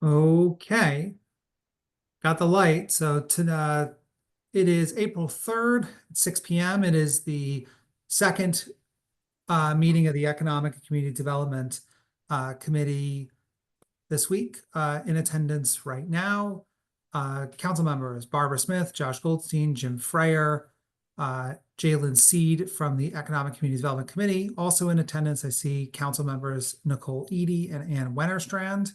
Okay, got the light. It is April 3rd, 6 p.m. It is the second meeting of the Economic and Community Development Committee this week. In attendance right now, council members Barbara Smith, Josh Goldstein, Jim Freyer, Jalen Seed from the Economic Community Development Committee. Also in attendance, I see council members Nicole Eady and Ann Wennerstrand.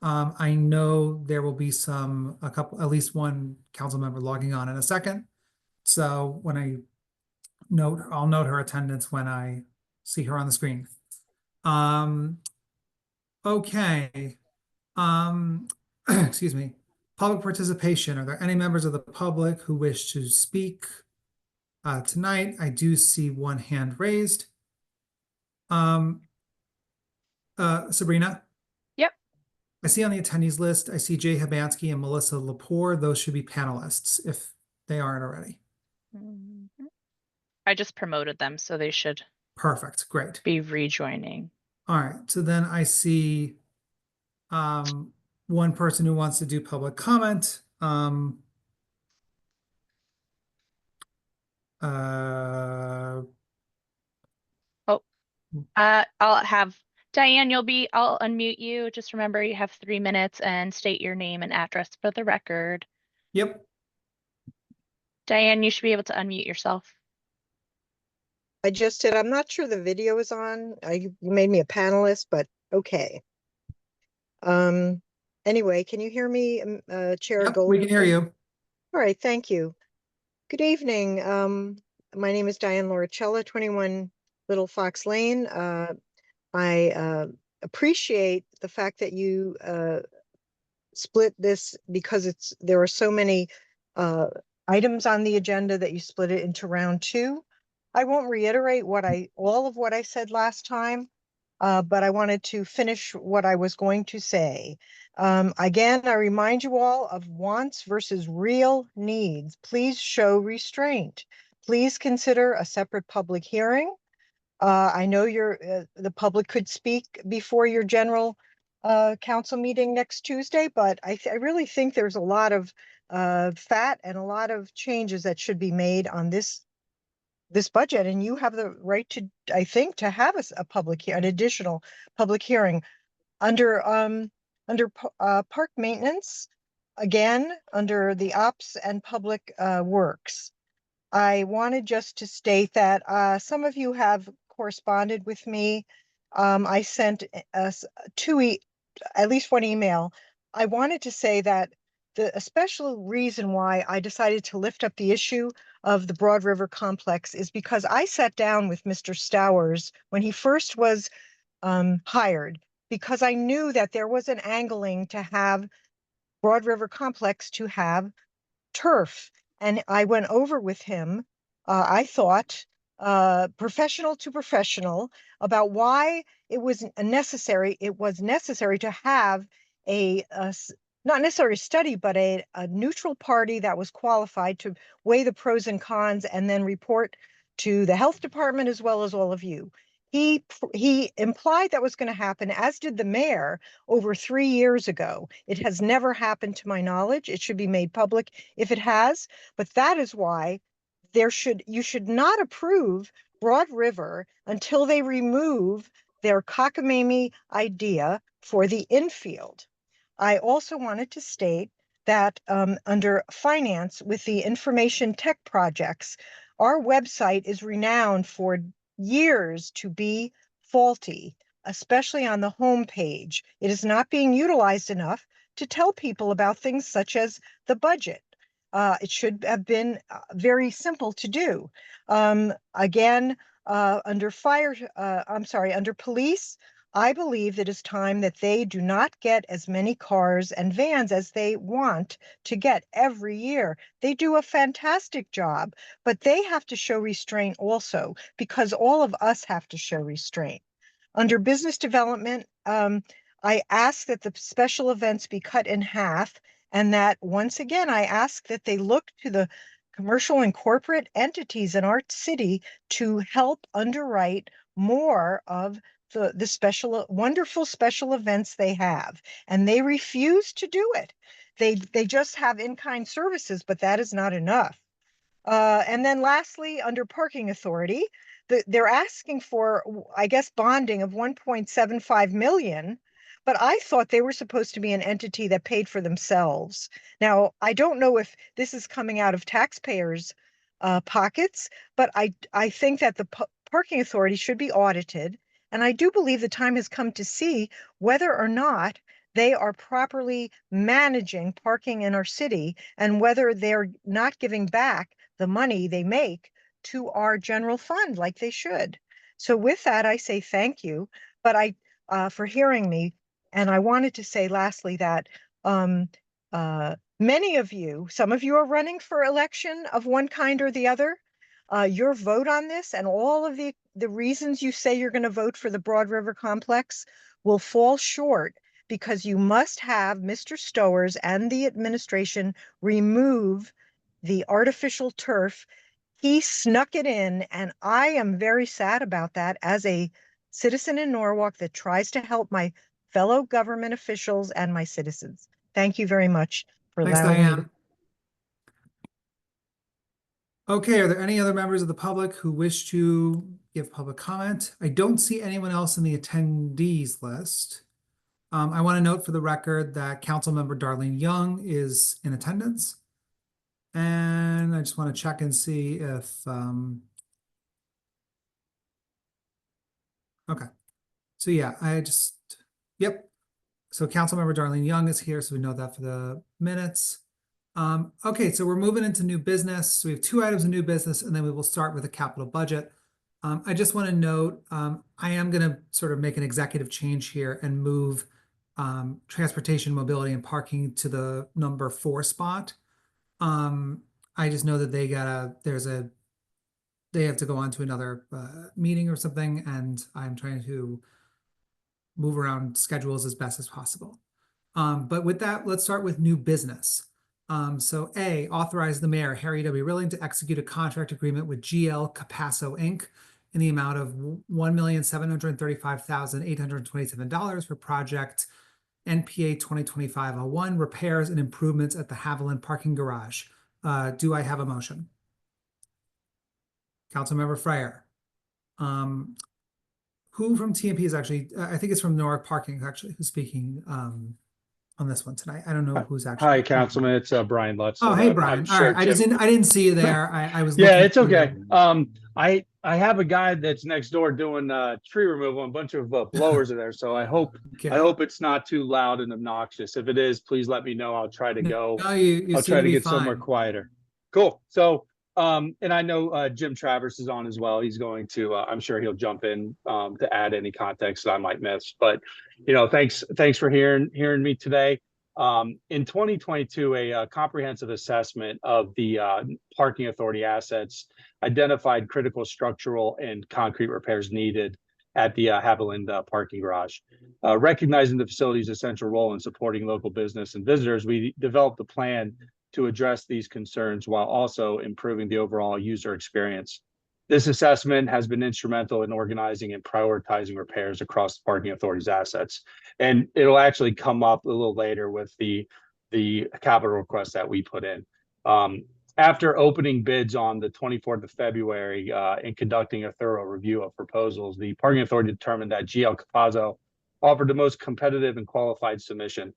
I know there will be at least one council member logging on in a second. So I'll note her attendance when I see her on the screen. Okay. Excuse me. Public participation. Are there any members of the public who wish to speak tonight? I do see one hand raised. Sabrina? Yep. I see on the attendees list, I see Jay Habansky and Melissa Lepore. Those should be panelists if they aren't already. I just promoted them, so they should Perfect. Great. be rejoining. All right. So then I see one person who wants to do public comment. I'll have Diane, I'll unmute you. Just remember you have 3 minutes and state your name and address for the record. Yep. Diane, you should be able to unmute yourself. I just did. I'm not sure the video is on. You made me a panelist, but okay. Anyway, can you hear me, Chair Yep, Gold? we can hear you. All right, thank you. Good evening. My name is Diane Loricella, 21 Little Fox Lane. I appreciate the fact that you split this because there are so many items on the agenda that you split it into round 2. I won't reiterate all of what I said last time, but I wanted to finish what I was going to say. Again, I remind you all of wants versus real needs. Please show restraint. Please consider a separate public hearing. I know the public could speak before your general council meeting next Tuesday, but I really think there's a lot of fat and a lot of changes that should be made on this budget, and you have the right to, I think, to have an additional public hearing under park maintenance, again under the ops and public works. I wanted just to state that some of you have corresponded with me. I sent us at least one email. I wanted to say that a special reason why I decided to lift up the issue of the Broad River Complex is because I sat down with Mr. Stowers when he first was hired, because I knew that there was an angling to have Broad River Complex to have turf. And I went over with him, I thought, professional to professional, about why it was necessary to have not necessarily a study, but a neutral party that was qualified to weigh the pros and cons and then report to the health department as well as all of you. He implied that was going to happen, as did the mayor, over 3 years ago. It has never happened to my knowledge. It should be made public if it has, but that is why you should not approve Broad River until they remove their cockamamie idea for the infield. I also wanted to state that under finance with the information tech projects, our website is renowned for years to be faulty, especially on the home page. It is not being utilized enough to tell people about things such as the budget. It should have been very simple to do. Again, under police, I believe it is time that they do not get as many cars and vans as they want to get every year. They do a fantastic job, but they have to show restraint also, because all of us have to show restraint. Under business development, I ask that the special events be cut in half, and that once again, I ask that they look to the commercial and corporate entities in our city to help underwrite more of the special, wonderful special events they have, and they refuse to do it. They just have in-kind services, but that is not enough. And then lastly, under parking authority, they're asking for, I guess, bonding of 1.75 million, but I thought they were supposed to be an entity that paid for themselves. Now, I don't know if this is coming out of taxpayers' pockets, but I think that the parking authority should be audited. And I do believe the time has come to see whether or not they are properly managing parking in our city and whether they're not giving back the money they make to our general fund like they should. So with that, I say thank you, but for hearing me. And I wanted to say lastly that many of you, some of you are running for election of one kind or the other. Your vote on this and all of the reasons you say you're going to vote for the Broad River Complex will fall short because you must have Mr. Stowers and the administration remove the artificial turf. He snuck it in, and I am very sad about that as a citizen in Norwalk that tries to help my fellow government officials and my citizens. Thank you very much for Thanks, allowing me to. Diane. Okay, are there any other members of the public who wish to give public comment? I don't see anyone else in the attendees list. I want to note for the record that Councilmember Darlene Young is in attendance. And I just want to check and see if, okay. So yeah, yep. So Councilmember Darlene Young is here, so we know that for the minutes. Okay, so we're moving into new business. So we have 2 items of new business, and then we will start with a capital budget. I just want to note, I am going to sort of make an executive change here and move transportation, mobility, and parking to the number 4 spot. I just know that they have to go on to another meeting or something, and I'm trying to move around schedules as best as possible. But with that, let's start with new business. So A, authorize the mayor, Harry W. Rilling, to execute a contract agreement with GL Capasso Inc. in the amount of $1,735,827 for project NPA 2025-01, repairs and improvements at the Haviland parking garage. Do I have a motion? Councilmember Fryer. Who from TMP is actually, I think it's from Norwalk Parking actually, who's speaking on this one tonight. I don't know who's actually. Hi, Councilman. It's Brian Lutz. Oh, hey, Brian. I'm All sure right. Jim- I didn't see you there. I was. Yeah, looking it's for okay. you. I have a guy that's next door doing tree removal, and a bunch of blowers are there. So I hope Okay. it's not too loud and obnoxious. If it is, please let me know. I'll try to go. No, you I'll seem try to be get somewhere fine. quieter. Cool. So and I know Jim Travers is on as well. He's going to I'm sure he'll jump in to add any context that I might miss. But thanks for hearing me today. In 2022, a comprehensive assessment of the parking authority assets identified critical structural and concrete repairs needed at the Haviland parking garage. Recognizing the facility's essential role in supporting local business and visitors, we developed a plan to address these concerns while also improving the overall user experience. This assessment has been instrumental in organizing and prioritizing repairs across the parking authority's assets. And it'll actually come up a little later with the capital request that we put in. After opening bids on the 24th of February and conducting a thorough review of proposals, the parking authority determined that GL Capasso offered the most competitive and qualified submission.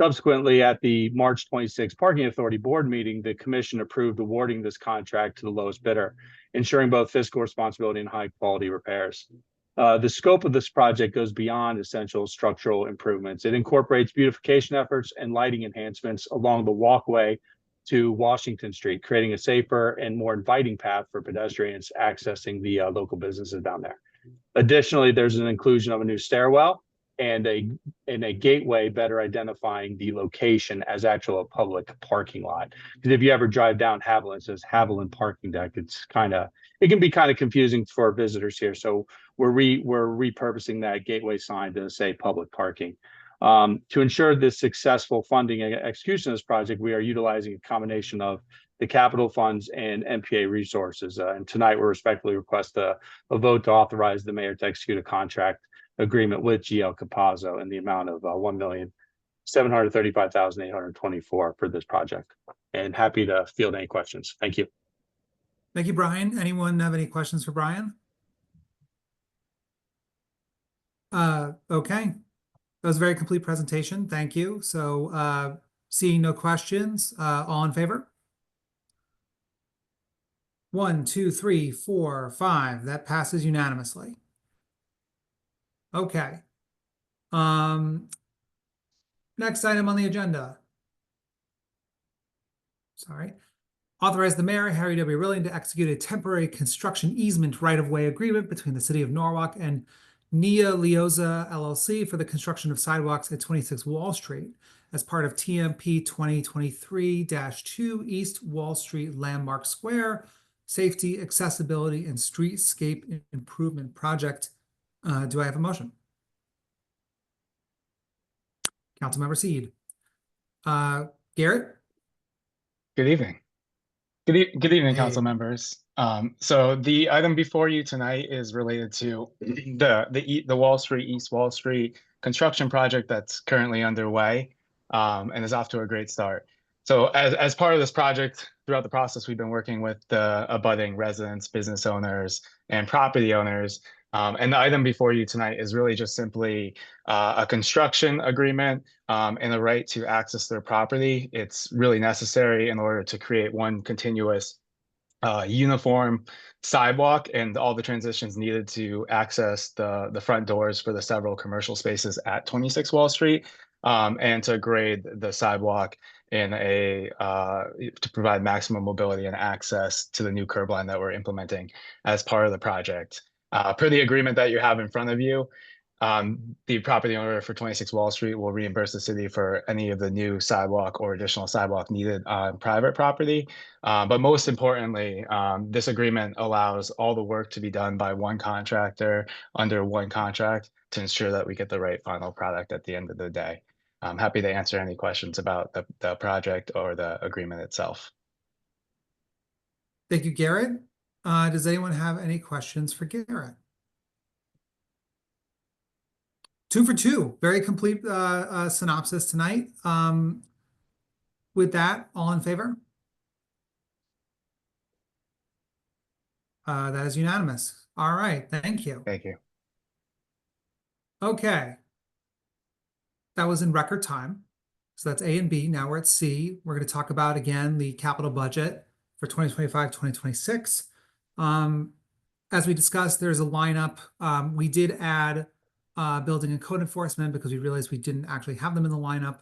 Subsequently, at the March 26 Parking Authority Board meeting, the Commission approved awarding this contract to the lowest bidder, ensuring both fiscal responsibility and high-quality repairs. The scope of this project goes beyond essential structural improvements. It incorporates beautification efforts and lighting enhancements along the walkway to Washington Street, creating a safer and more inviting path for pedestrians accessing the local businesses down there. Additionally, there's an inclusion of a new stairwell and a gateway better identifying the location as actual public parking lot. Because if you ever drive down Haviland, it says Haviland parking deck. It can be kind of confusing for visitors here. So we're repurposing that gateway sign to say public parking. To ensure the successful funding and execution of this project, we are utilizing a combination of the capital funds and MPA resources. And tonight, we respectfully request a vote to authorize the mayor to execute a contract agreement with GL Capazzo in the amount of $1,735,824 for this project. And happy to field any questions. Thank you. Thank you, Brian. Anyone have any questions for Brian? Okay. That was a very complete presentation. Thank you. So seeing no questions, all in favor? 1, 2, 3, 4, 5. That passes unanimously. Okay. Next item on the agenda. Sorry. Authorize the mayor, Harry W. Rilling, to execute a temporary construction easement right-of-way agreement between the city of Norwalk and Nia Leoza LLC for the construction of sidewalks at 26 Wall Street as part of TMP 2023-2 East Wall Street Landmark Square Safety, Accessibility, and Streetscape Improvement Project. Do I have a motion? Councilmember Seed. Garrett? Good evening. Good evening, Hey. council members. So the item before you tonight is related to the Wall Street, East Wall Street construction project that's currently underway and is off to a great start. So as part of this project, throughout the process, we've been working with the abutting residents, business owners, and property owners. And the item before you tonight is really just simply a construction agreement and a right to access their property. It's really necessary in order to create one continuous uniform sidewalk and all the transitions needed to access the front doors for the several commercial spaces at 26 Wall Street and to grade the sidewalk in to provide maximum mobility and access to the new curb line that we're implementing as part of the project. Per the agreement that you have in front of you, the property owner for 26 Wall Street will reimburse the city for any of the new sidewalk or additional sidewalk needed on private property. But most importantly, this agreement allows all the work to be done by one contractor under one contract to ensure that we get the right final product at the end of the day. I'm happy to answer any questions about the project or the agreement itself. Thank you, Garrett. Does anyone have any questions for Garrett? 2 for 2, very complete synopsis tonight. With that, all in favor? That is unanimous. All right, thank you. Thank you. Okay. That was in record time. So that's A and B. Now we're at C. We're going to talk about, again, the capital budget for 2025, 2026. As we discussed, there's a lineup. We did add building and code enforcement because we realized we didn't actually have them in the lineup.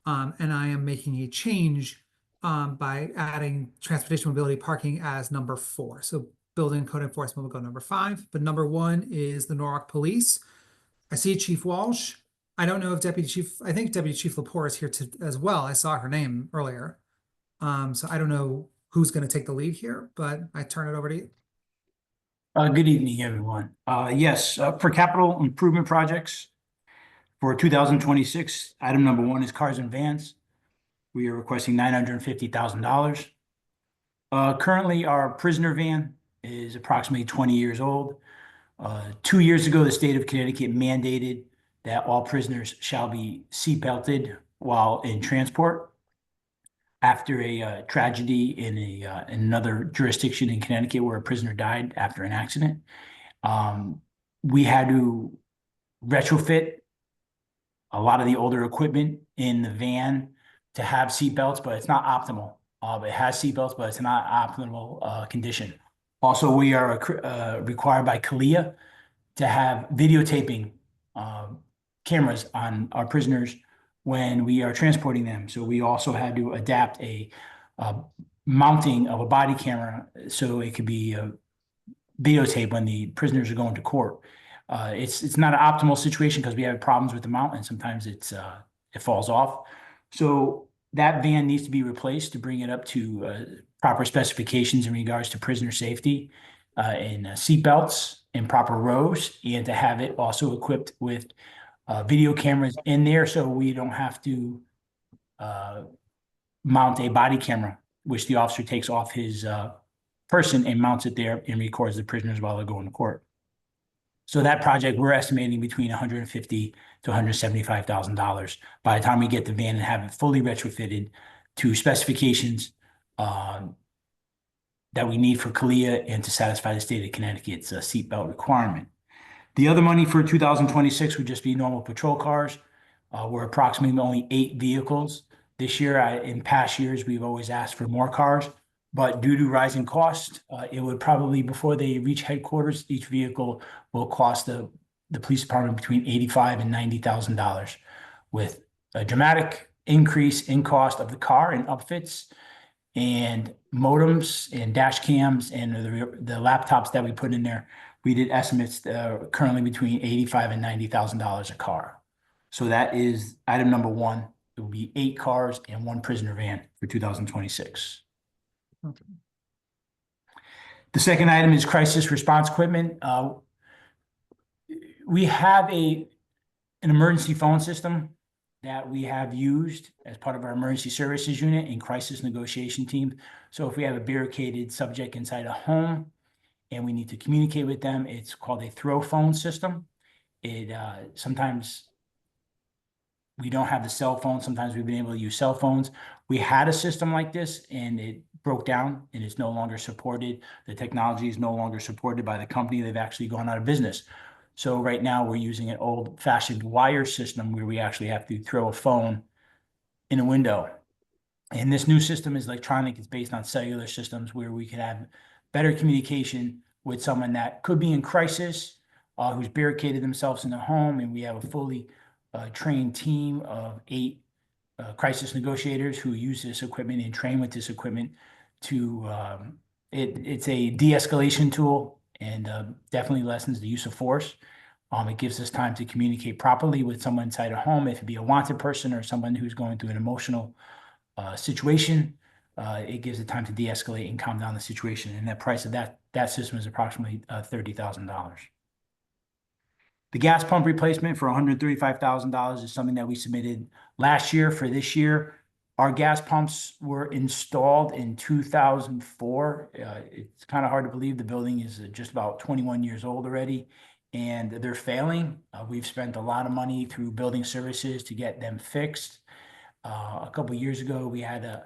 And I am making a change by adding transportation mobility parking as number 4. So building and code enforcement will go number 5, but number 1 is the Norwalk Police. I see Chief Walsh. I don't know if I think Deputy Chief Lepore is here as well. I saw her name earlier. So I don't know who's going to take the lead here, but I turn it over to you. Good evening, everyone. Yes, for capital improvement projects for 2026, item number 1 is cars and vans. We are requesting $950,000. Currently, our prisoner van is approximately 20 years old. 2 years ago, the state of Connecticut mandated that all prisoners shall be seatbelted while in transport. After a tragedy in another jurisdiction in Connecticut where a prisoner died after an accident, we had to retrofit a lot of the older equipment in the van to have seatbelts, but it's not optimal. It has seatbelts, but it's not optimal condition. Also, we are required by CALEA to have videotaping cameras on our prisoners when we are transporting them. So we also had to adapt a mounting of a body camera so it could be videotaped when the prisoners are going to court. It's not an optimal situation because we have problems with the mount and sometimes it falls off. So that van needs to be replaced to bring it up to proper specifications in regards to prisoner safety and seat belts in proper rows, and to have it also equipped with video cameras in there so we don't have to mount a body camera which the officer takes off his person and mounts it there and records the prisoners while they're going to court. So that project, we're estimating between $150,000 to $175,000 by the time we get the van and have it fully retrofitted to specifications that we need for CALIA and to satisfy the state of Connecticut's seatbelt requirement. The other money for 2026 would just be normal patrol cars. We're approximately only 8 vehicles. This year, in past years, we've always asked for more cars, but due to rising costs, it would probably, before they reach headquarters, each vehicle will cost the police department between $85,000 and $90,000, with a dramatic increase in cost of the car and upfits and modems and dash cams and the laptops that we put in there. We did estimates currently between $85,000 and $90,000 a car. So that is item number one. It will be 8 cars and 1 prisoner van for 2026. Okay. The second item is crisis response equipment. We have an emergency phone system that we have used as part of our emergency services unit and crisis negotiation team. So if we have a barricaded subject inside a home and we need to communicate with them, it's called a throw phone system. It sometimes we don't have the cell phone. Sometimes we've been able to use cell phones. We had a system like this and it broke down and it's no longer supported. The technology is no longer supported by the company. They've actually gone out of business. So right now we're using an old-fashioned wire system where we actually have to throw a phone in a window. And this new system is electronic. It's based on cellular systems where we can have better communication with someone that could be in crisis, who's barricaded themselves in their home. And we have a fully trained team of 8 crisis negotiators who use this equipment and train with this equipment to, it's a de-escalation tool and definitely lessens the use of force. It gives us time to communicate properly with someone inside a home, if it be a wanted person or someone who's going through an emotional situation. It gives it time to de-escalate and calm down the situation. And that price of that system is approximately $30,000. The gas pump replacement for $135,000 is something that we submitted last year for this year. Our gas pumps were installed in 2004. It's kind of hard to believe the building is just about 21 years old already, and they're failing. We've spent a lot of money through building services to get them fixed. A couple of years ago, we had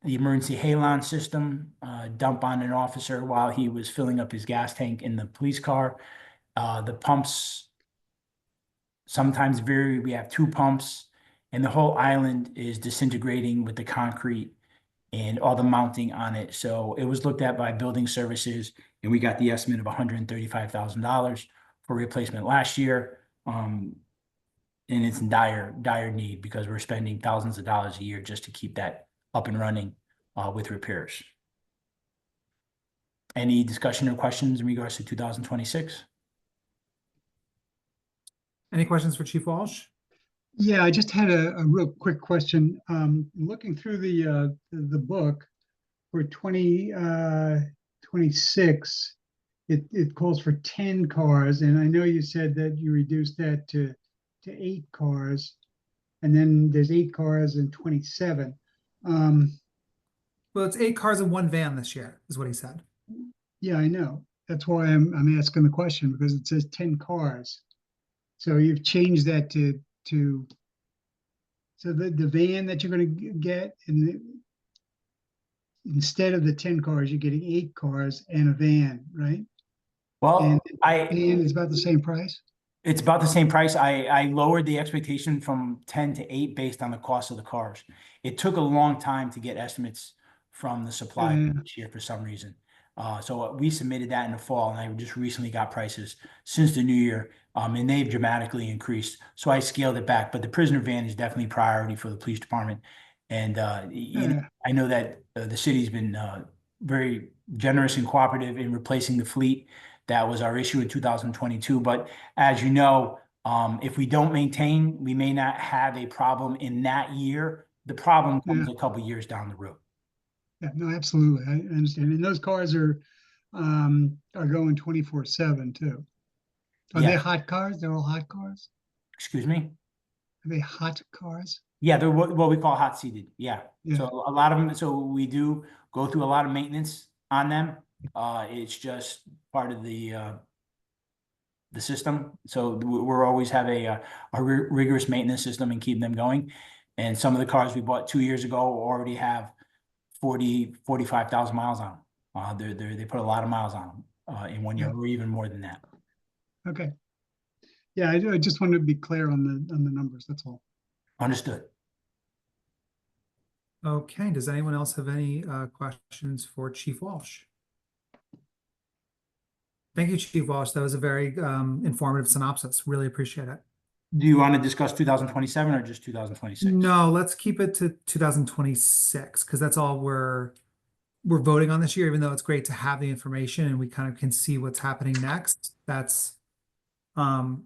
the emergency halon system dump on an officer while he was filling up his gas tank in the police car. The pumps sometimes vary. We have 2 pumps. And the whole island is disintegrating with the concrete and all the mounting on it. So it was looked at by building services and we got the estimate of $135,000 for replacement last year. And it's in dire need because we're spending thousands of dollars a year just to keep that up and running with repairs. Any discussion or questions in regards to 2026? Any questions for Chief Walsh? Yeah, I just had a real quick question. Looking through the book for 2026, it calls for 10 cars, and I know you said that you reduced that to 8 cars, and then there's 8 cars in 27. Well, it's 8 cars and 1 van this year, is what he said. Yeah, I know. That's why I'm asking the question, because it says 10 cars. So you've changed that to so the van that you're going to get, instead of the 10 cars, you're getting 8 cars and a van, right? Well, And van is about the same price. It's about the same price. I lowered the expectation from 10 to 8 based on the cost of the cars. It took a long time to get estimates from the supplier this year for some reason. So we submitted that in the fall, and I just recently got prices since the new year, and they've dramatically increased. So I scaled it back, but the prisoner van is definitely priority for the police department. And you know, I know that the city's been very generous and cooperative in replacing the fleet. That was our issue in 2022. But as you know, if we don't maintain, we may not have a problem in that year. The problem comes a couple years down the road. Yeah, no, absolutely. I understand. And those cars are going 24/7 too. Are they hot cars? They're all hot cars? Excuse me? they hot cars? Yeah, they're what we call hot seated. Yeah. Yeah. So a lot of them, so we do go through a lot of maintenance on them. It's just part of the system. So we're always have a rigorous maintenance system and keep them going. And some of the cars we bought 2 years ago already have 45,000 miles on them. They put a lot of miles on them in 1 year, Yeah. or even more than that. Okay. Yeah, I just wanted to be clear on the numbers, that's all. Understood. Okay, does anyone else have any questions for Chief Walsh? Thank you, Chief Walsh. That was a very informative synopsis. Really appreciate it. Do you want to discuss 2027 or just 2026? No, let's keep it to 2026 because that's all we're voting on this year, even though it's great to have the information and we kind of can see what's happening next. That's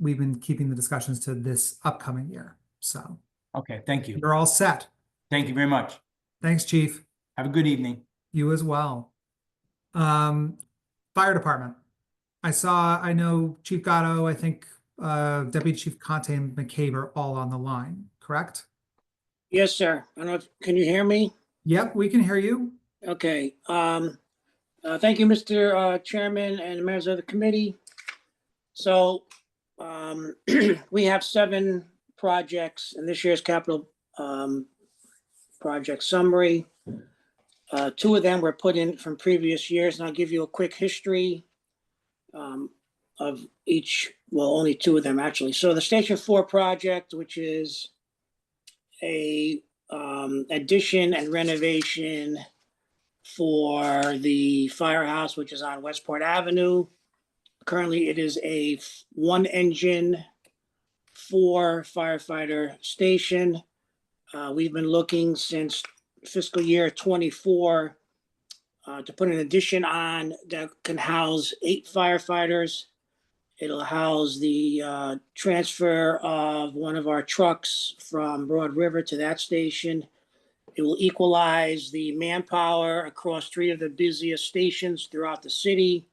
we've been keeping the discussions to this upcoming year. So Okay, thank you. you're all set. Thank you very much. Thanks, Chief. Have a good evening. You as well. Fire Department. I know Chief Gatto, I think Deputy Chief Conte and McCabe are all on the line, correct? Yes, sir. I don't know can you hear me? Yep, we can hear you. Okay. Thank you, Mr. Chairman and members of the committee. So we have 7 projects in this year's capital project summary. 2 of them were put in from previous years, and I'll give you a quick history of each, well, only 2 of them actually. So the Station 4 project, which is a addition and renovation for the firehouse, which is on Westport Avenue. Currently, it is a 1-engine 4 firefighter station. We've been looking since fiscal year 24 to put an addition on that can house 8 firefighters. It'll house the transfer of one of our trucks from Broad River to that station. It will equalize the manpower across 3 of the busiest stations throughout the city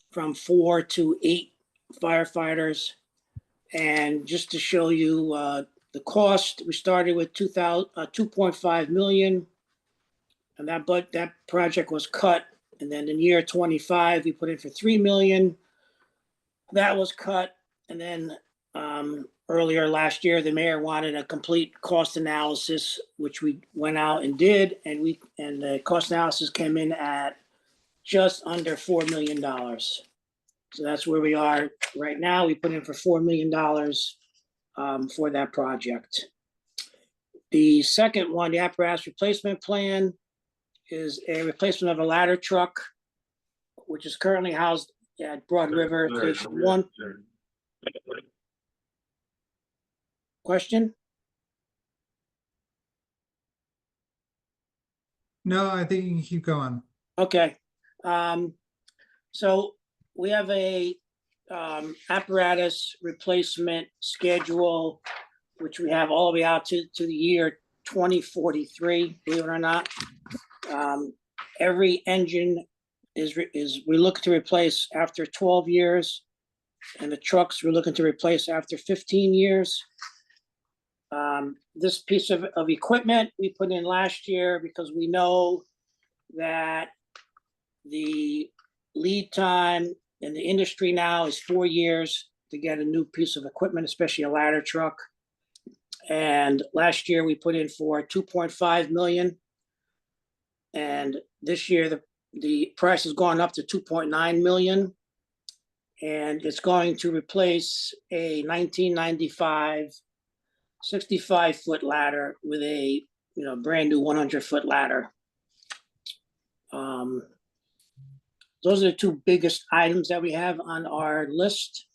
from 4 to 8 firefighters. And just to show you the cost, we started with 2.5 million. And that project was cut. And then in year 25, we put in for 3 million. That was cut. And then earlier last year, the mayor wanted a complete cost analysis, which we went out and did. And the cost analysis came in at just under $4 million. So that's where we are right now. We put in for $4 million for that project. The second one, the apparatus replacement plan, is a replacement of a ladder truck, which is currently housed at Broad River Station 1. Question? No, I think you can keep going. Okay. So we have a apparatus replacement schedule, which we have all the way out to the year 2043, believe it or not. Every engine is we look to replace after 12 years, and the trucks we're looking to replace after 15 years. This piece of equipment we put in last year because we know that the lead time in the industry now is 4 years to get a new piece of equipment, especially a ladder truck. And last year we put in for 2.5 million. And this year the price has gone up to 2.9 million. And it's going to replace a 1995 65-foot ladder with a brand new 100-foot ladder. Those are the 2 biggest items that we have on our list.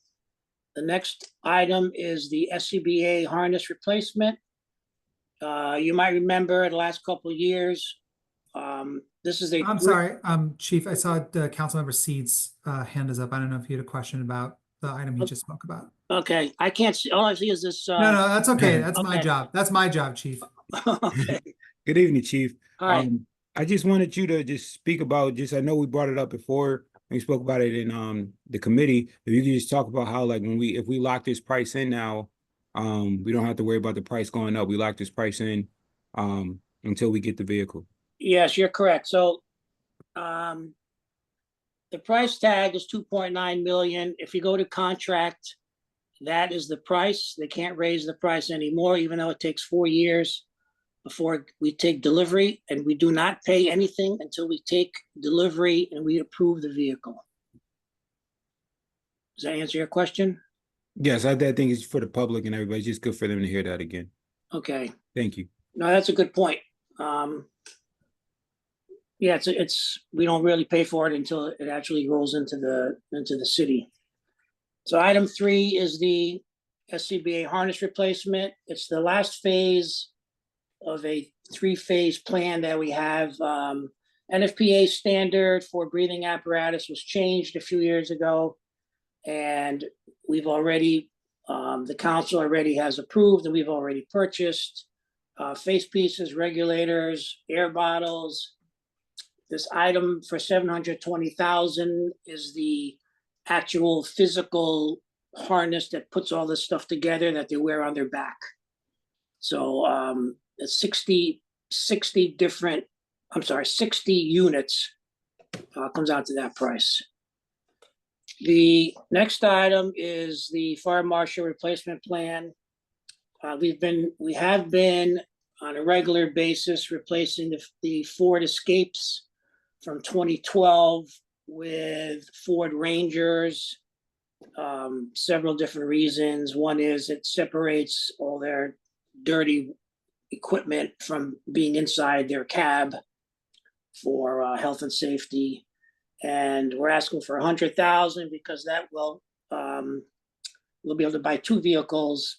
The next item is the SCBA harness replacement. You might remember the last couple of years, this is I'm sorry, Chief, I saw Councilmember Seed's hand is up. I don't know if you had a question about the item he just spoke about. Okay, I can't see, all I see is this. No, that's okay. That's my okay. job. That's my job, Chief. Okay, Good evening, Chief. all right. I just wanted you to just speak about I know we brought it up before, we spoke about it in the committee. If you could just talk about how, like, if we lock this price in now, We don't have to worry about the price going up. We lock this price in until we get the vehicle. Yes, you're correct. So, the price tag is 2.9 million. If you go to contract, that is the price. They can't raise the price anymore, even though it takes 4 years before we take delivery, and we do not pay anything until we take delivery and we approve the vehicle. Does that answer your question? Yes, I think it's for the public and everybody. It's just good for them to hear that again. Okay. Thank you. No, that's a good point. Yeah, we don't really pay for it until it actually rolls into the city. So item 3 is the SCBA harness replacement. It's the last phase of a 3-phase plan that we have. NFPA standard for breathing apparatus was changed a few years ago, and we've already, the council already has approved, and we've already purchased face pieces, regulators, air bottles. This item for 720,000 is the actual physical harness that puts all this stuff together that they wear on their back. So it's 60 units comes out to that price. The next item is the fire marshal replacement plan. We have been on a regular basis replacing the Ford Escapes from 2012 with Ford Rangers. Several different reasons. One is it separates all their dirty equipment from being inside their cab for health and safety. And we're asking for 100,000 because that will we'll be able to buy 2 vehicles,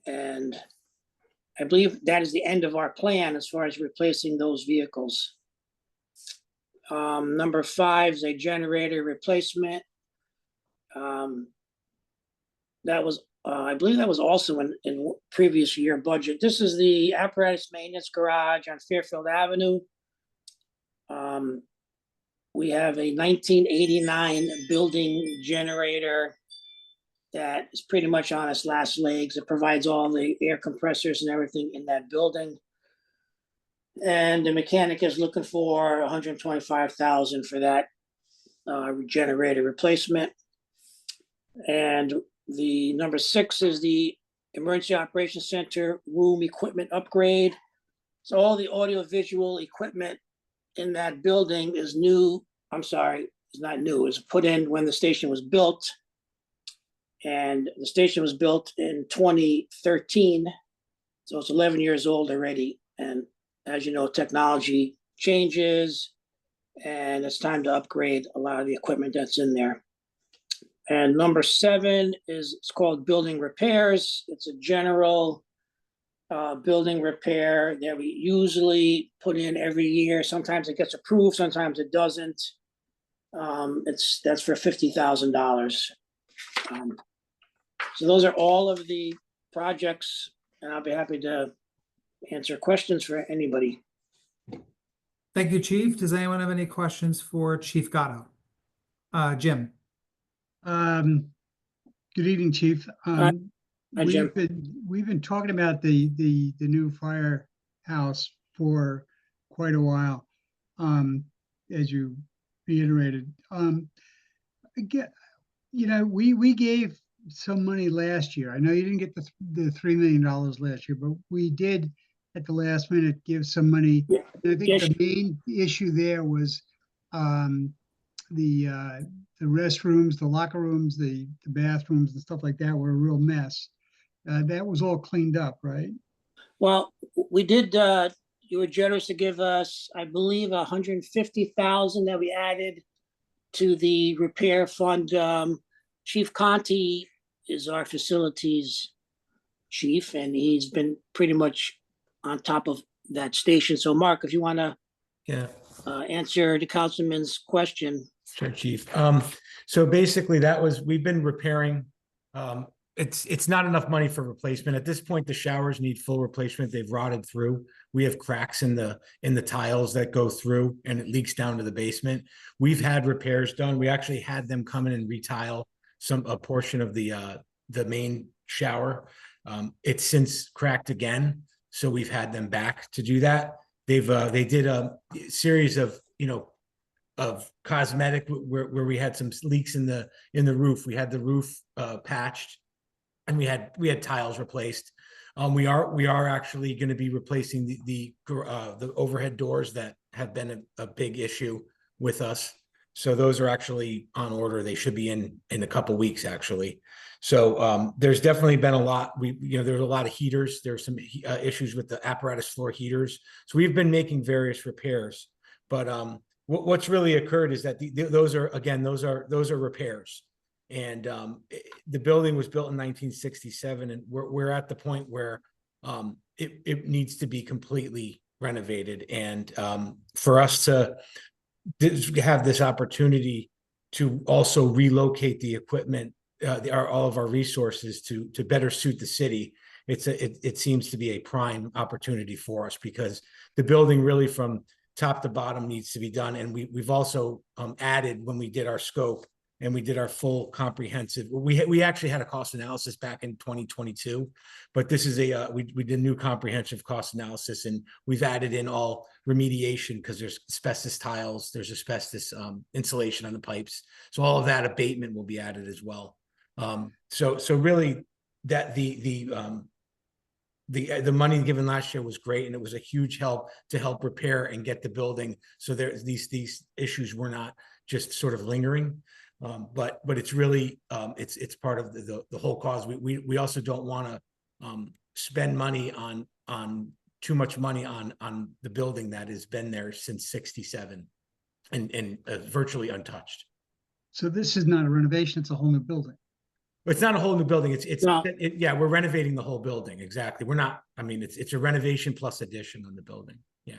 and I believe that is the end of our plan as far as replacing those vehicles. Number 5 is a generator replacement. That was, I believe that was also in previous year budget. This is the apparatus maintenance garage on Fairfield Avenue. We have a 1989 building generator that is pretty much on its last legs. It provides all the air compressors and everything in that building. And the mechanic is looking for 125,000 for that generator replacement. And the number 6 is the Emergency Operations Center room equipment upgrade. So all the audiovisual equipment in that building is new. I'm sorry, it's not new. It was put in when the station was built. And the station was built in 2013. So it's 11 years old already. And as you know, technology changes, and it's time to upgrade a lot of the equipment that's in there. And number 7 is, it's called building repairs. It's a general building repair that we usually put in every year. Sometimes it gets approved, sometimes it doesn't. That's for $50,000. So those are all of the projects, and I'll be happy to answer questions for anybody. Thank you, Chief. Does anyone have any questions for Chief Gatto? Jim? Good evening, Chief. Hi, Jim. We've been talking about the new firehouse for quite a while, as you reiterated. Again, you know, we gave some money last year. I know you didn't get the $3 million last year, but we did at the last minute give some money. Yeah. And I think Yes. the main issue there was the restrooms, the locker rooms, the bathrooms and stuff like that were a real mess. That was all cleaned up, right? Well, we did, you were generous to give us, I believe, 150,000 that we added to the repair fund. Chief Conti is our facilities chief, and he's been pretty much on top of that station. So Mark, if you want to Yeah, answer the councilman's question. sure, Chief. So basically we've been repairing. It's not enough money for replacement. At this point, the showers need full replacement. They've rotted through. We have cracks in the tiles that go through, and it leaks down to the basement. We've had repairs done. We actually had them come in and retile a portion of the main shower. It's since cracked again, so we've had them back to do that. They did a series of, of cosmetic where we had some leaks in the roof. We had the roof patched, and we had tiles replaced. We are actually going to be replacing the overhead doors that have been a big issue with us. So those are actually on order. They should be in a couple weeks, actually. So there's definitely been a lot. There's a lot of heaters. There's some issues with the apparatus floor heaters. So we've been making various repairs. But what's really occurred is that those are repairs. And the building was built in 1967, and we're at the point where it needs to be completely renovated. And for us to have this opportunity to also relocate the equipment, all of our resources to better suit the city, it seems to be a prime opportunity for us, because the building really from top to bottom needs to be done. And we've also added, when we did our scope and we did our full comprehensive, we actually had a cost analysis back in 2022, but this is we did a new comprehensive cost analysis, and we've added in all remediation, because there's asbestos tiles, there's asbestos insulation on the pipes. So all of that abatement will be added as well. So really that the money given last year was great, and it was a huge help to help repair and get the building. So there's these issues were not just sort of lingering. But it's really it's part of the whole cause. We also don't want to spend money on too much money on the building that has been there since '67 and virtually untouched. So this is not a renovation, it's a whole new building. It's not a whole new building. No. Yeah, we're renovating the whole building. Exactly. We're not, I mean, it's a renovation plus addition on the building. Yeah.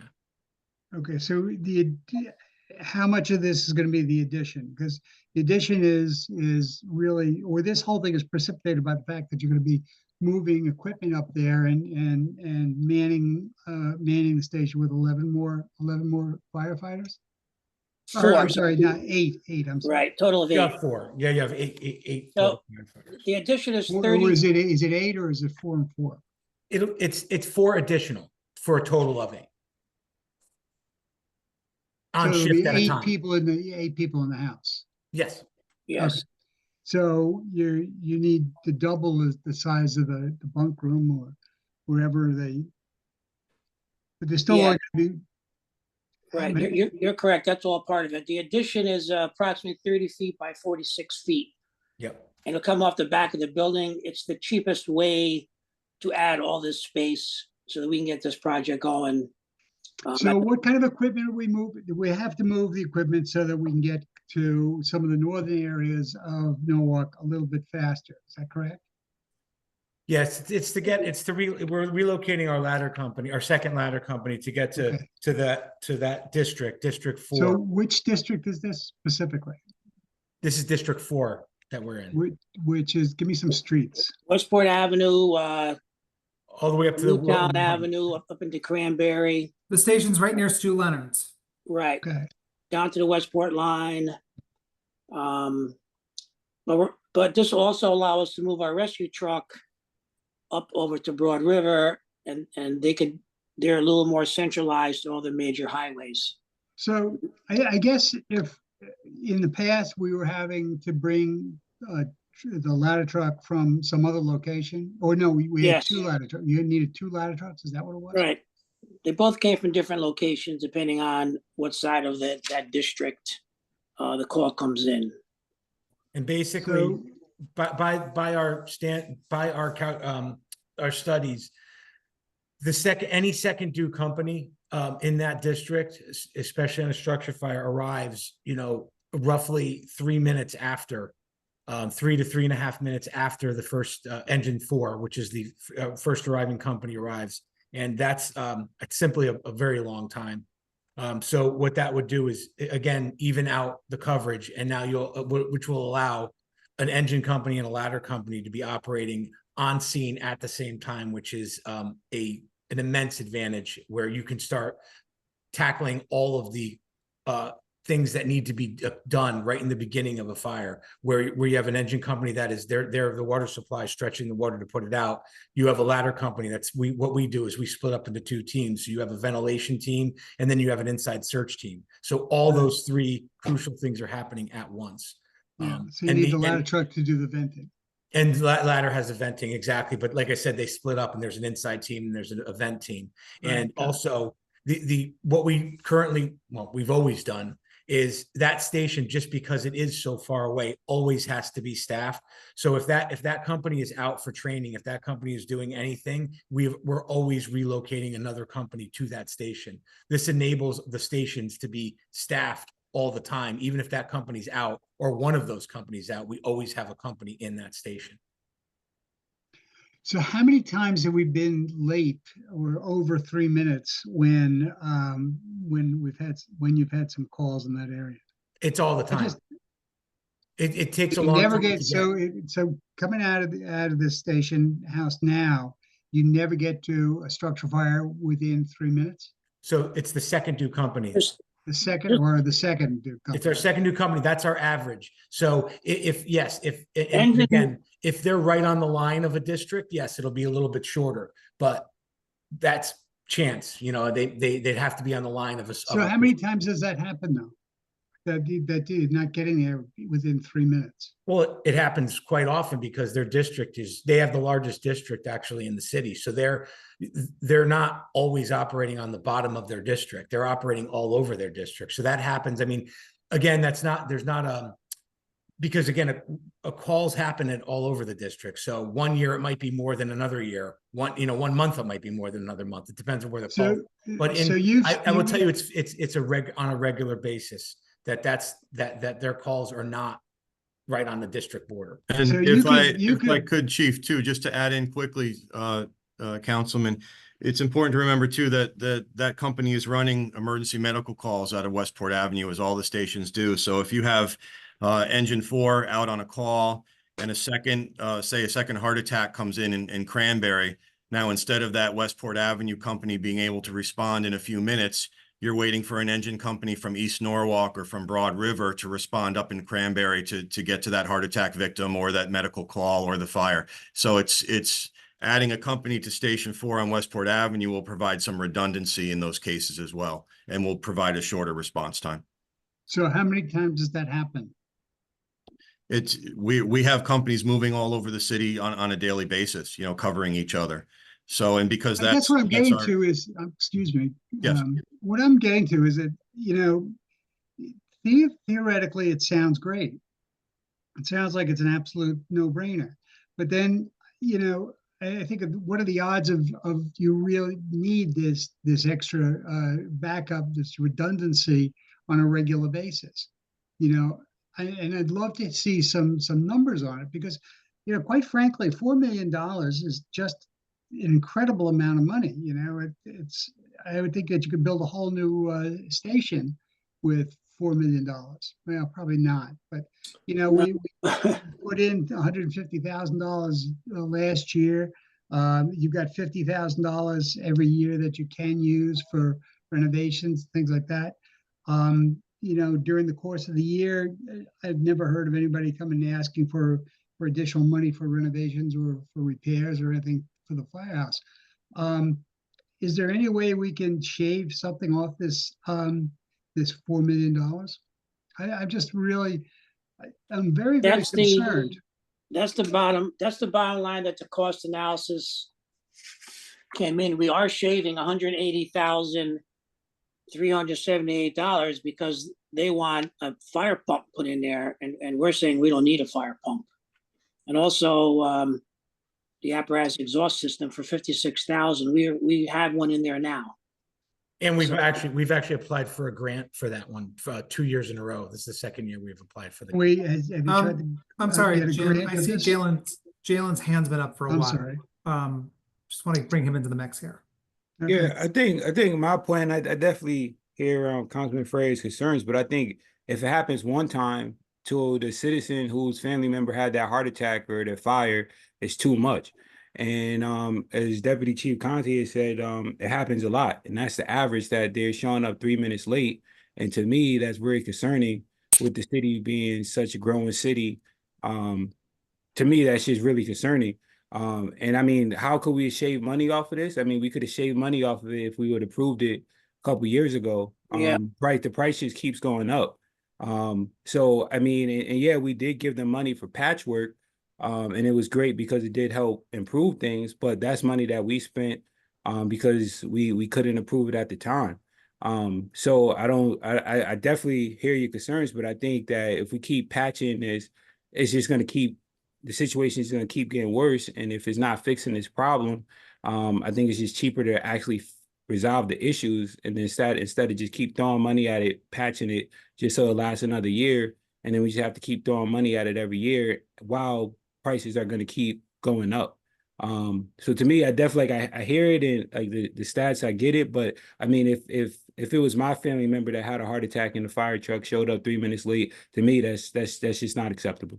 Okay, so how much of this is going to be the addition? Because the addition is really, or this whole thing is precipitated by the fact that you're going to be moving equipment up there and manning the station with 11 more firefighters. Or, I'm sorry, not eight. I'm sorry. Right, total of You 8. have 4. Yeah, you have eight. So, The addition is Or 30. is it 8 or is it 4 and 4? It's 4 additional for a total of 8. On So it'll be shift at a 8 time. people in the house. Yes. Yes. Okay. So you need to double the size of the bunk room or wherever but they're still Yeah. only going to be. Right, you're correct. That's all part of it. The addition is approximately 30 feet by 46 feet. Yep. And it'll come off the back of the building. It's the cheapest way to add all this space so that we can get this project going. So what kind of equipment are we moving? Do we have to move the equipment so that we can get to some of the northern areas of Norwalk a little bit faster? Is that correct? Yes, we're relocating our ladder company, our second ladder company, to get to that District 4. So which district is this specifically? This is District 4 that we're in, Which is, give me some streets. Westport Avenue, all the way up to the Newtown Avenue, up into Cranberry, The station's right near Stu Leonard's. right, Okay. down to the Westport line. But this will also allow us to move our rescue truck up over to Broad River, and they're a little more centralized to all the major highways. So I guess if in the past we were having to bring the ladder truck from some other location, or no, we had Yes. 2 ladder trucks. You needed 2 ladder trucks? Is that what it was? Right. They both came from different locations depending on what side of that district the call comes in. and basically So- by our studies, any second due company in that district, especially on a structure fire, arrives, roughly 3 minutes after, 3 to 3.5 minutes after the first engine 4, which is the first arriving company, arrives. And that's it's simply a very long time. So what that would do is, again, even out the coverage, and now which will allow an engine company and a ladder company to be operating on scene at the same time, which is an immense advantage, where you can start tackling all of the things that need to be done right in the beginning of a fire, where you have an engine company that is they're the water supply stretching the water to put it out. You have a ladder company what we do is we split up into 2 teams. So you have a ventilation team and then you have an inside search team. So all those 3 crucial things are happening at once. Yeah, so you need the ladder truck to do the venting. And ladder has a venting, exactly. But like I said, they split up and there's an inside team and there's a vent team. And also what we currently, we've always done is that station, just because it is so far away, always has to be staffed. So if that company is out for training, if that company is doing anything, we're always relocating another company to that station. This enables the stations to be staffed all the time. Even if that company's out or one of those companies out, we always have a company in that station. So how many times have we been late or over 3 minutes when you've had some calls in that area? It's all the time. It takes a You long never time. get so coming out of this station house now, you never get to a structural fire within 3 minutes. So it's the second due company. The second due company. It's our second due company. That's our average. So if And again, if they're right on the line of a district, yes, it'll be a little bit shorter, but that's chance, they'd have to be on the line of a. So how many times does that happen though? That you're not getting there within 3 minutes? Well, it happens quite often because their district they have the largest district actually in the city. So they're not always operating on the bottom of their district. They're operating all over their district. So that happens. I mean, again, because again, a calls happen at all over the district. So one year it might be more than another year. 1 month it might be more than another month. It depends on where the call. But I will tell you, it's on a regular basis that their calls are not right on the district border. And So if I could, Chief, too, just to add in quickly, Councilman, it's important to remember too that company is running emergency medical calls out of Westport Avenue, as all the stations do. So if you have engine 4 out on a call and a second heart attack comes in Cranberry, now instead of that Westport Avenue company being able to respond in a few minutes, you're waiting for an engine company from East Norwalk or from Broad River to respond up in Cranberry to get to that heart attack victim or that medical call or the fire. So it's adding a company to Station 4 on Westport Avenue will provide some redundancy in those cases as well, and will provide a shorter response time. So how many times does that happen? We have companies moving all over the city on a daily basis, covering each other. So, and because that's what I'm getting to is, excuse me. Yes. What I'm getting to is that, theoretically, it sounds great. It sounds like it's an absolute no-brainer. But then, I think what are the odds of you really need this extra backup, this redundancy on a regular basis? And I'd love to see some numbers on it because, quite frankly, $4 million is just an incredible amount of money. I would think that you could build a whole new station with $4 million. Well, probably not, but we put in $150,000 last year. You've got $50,000 every year that you can use for renovations, things like that. During the course of the year, I've never heard of anybody coming and asking for additional money for renovations or for repairs or anything for the firehouse. Is there any way we can shave something off this $4 million? I'm just really, I'm very, very concerned. That's the bottom line that the cost analysis came in. We are shaving $180,378 because they want a fire pump put in there, and we're saying we don't need a fire pump. And also the apparatus exhaust system for $56,000. We have one in there now. And we've actually applied for a grant for that one for 2 years in a row. This is the second year we've applied for the. Have you tried to, I'm sorry, get a Jim, grant I for see this? Jalen's hand's been up for a I'm while. sorry. Just want to bring him into the mix here. Okay. Yeah, I think my plan, I definitely hear Councilman Frey's concerns, but I think if it happens one time to the citizen whose family member had that heart attack or the fire, it's too much. And as Deputy Chief Conte has said, it happens a lot, and that's the average that they're showing up 3 minutes late. And to me, that's very concerning with the city being such a growing city. To me, that's just really concerning. And I mean, how could we shave money off of this? I mean, we could have shaved money off of it if we would have approved it a couple years ago. Yeah. Right, the price just keeps going up. So I mean, and yeah, we did give them money for patchwork, and it was great because it did help improve things. But that's money that we spent because we couldn't approve it at the time. So I definitely hear your concerns, but I think that if we keep patching this, it's just going to keep, the situation is going to keep getting worse. And if it's not fixing this problem, I think it's just cheaper to actually resolve the issues, and instead of just keep throwing money at it, patching it just so it lasts another year, and then we just have to keep throwing money at it every year while prices are going to keep going up. So to me, I definitely, like, I hear it, and like the stats, I get it, but I mean, if it was my family member that had a heart attack and the fire truck showed up 3 minutes late, to me, that's just not acceptable.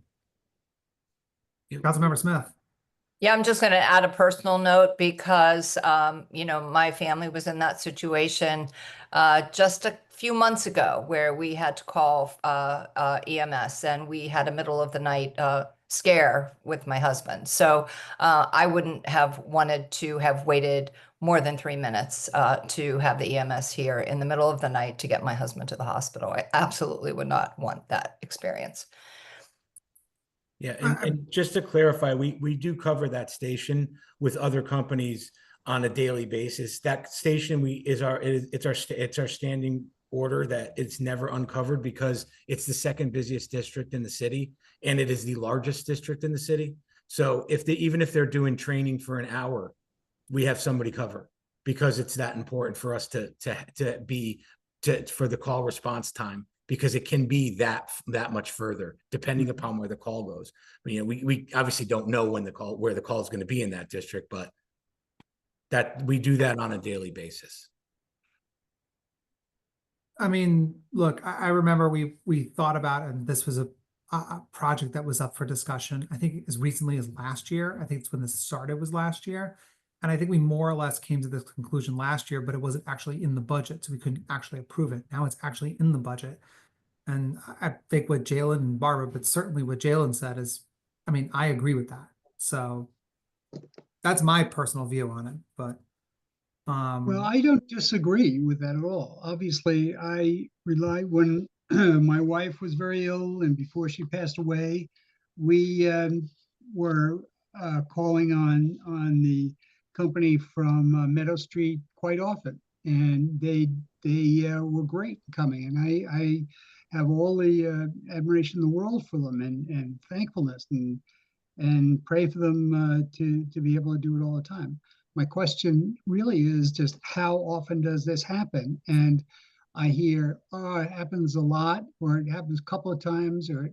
Councilmember Smith. Yeah, I'm just going to add a personal note because, my family was in that situation just a few months ago where we had to call EMS, and we had a middle of the night scare with my husband. So I wouldn't have wanted to have waited more than 3 minutes to have the EMS here in the middle of the night to get my husband to the hospital. I absolutely would not want that experience. Yeah, and just to clarify, we do cover that station with other companies on a daily basis. That station it's our standing order that it's never uncovered because it's the second busiest district in the city, and it is the largest district in the city. So even if they're doing training for an hour, we have somebody cover because it's that important for us for the call response time, because it can be that much further depending upon where the call goes. We obviously don't know where the call is going to be in that district, but that we do that on a daily basis. I mean, look, I remember we thought about it, and this was a project that was up for discussion, I think as recently as last year. I think it's when this started was last year. And I think we more or less came to this conclusion last year, but it wasn't actually in the budget, so we couldn't actually approve it. Now it's actually in the budget. And I think what Jalen and Barbara, but certainly what Jalen said is, I mean, I agree with that. So that's my personal view on it, but. Well, I don't disagree with that at all. Obviously, I rely when my wife was very ill and before she passed away, we were calling on the company from Meadow Street quite often, and they were great coming, and I have all the admiration in the world for them and thankfulness and pray for them to be able to do it all the time. My question really is just how often does this happen? And I hear, oh, it happens a lot, or it happens a couple of times, or,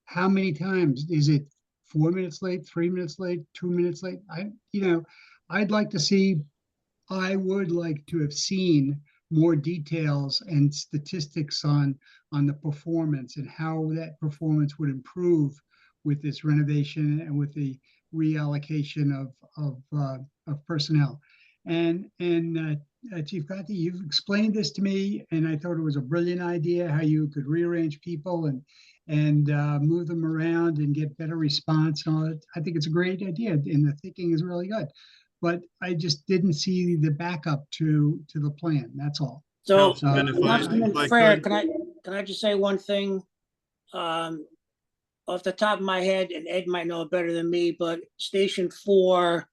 how many times? Is it 4 minutes late, 3 minutes late, 2 minutes late? I would like to have seen more details and statistics on the performance and how that performance would improve with this renovation and with the reallocation of personnel. And Chief Conti, you've explained this to me, and I thought it was a brilliant idea how you could rearrange people and move them around and get better response and all that. I think it's a great idea, and the thinking is really good. But I just didn't see the backup to the plan. That's all. So, Councilman, if I Frere, could- can I just say one thing? Off the top of my head, and Ed might know it better than me, but Station 4,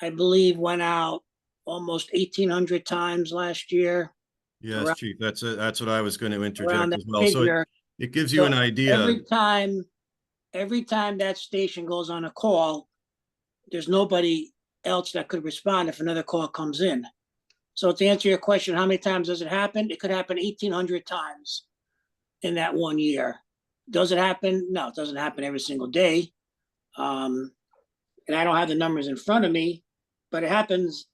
I believe, went out almost 1,800 times last year. Yes, around- Chief, that's what I was going to Around interject that as well. So figure. it gives you an So idea. Every time that station goes on a call, there's nobody else that could respond if another call comes in. So to answer your question, how many times does it happen? It could happen 1,800 times in that 1 year. Does it happen? No, it doesn't happen every single day. And I don't have the numbers in front of me, but it happens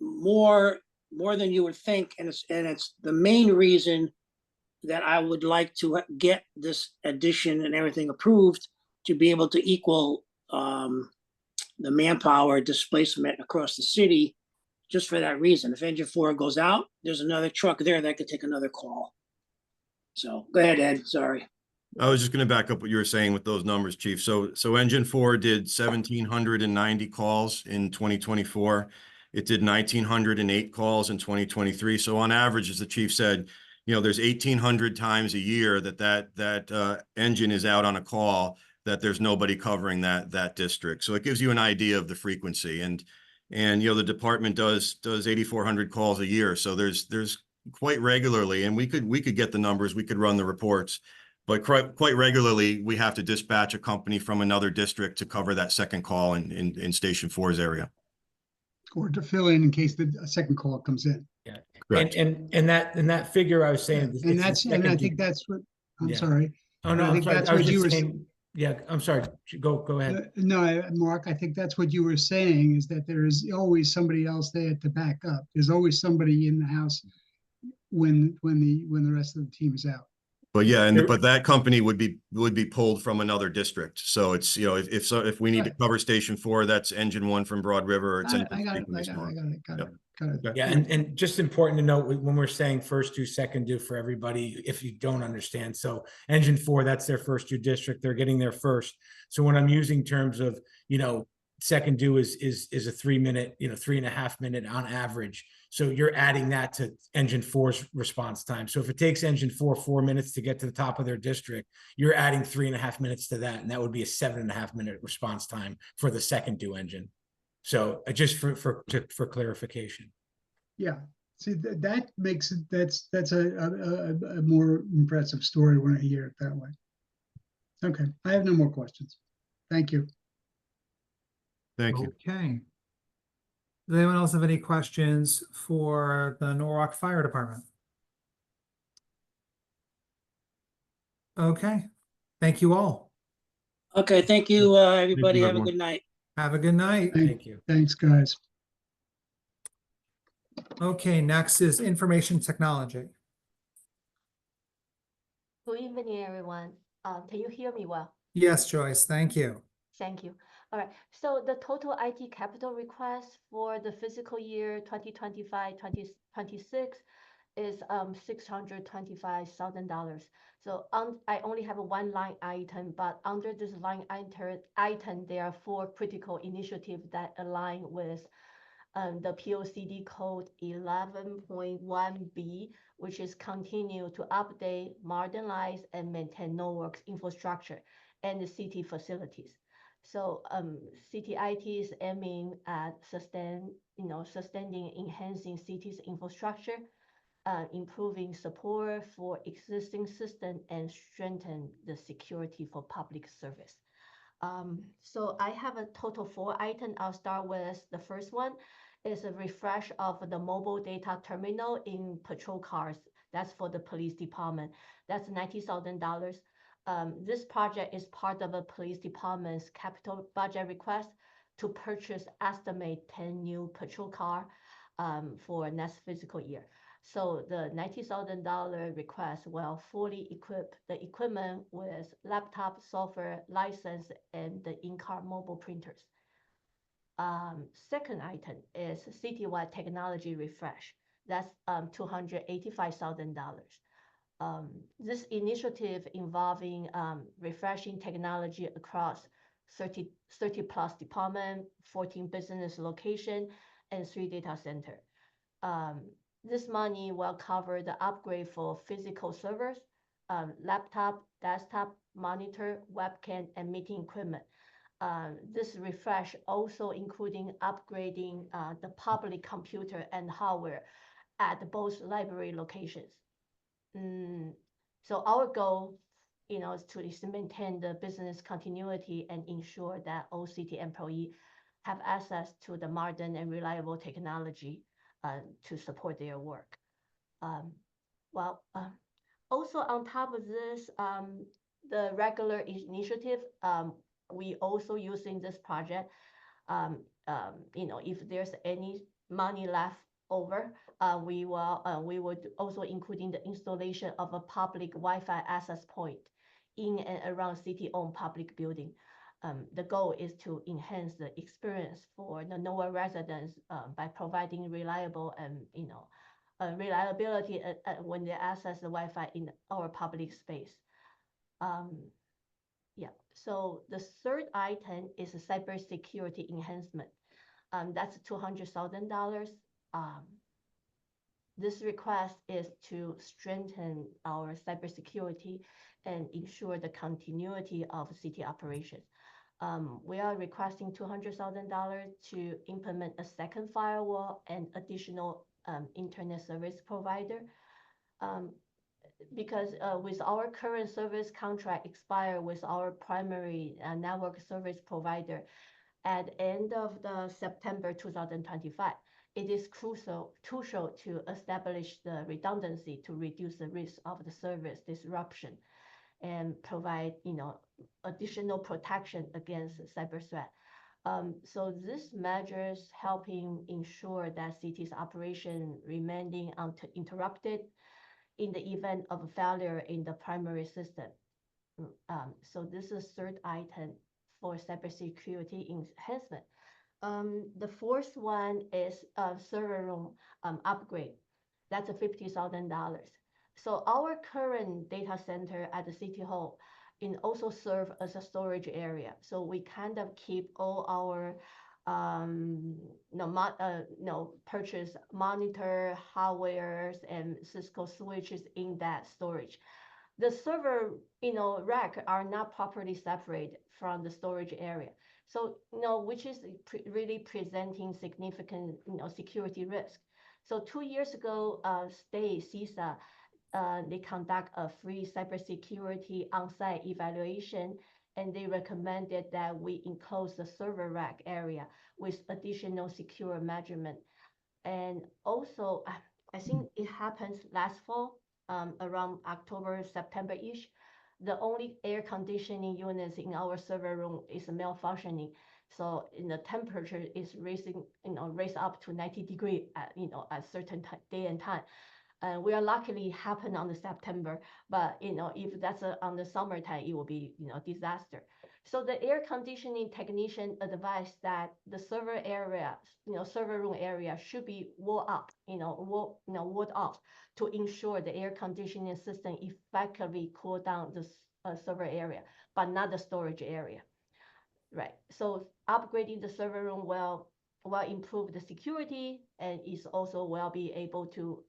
more than you would think. And it's the main reason that I would like to get this addition and everything approved to be able to equal the manpower displacement across the city. just for that reason. If engine 4 goes out, there's another truck there that could take another call. So go ahead, Ed, sorry. I was just going to back up what you were saying with those numbers, Chief. So Engine 4 did 1,790 calls in 2024. It did 1,908 calls in 2023. So on average, as the chief said, there's 1,800 times a year that engine is out on a call, that there's nobody covering that district. So it gives you an idea of the frequency. And the department does 8,400 calls a year. So there's quite regularly, and we could get the numbers, we could run the reports. But quite regularly, we have to dispatch a company from another district to cover that second call in Station 4's area. Or to fill in case a second call comes in. Yeah. Correct. And that figure I was saying. it's And the I second think that's what, I'm Yeah. sorry. Oh, no, I I'm think sorry. that's I was what you just were saying, yeah, I'm sorry. Go ahead. No, Mark, I think that's what you were saying, is that there is always somebody else there to back up. There's always somebody in the house when the rest of the team is out. But yeah, but that company would be pulled from another district. So it's, if we need to Right. cover Station 4, that's Engine 1 from Broad River, or it's I Engine got 3 it, from East North. got it. Yeah, and just important to note, when we're saying first due, second due for everybody, if you don't understand. So Engine 4, that's their first due district. They're getting there first. So when I'm using terms of, second due is a 3 minute, 3.5 minute on average. So you're adding that to Engine 4's response time. So if it takes Engine 4 minutes to get to the top of their district, you're adding 3.5 minutes to that. And that would be a 7.5 minute response time for the second due engine. So just for clarification. Yeah, see, that makes it, that's a more impressive story when I hear it that way. Okay, I have no more questions. Thank you. Thank you. Okay. Does anyone else have any questions for the Norwalk Fire Department? Okay, thank you all. Okay, thank you, everybody. Have a everyone. good night. Have a good night. Thank you. Thanks, guys. Okay, next is information technology. Good evening, everyone. Can you hear me well? Yes, Joyce, thank you. Thank you. All right, so the total IT capital request for the fiscal year 2025-2026 is $625,000. So I only have one line item, but under this line item, there are 4 critical initiatives that align with the POCD code 11.1B, which is continue to update, modernize, and maintain Norwalk's infrastructure and the city facilities. So CTIT is aiming at sustaining, enhancing city's infrastructure, improving support for existing system, and strengthen the security for public service. So I have a total 4 items. I'll start with the first one. Is a refresh of the mobile data terminal in patrol cars. That's for the police department. That's $90,000. This project is part of the police department's capital budget request to purchase estimate 10 new patrol car for next fiscal year. So the $90,000 request will fully equip the equipment with laptop, software, license, and the in-car mobile printers. Second item is citywide technology refresh. That's $285,000. This initiative involving refreshing technology across 30 plus department, 14 business location, and 3 data center. This money will cover the upgrade for physical servers, laptop, desktop, monitor, webcam, and meeting equipment. This refresh also including upgrading the public computer and hardware at both library locations. So our goal, is to maintain the business continuity and ensure that all city employees have access to the modern and reliable technology to support their work. Also on top of this, the regular initiative, we also using this project. If there's any money left over, we would also including the installation of a public Wi-Fi access point in and around city-owned public building. The goal is to enhance the experience for the NOAA residents by providing reliable and reliability when they access the Wi-Fi in our public space. Yeah. So the third item is a cybersecurity enhancement. That's $200,000. This request is to strengthen our cybersecurity and ensure the continuity of city operations. We are requesting $200,000 to implement a second firewall and additional internet service provider. Because with our current service contract expire with our primary network service provider at end of the September 2025, it is crucial to establish the redundancy to reduce the risk of the service disruption and provide, additional protection against cyber threat. So these measures helping ensure that city's operation remaining uninterrupted in the event of a failure in the primary system. So this is third item for cybersecurity enhancement. The fourth one is a server room upgrade. That's a $50,000. So our current data center at the City Hall also serve as a storage area. So we kind of keep all our purchase monitor, hardwares, and Cisco switches in that storage. The server, rack are not properly separated from the storage area. So, which is really presenting significant, security risk. So 2 years ago, state CISA, they conduct a free cybersecurity on-site evaluation, and they recommended that we enclose the server rack area with additional secure measurement. And also, I think it happens last fall, around October, September-ish. The only air conditioning units in our server room is malfunctioning. So the temperature is raising, raised up to 90 degrees at, at certain day and time. We are luckily happen on the September, but if that's on the summertime, it will be disaster. So the air conditioning technician advised that the server area, server room area should be walled up, walled off to ensure the air conditioning system effectively cool down the server area, but not the storage area. Right. So upgrading the server room will improve the security, and is also will be able to,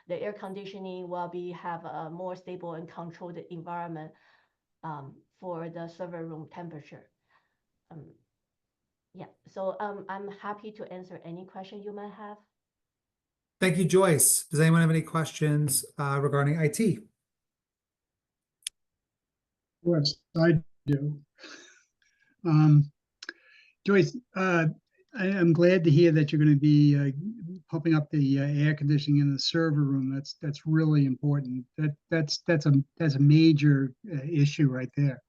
the air conditioning will have a more stable and controlled environment for the server room temperature. Yeah. So I'm happy to answer any question you might have. Thank you, Joyce. Does anyone have any questions regarding IT? Yes, I do. Joyce, I'm glad to hear that you're going to be pumping up the air conditioning in the server room. That's really important. That's a major issue right there.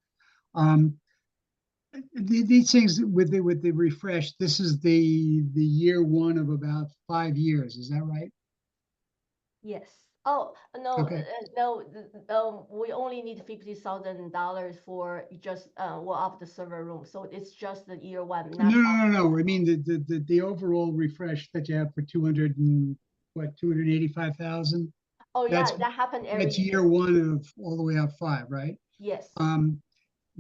These things with the refresh, this is the year one of about 5 years. Is that right? Yes. Oh, no, Okay. no, we only need $50,000 for just well off the server room. So it's just the year one. Not No. I mean the overall refresh that you have for 285,000. Oh yeah, That's- that happened every That's year one of all the way up 5, right? Yes.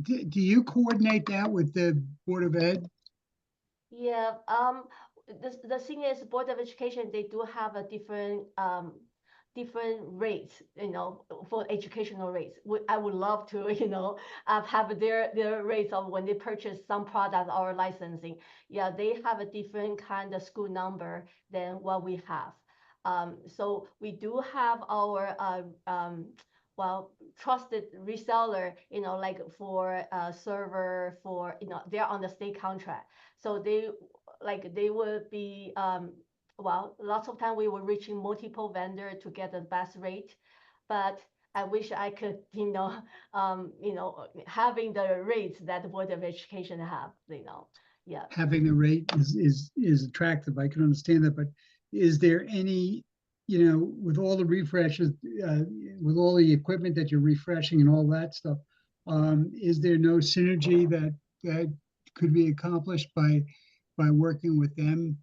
Do you coordinate that with the Board of Ed? Yeah. The thing is, Board of Education, they do have a different rates, for educational rates. I would love to, have their rates of when they purchase some product or licensing. Yeah, they have a different kind of school number than what we have. So we do have our trusted reseller, like for server, for, they're on the state contract. So they will be, lots of time we were reaching multiple vendor to get the best rate, but I wish I could, having the rates that the Board of Education have, yeah. Having the rate is attractive. I can understand that, but is there any, with all the refreshes, with all the equipment that you're refreshing and all that stuff, Is there no synergy that could be accomplished by working with them?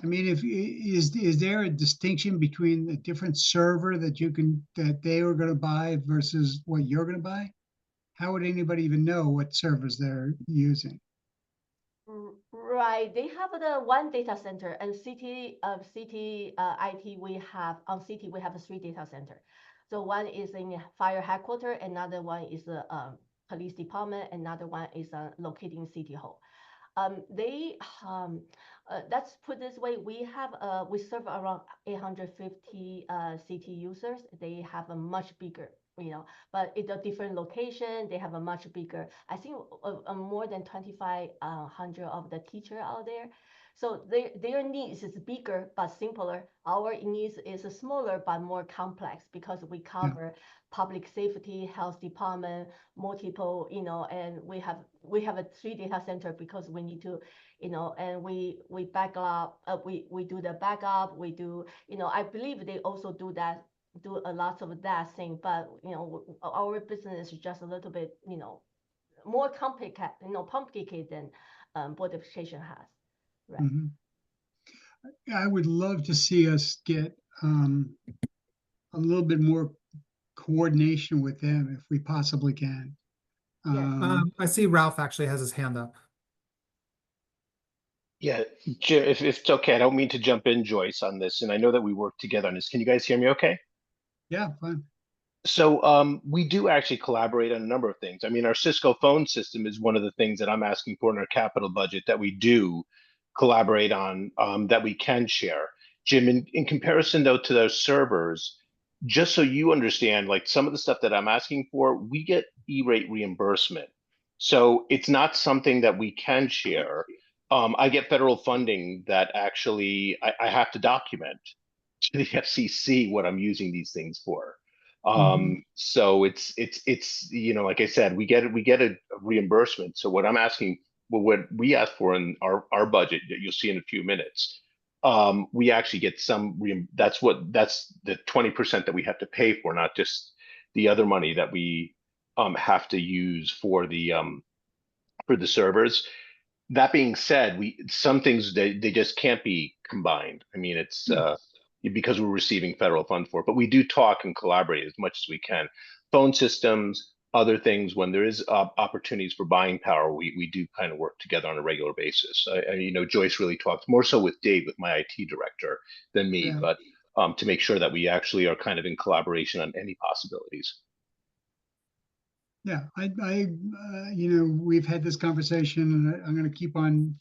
I mean, is there a distinction between the different server that they are going to buy versus what you're going to buy? How would anybody even know what servers they're using? Right, they have the one data center, and city IT we have on city we have 3 data center. So one is in fire headquarters, another one is the police department, another one is located in city hall. Let's put this way, we serve around 850 city users. They have a much bigger, but it's a different location. They have a much bigger, I think more than 2,500 of the teacher out there. So their needs is bigger but simpler. Our needs is smaller but more complex because we cover public safety, health department, multiple, and we have a 3 data center because we need to, and we back up, we do the backup, we do, I believe they also do a lot of that thing, but our business is just a little bit, more complicated than Board of Education has. Right. Mhm. I would love to see us get a little bit more coordination with them if we possibly can. I see Ralph actually has his hand up. Yeah, if it's okay, I don't mean to jump in, Joyce, on this, and I know that we work together on this. Can you guys hear me okay? Yeah, fine. So we do actually collaborate on a number of things. I mean, our Cisco phone system is one of the things that I'm asking for in our capital budget that we do collaborate on, that we can share. Jim, in comparison though to those servers, just so you understand, like some of the stuff that I'm asking for, we get E-rate reimbursement. So it's not something that we can share. I get federal funding that actually I have to document to the FCC what I'm using these things for. So it's like I said, we get a reimbursement. So what I'm asking, what we ask for in our budget that you'll see in a few minutes, we actually get some that's the 20% that we have to pay for, not just the other money that we have to use for the servers. That being said, some things they just can't be combined. I mean, it's because we're receiving federal funds for it, but we do talk and collaborate as much as we can. Phone systems, other things, when there is opportunities for buying power, we do kind of work together on a regular basis. Joyce really talks more so with Dave, with my IT director, than me, but to make sure that we actually are kind of in collaboration on any possibilities. Yeah, we've had this conversation, and I'm going to keep on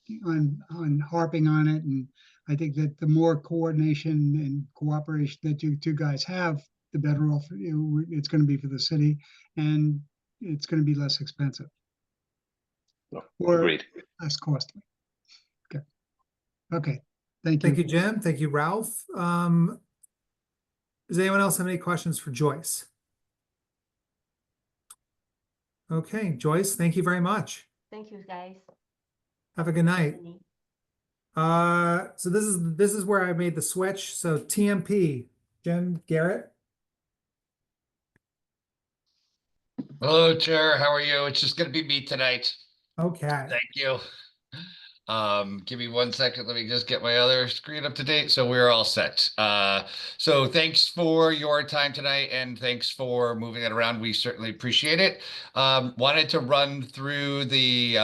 harping on it. And I think that the more coordination and cooperation that you two guys have, the better off it's going to be for the city, and it's going to be less expensive. Or agreed. Less costly. Okay. Thank you. Thank you, Jim. Thank you, Ralph. Does anyone else have any questions for Joyce? Okay, Joyce, thank you very much. Thank you, guys. Have a good night. So this is where I made the switch. So TMP, Jim Garrett. Hello, Chair. How are you? It's just going to be me tonight. Okay. Thank you. Give me 1 second. Let me just get my other screen up to date. So we're all set. So thanks for your time tonight, and thanks for moving it around. We certainly appreciate it. Wanted to run through the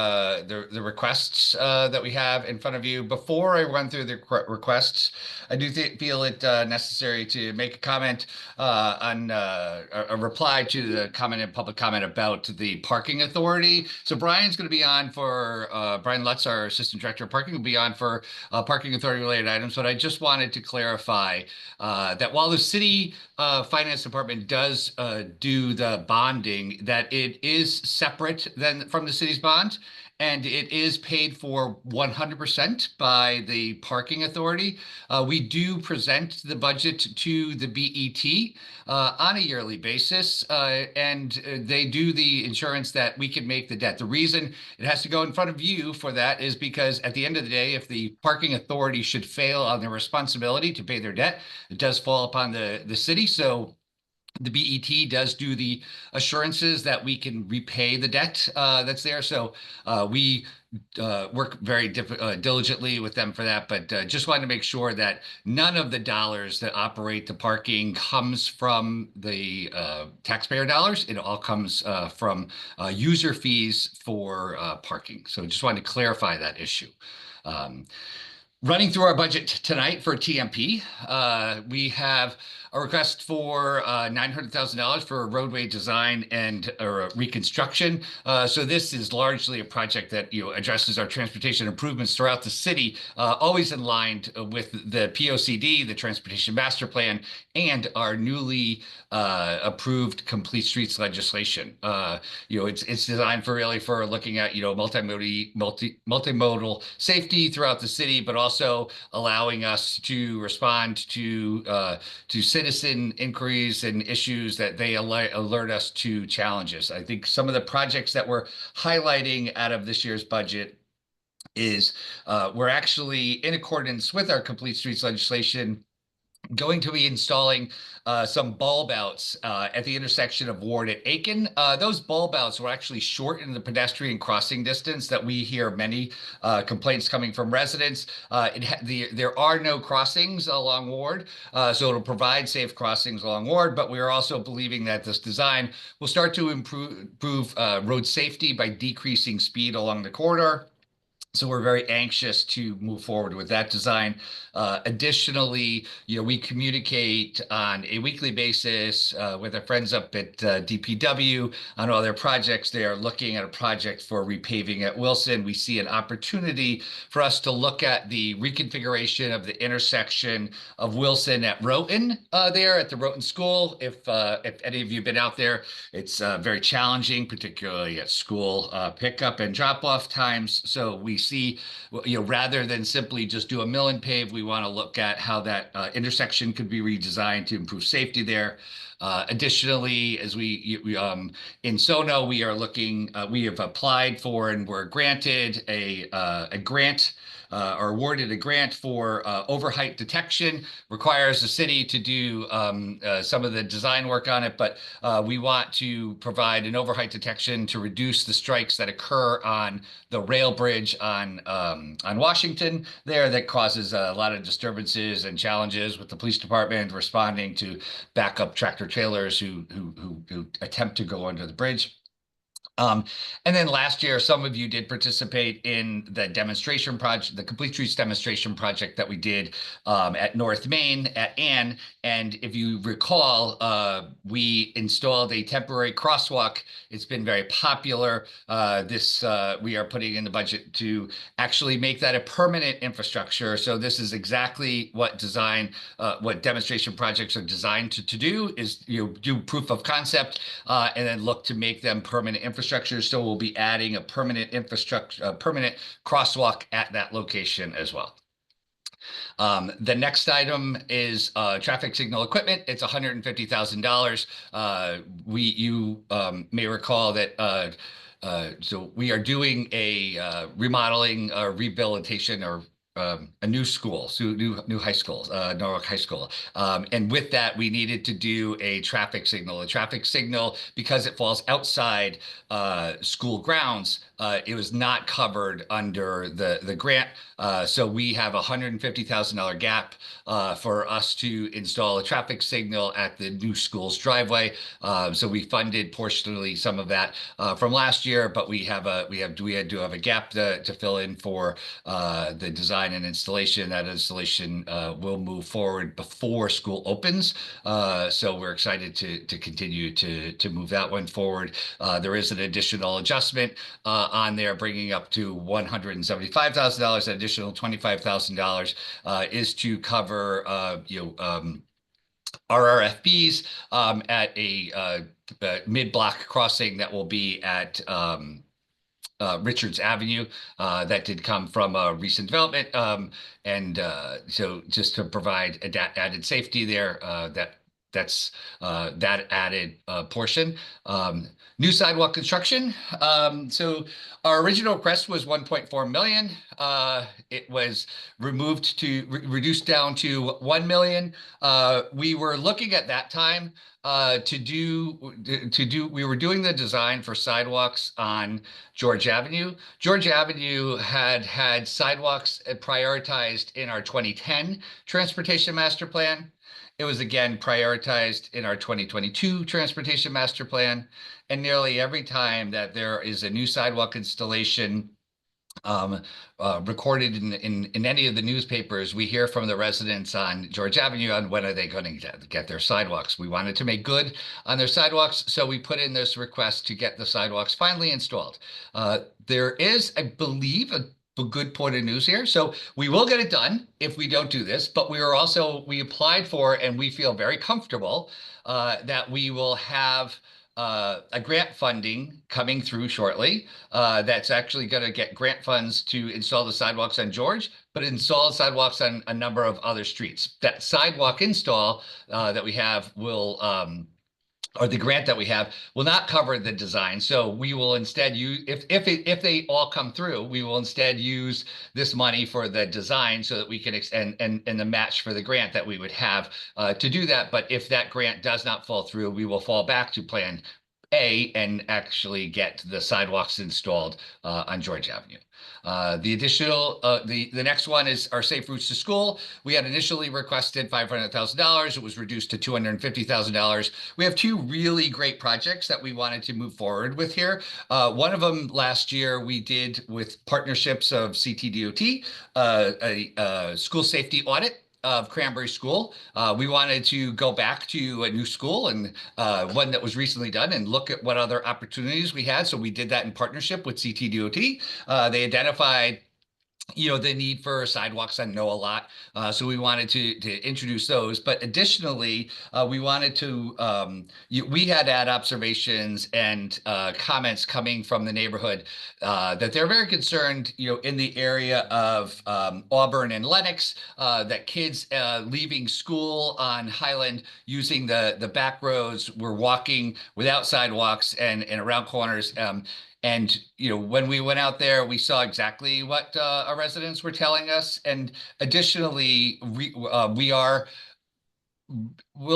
requests that we have in front of you. Before I run through the requests, I do feel it necessary to make a comment on a reply to the comment and public comment about the parking authority. So Brian's going to be on for Brian Lutz, our assistant director of parking, will be on for parking authority related items. But I just wanted to clarify that while the city finance department does do the bonding, that it is separate from the city's bond, and it is paid for 100% by the parking authority. We do present the budget to the BET on a yearly basis, and they do the insurance that we can make the debt. The reason it has to go in front of you for that is because at the end of the day, if the parking authority should fail on their responsibility to pay their debt, it does fall upon the city. So The BET does do the assurances that we can repay the debt that's there. So we work very diligently with them for that, but just wanted to make sure that none of the dollars that operate the parking comes from the taxpayer dollars. It all comes from user fees for parking. So just wanted to clarify that issue. Running through our budget tonight for TMP, we have a request for $900,000 for roadway design and reconstruction. So this is largely a project that addresses our transportation improvements throughout the city, always in line with the POCD, the Transportation Master Plan, and our newly approved Complete Streets legislation. It's designed for looking at multimodal safety throughout the city, but also allowing us to respond to citizen inquiries and issues that they alert us to challenges. I think some of the projects that we're highlighting out of this year's budget is we're actually, in accordance with our Complete Streets legislation, going to be installing some bulb outs at the intersection of Ward and Aiken. Those bulb outs will actually shorten the pedestrian crossing distance that we hear many complaints coming from residents. There are no crossings along Ward, so it'll provide safe crossings along Ward, but we are also believing that this design will start to improve road safety by decreasing speed along the corridor. So we're very anxious to move forward with that design. Additionally, we communicate on a weekly basis with our friends up at DPW on all their projects. They are looking at a project for repaving at Wilson. We see an opportunity for us to look at the reconfiguration of the intersection of Wilson at Rowton there at the Rowton School. If any of you have been out there, it's very challenging, particularly at school pickup and drop-off times. So we see, rather than simply just do a mill and pave, we want to look at how that intersection could be redesigned to improve safety there. Additionally, as we in SONO, we are looking, we have applied for and were granted a grant or awarded a grant for overheight detection. Requires the city to do some of the design work on it, but we want to provide an overheight detection to reduce the strikes that occur on the rail bridge on Washington there that causes a lot of disturbances and challenges with the police department responding to backup tractor trailers who attempt to go under the bridge. And then last year, some of you did participate in the demonstration project, the Complete Streets demonstration project that we did at North Main at Ann. And if you recall, we installed a temporary crosswalk. It's been very popular. We are putting in the budget to actually make that a permanent infrastructure. So this is exactly what demonstration projects are designed to do, is do proof of concept and then look to make them permanent infrastructure. So we'll be adding a permanent infrastructure, a permanent crosswalk at that location as well. The next item is traffic signal equipment. It's $150,000. You may recall that so we are doing a remodeling, rehabilitation, or a new school, so new high school, Norwalk High School. And with that, we needed to do a traffic signal. A traffic signal, because it falls outside school grounds, it was not covered under the grant. So we have a $150,000 gap for us to install a traffic signal at the new school's driveway. So we funded portionally some of that from last year, but we had to have a gap to fill in for the design and installation. That installation will move forward before school opens. So we're excited to continue to move that one forward. There is an additional adjustment on there, bringing up to $175,000. An additional $25,000 is to cover RRFBs at a mid-block crossing that will be at Richards Avenue. That did come from a recent development. So just to provide added safety there, that's that added portion. New sidewalk construction. So our original request was 1.4 million. It was removed to reduced down to 1 million. We were looking at that time we were doing the design for sidewalks on George Avenue. George Avenue had sidewalks prioritized in our 2010 Transportation Master Plan. It was again prioritized in our 2022 Transportation Master Plan. And nearly every time that there is a new sidewalk installation recorded in any of the newspapers, we hear from the residents on George Avenue on when are they going to get their sidewalks. We wanted to make good on their sidewalks, so we put in this request to get the sidewalks finally installed. There is, I believe, a good point of news here. So we will get it done if we don't do this, but we applied for, and we feel very comfortable that we will have a grant funding coming through shortly that's actually going to get grant funds to install the sidewalks on George, but install sidewalks on a number of other streets. That sidewalk install that we have will or the grant that we have will not cover the design. So we will instead use, if they all come through, we will instead use this money for the design so that we can and the match for the grant that we would have to do that. But if that grant does not fall through, we will fall back to Plan A and actually get the sidewalks installed on George Avenue. The next one is our Safe Routes to School. We had initially requested $500,000. It was reduced to $250,000. We have two really great projects that we wanted to move forward with here. One of them last year we did with partnerships of CTDOT, a school safety audit of Cranberry School. We wanted to go back to a new school and one that was recently done and look at what other opportunities we had. So we did that in partnership with CTDOT. They identified the need for sidewalks on Noah Lot. So we wanted to introduce those. But additionally, we wanted to, we had observations and comments coming from the neighborhood that they're very concerned, in the area of Auburn and Lenox, that kids leaving school on Highland using the back roads were walking without sidewalks and around corners. And, when we went out there, we saw exactly what our residents were telling us. And additionally, we'll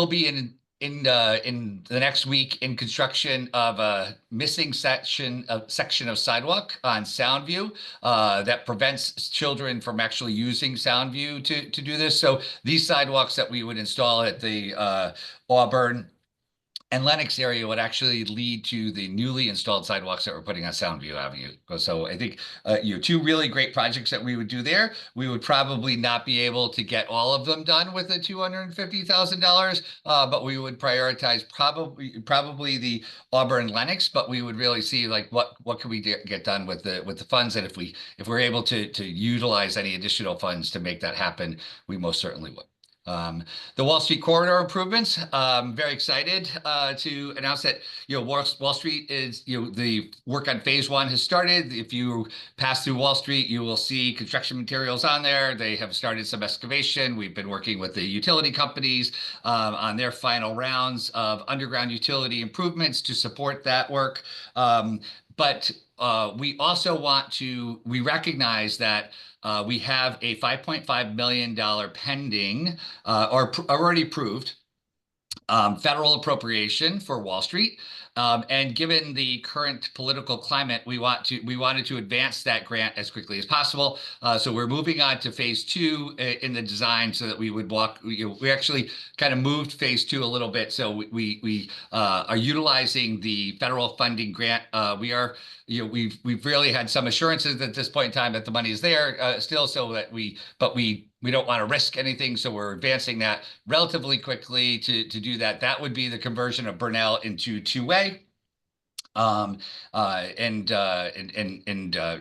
be in the next week in construction of a missing section of sidewalk on Soundview that prevents children from actually using Soundview to do this. So these sidewalks that we would install at the Auburn and Lenox area would actually lead to the newly installed sidewalks that we're putting on Soundview Avenue. So I think two really great projects that we would do there. We would probably not be able to get all of them done with the $250,000, but we would prioritize probably the Auburn Lenox. But we would really see like what can we get done with the funds, and if we're able to utilize any additional funds to make that happen, we most certainly would. The Wall Street corridor improvements. Very excited to announce that Wall Street is the work on phase 1 has started. If you pass through Wall Street, you will see construction materials on there. They have started some excavation. We've been working with the utility companies on their final rounds of underground utility improvements to support that work. But we also we recognize that we have a $5.5 million pending or already approved federal appropriation for Wall Street. And given the current political climate, we wanted to advance that grant as quickly as possible. So we're moving on to phase 2 in the design so that we would we actually kind of moved phase 2 a little bit. So we are utilizing the federal funding grant. We've really had some assurances at this point in time that the money is there still, so that we don't want to risk anything. So we're advancing that relatively quickly to do that. That would be the conversion of Burnell into 2A. And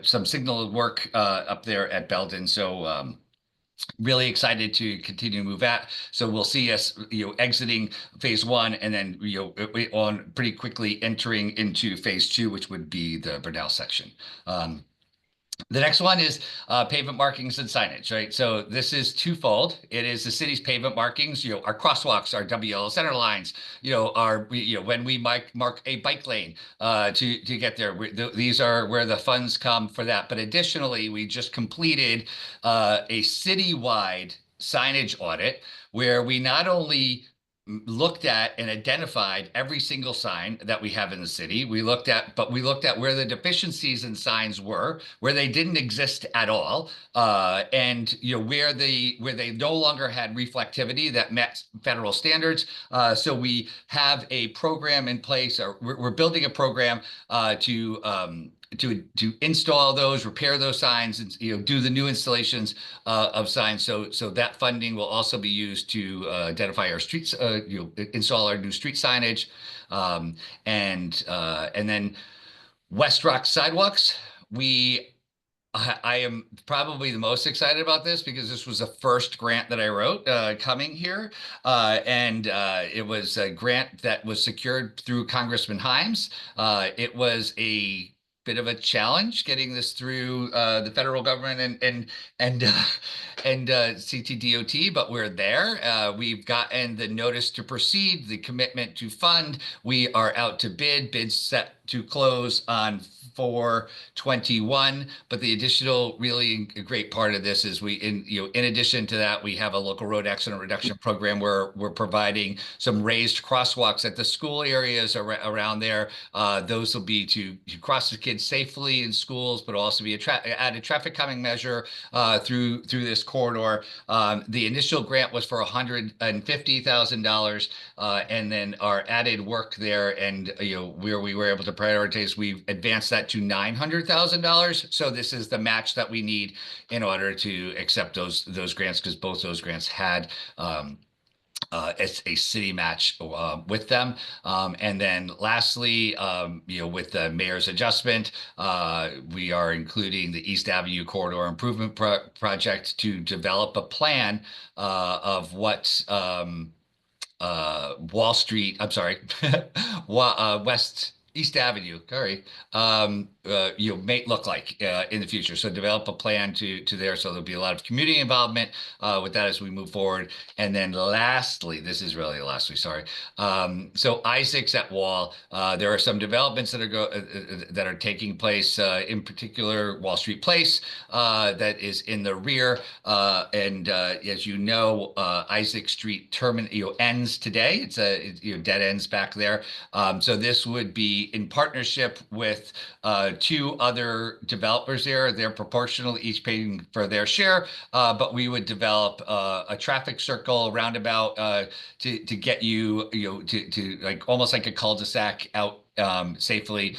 some signal work up there at Belden. So really excited to continue to move that. So we'll see us exiting phase 1 and then on pretty quickly entering into phase 2, which would be the Burnell section. The next one is pavement markings and signage, right? So this is twofold. It is the city's pavement markings, our crosswalks, our WL center lines, when we mark a bike lane to get there. These are where the funds come for that. But additionally, we just completed a citywide signage audit where we not only looked at and identified every single sign that we have in the city. We looked at where the deficiencies in signs were, where they didn't exist at all, and where they no longer had reflectivity that met federal standards. So we have a program in place, or we're building a program to install those, repair those signs, and do the new installations of signs. So that funding will also be used to identify our streets, install our new street signage, and then West Rock sidewalks. I am probably the most excited about this because this was the first grant that I wrote coming here. And it was a grant that was secured through Congressman Himes. It was a bit of a challenge getting this through the federal government and CTDOT, but we're there. We've gotten the notice to proceed, the commitment to fund. We are out to bid. Bids set to close on 4/21. But the additional really great part of this is in addition to that, we have a local road accident reduction program where we're providing some raised crosswalks at the school areas around there. Those will be to cross the kids safely in schools, but also be added traffic calming measure through this corridor. The initial grant was for $150,000, and then our added work there and where we were able to prioritize, we've advanced that to $900,000. So this is the match that we need in order to accept those grants, because both those grants had a city match with them. And then lastly, with the mayor's adjustment, we are including the East Avenue Corridor Improvement Project to develop a plan of what Wall Street, I'm sorry, East Avenue, sorry, may look like in the future. So develop a plan to there. So there'll be a lot of community involvement with that as we move forward. And then lastly, this is really lastly, sorry. So Isaacs at Wall, there are some developments that are taking place, in particular Wall Street Place, that is in the rear. And as you know, Isaac Street ends today. It's dead ends back there. So this would be in partnership with two other developers there. They're proportional, each paying for their share, but we would develop a traffic circle roundabout to get you, to like almost like a cul-de-sac out safely,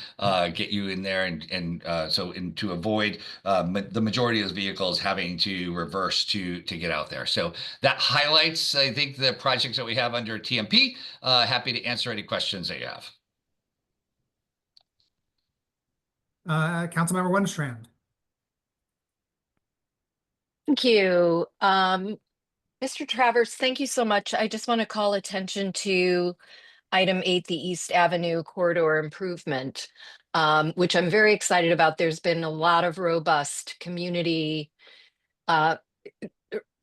get you in there and to avoid the majority of those vehicles having to reverse to get out there. So that highlights, I think, the projects that we have under TMP. Happy to answer any questions that you have. Councilmember Wenstrand. Thank you. Mr. Travers, thank you so much. I just want to call attention to item 8, the East Avenue Corridor Improvement, which I'm very excited about. There's been a lot of robust community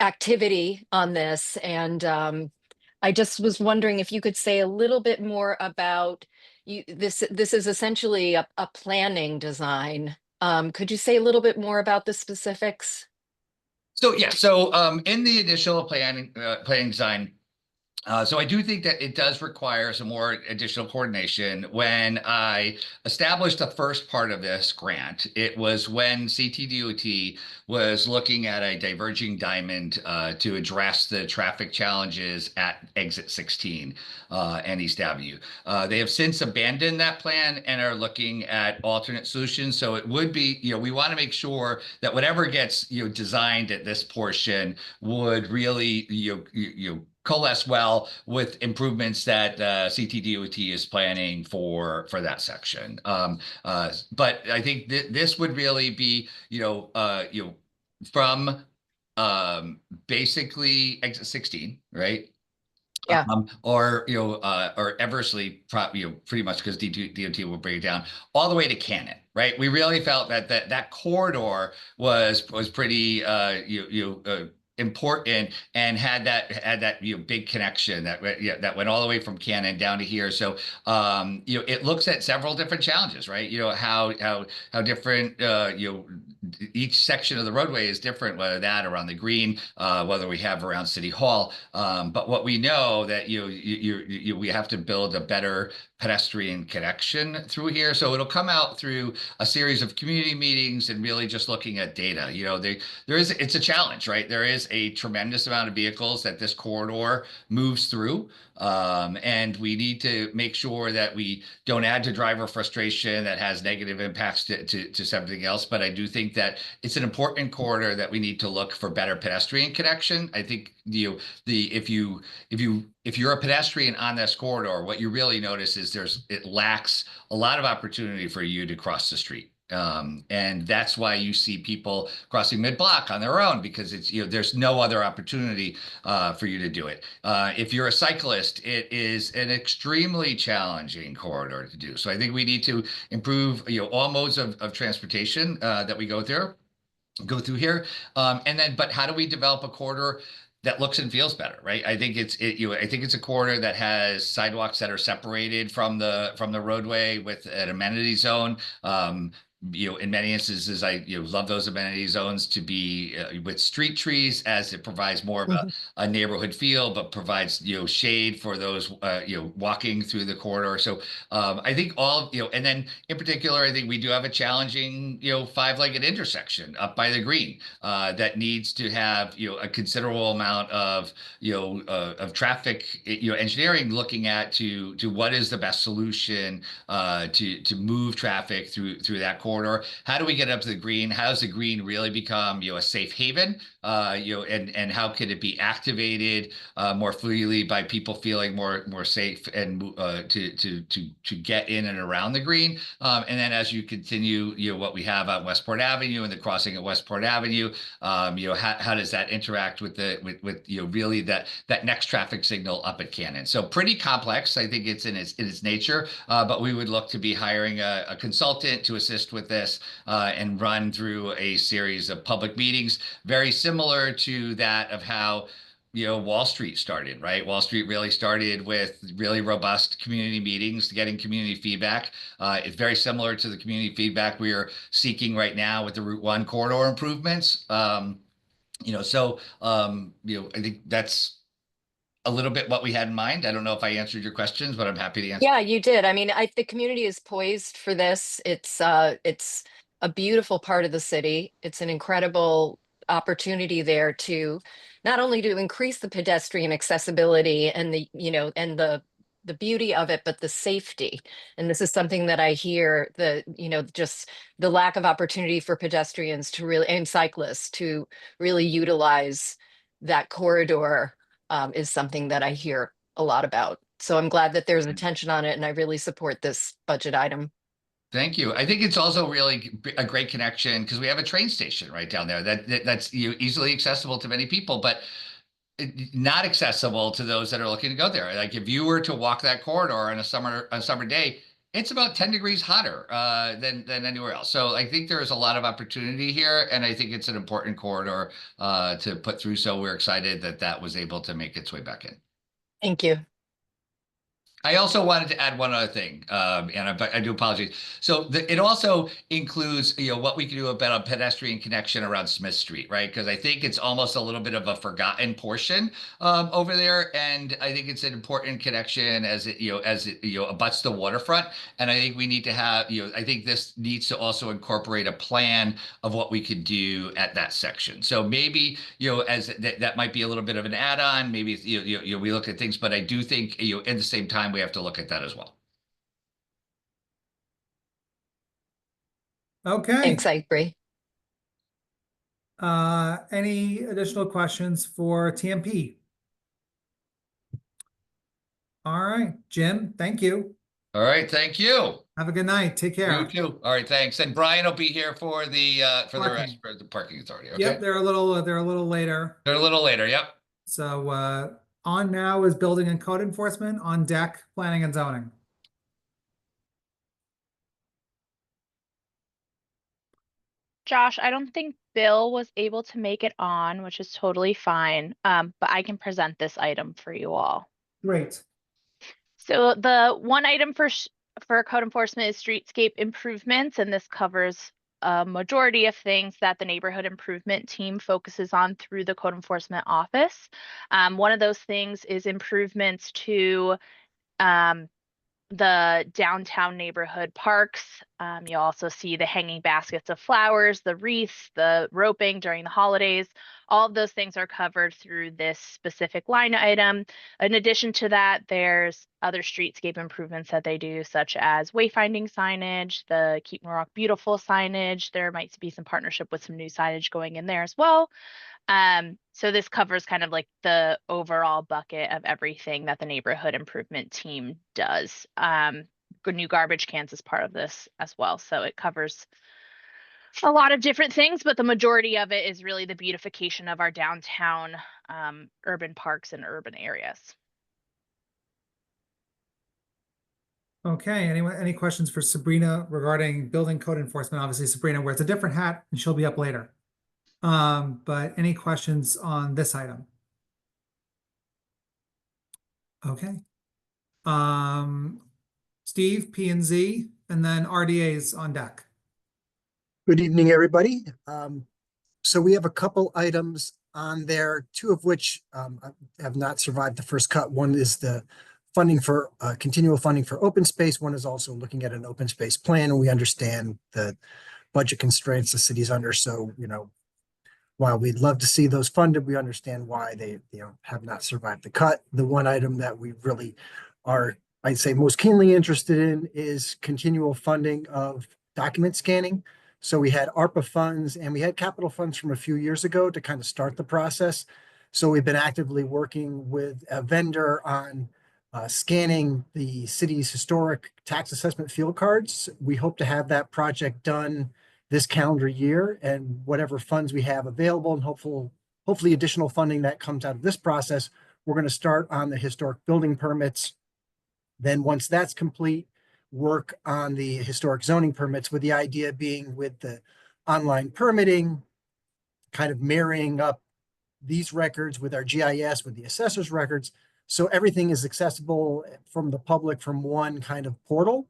activity on this. And I just was wondering if you could say a little bit more about this is essentially a planning design. Could you say a little bit more about the specifics? So yeah, in the initial planning design, so I do think that it does require some more additional coordination. When I established the first part of this grant, it was when CTDOT was looking at a diverging diamond to address the traffic challenges at exit 16 and East Avenue. They have since abandoned that plan and are looking at alternate solutions. So it would be, we want to make sure that whatever gets designed at this portion would really coalesce well with improvements that CTDOT is planning for that section. But I think this would really be, from basically exit 16, right? Yeah. Or or Eversley, pretty much because DOT will bring it down all the way to Cannon, right? We really felt that corridor was pretty important and had that big connection that went all the way from Cannon down to here. So it looks at several different challenges, right? How different each section of the roadway is different, whether that around the green, whether we have around City Hall. But what we know that we have to build a better pedestrian connection through here. So it'll come out through a series of community meetings and really just looking at data. It's a challenge, right? There is a tremendous amount of vehicles that this corridor moves through. And we need to make sure that we don't add to driver frustration that has negative impacts to something else. But I do think that it's an important corridor that we need to look for better pedestrian connection. I think if you're a pedestrian on this corridor, what you really notice is it lacks a lot of opportunity for you to cross the street. And that's why you see people crossing mid-block on their own, because it's there's no other opportunity for you to do it. If you're a cyclist, it is an extremely challenging corridor to do. So I think we need to improve all modes of transportation that we go through here. But how do we develop a corridor that looks and feels better, right? I think it's a corridor that has sidewalks that are separated from the roadway with an amenity zone. In many instances, I love those amenity zones to be with street trees, as it provides more of a neighborhood feel, but provides shade for those walking through the corridor. So I think and then in particular, I think we do have a challenging five-legged intersection up by the green that needs to have a considerable amount of traffic engineering, looking at to what is the best solution to move traffic through that corridor. How do we get up to the green? How does the green really become a safe haven? And how can it be activated more freely by people feeling more safe and to get in and around the green? And then as you continue, what we have on Westport Avenue and the crossing at Westport Avenue, how does that interact with really that next traffic signal up at Cannon? So pretty complex. I think it's in its nature, but we would look to be hiring a consultant to assist with this and run through a series of public meetings, very similar to that of how Wall Street started, right? Wall Street really started with really robust community meetings, getting community feedback. It's very similar to the community feedback we are seeking right now with the Route 1 corridor improvements. I think that's a little bit what we had in mind. I don't know if I answered your questions, but I'm happy to answer. Yeah, you did. I mean, the community is poised for this. It's a beautiful part of the city. It's an incredible opportunity there to not only to increase the pedestrian accessibility and the beauty of it, but the safety. And this is something that I hear, just the lack of opportunity for pedestrians and cyclists to really utilize that corridor is something that I hear a lot about. So I'm glad that there's attention on it, and I really support this budget item. Thank you. I think it's also really a great connection because we have a train station right down there that's easily accessible to many people, but not accessible to those that are looking to go there. Like if you were to walk that corridor on a summer day, it's about 10 degrees hotter than anywhere else. So I think there's a lot of opportunity here, and I think it's an important corridor to put through. So we're excited that was able to make its way back in. Thank you. I also wanted to add one other thing, and I do apologize. So it also includes, what we can do about a pedestrian connection around Smith Street, right? Because I think it's almost a little bit of a forgotten portion over there, and I think it's an important connection as it abuts the waterfront. And I think we need to have, I think this needs to also incorporate a plan of what we could do at that section. So maybe, as that might be a little bit of an add-on. Maybe we look at things, but I do think at the same time we have to look at that as well. Okay. Thanks, I agree. Any additional questions for TMP? All right, Jim, thank you. All right, thank you. Have a good night. Take care. You too. All right, thanks. And Brian will be here for the Parking. the parking authority. Okay. Yep, they're a little later. They're a little later. Yep. So On now is building and code enforcement, on deck, planning and zoning. Josh, I don't think Bill was able to make it on, which is totally fine. But I can present this item for you all. Great. So the one item for code enforcement is streetscape improvements, and this covers a majority of things that the neighborhood improvement team focuses on through the code enforcement office. One of those things is improvements to the downtown neighborhood parks. You'll also see the hanging baskets of flowers, the wreaths, the roping during the holidays. All of those things are covered through this specific line item. In addition to that, there's other streetscape improvements that they do, such as wayfinding signage, the Keep Norwalk Beautiful signage. There might be some partnership with some new signage going in there as well. So this covers kind of like the overall bucket of everything that the neighborhood improvement team does. New garbage cans is part of this as well. So it covers a lot of different things, but the majority of it is really the beautification of our downtown urban parks and urban areas. Okay, any questions for Sabrina regarding building code enforcement? Obviously, Sabrina wears a different hat and she'll be up later. But any questions on this item? Okay. Steve, P&Z, and then RDA's on deck. Good evening, everybody. So we have a couple items on there, two of which have not survived the first cut. One is the funding for continual funding for open space. One is also looking at an open space plan, and we understand the budget constraints the city's under. So, while we'd love to see those funded, we understand why they have not survived the cut. The one item that we really are, I'd say, most keenly interested in is continual funding of document scanning. So we had ARPA funds and we had capital funds from a few years ago to kind of start the process. So we've been actively working with a vendor on scanning the city's historic tax assessment field cards. We hope to have that project done this calendar year, and whatever funds we have available and hopefully additional funding that comes out of this process, we're going to start on the historic building permits. Then once that's complete, work on the historic zoning permits, with the idea being with the online permitting, kind of marrying up these records with our GIS, with the assessor's records. So everything is accessible from the public from one kind of portal,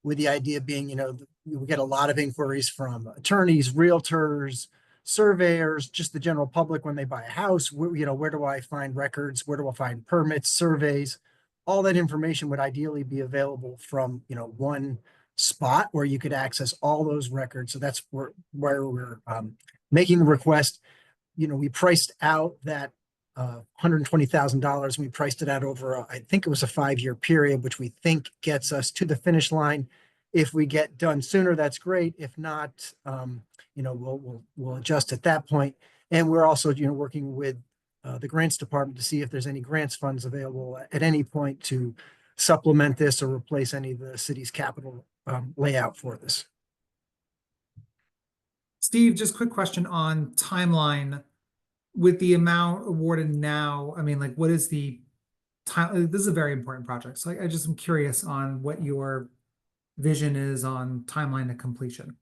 with the idea being, we get a lot of inquiries from attorneys, realtors, surveyors, just the general public when they buy a house. Where do I find records? Where do I find permits, surveys? All that information would ideally be available from, one spot where you could access all those records. So that's where we're making the request. We priced out that $120,000. We priced it out over, I think it was a 5-year period, which we think gets us to the finish line. If we get done sooner, that's great. If not, we'll adjust at that point. And we're also, working with the grants department to see if there's any grants funds available at any point to supplement this or replace any of the city's capital layout for this. Steve, just quick question on timeline. With the amount awarded now, I mean, what is the time? This is a very important project. So I just am curious on what your vision is on timeline to completion.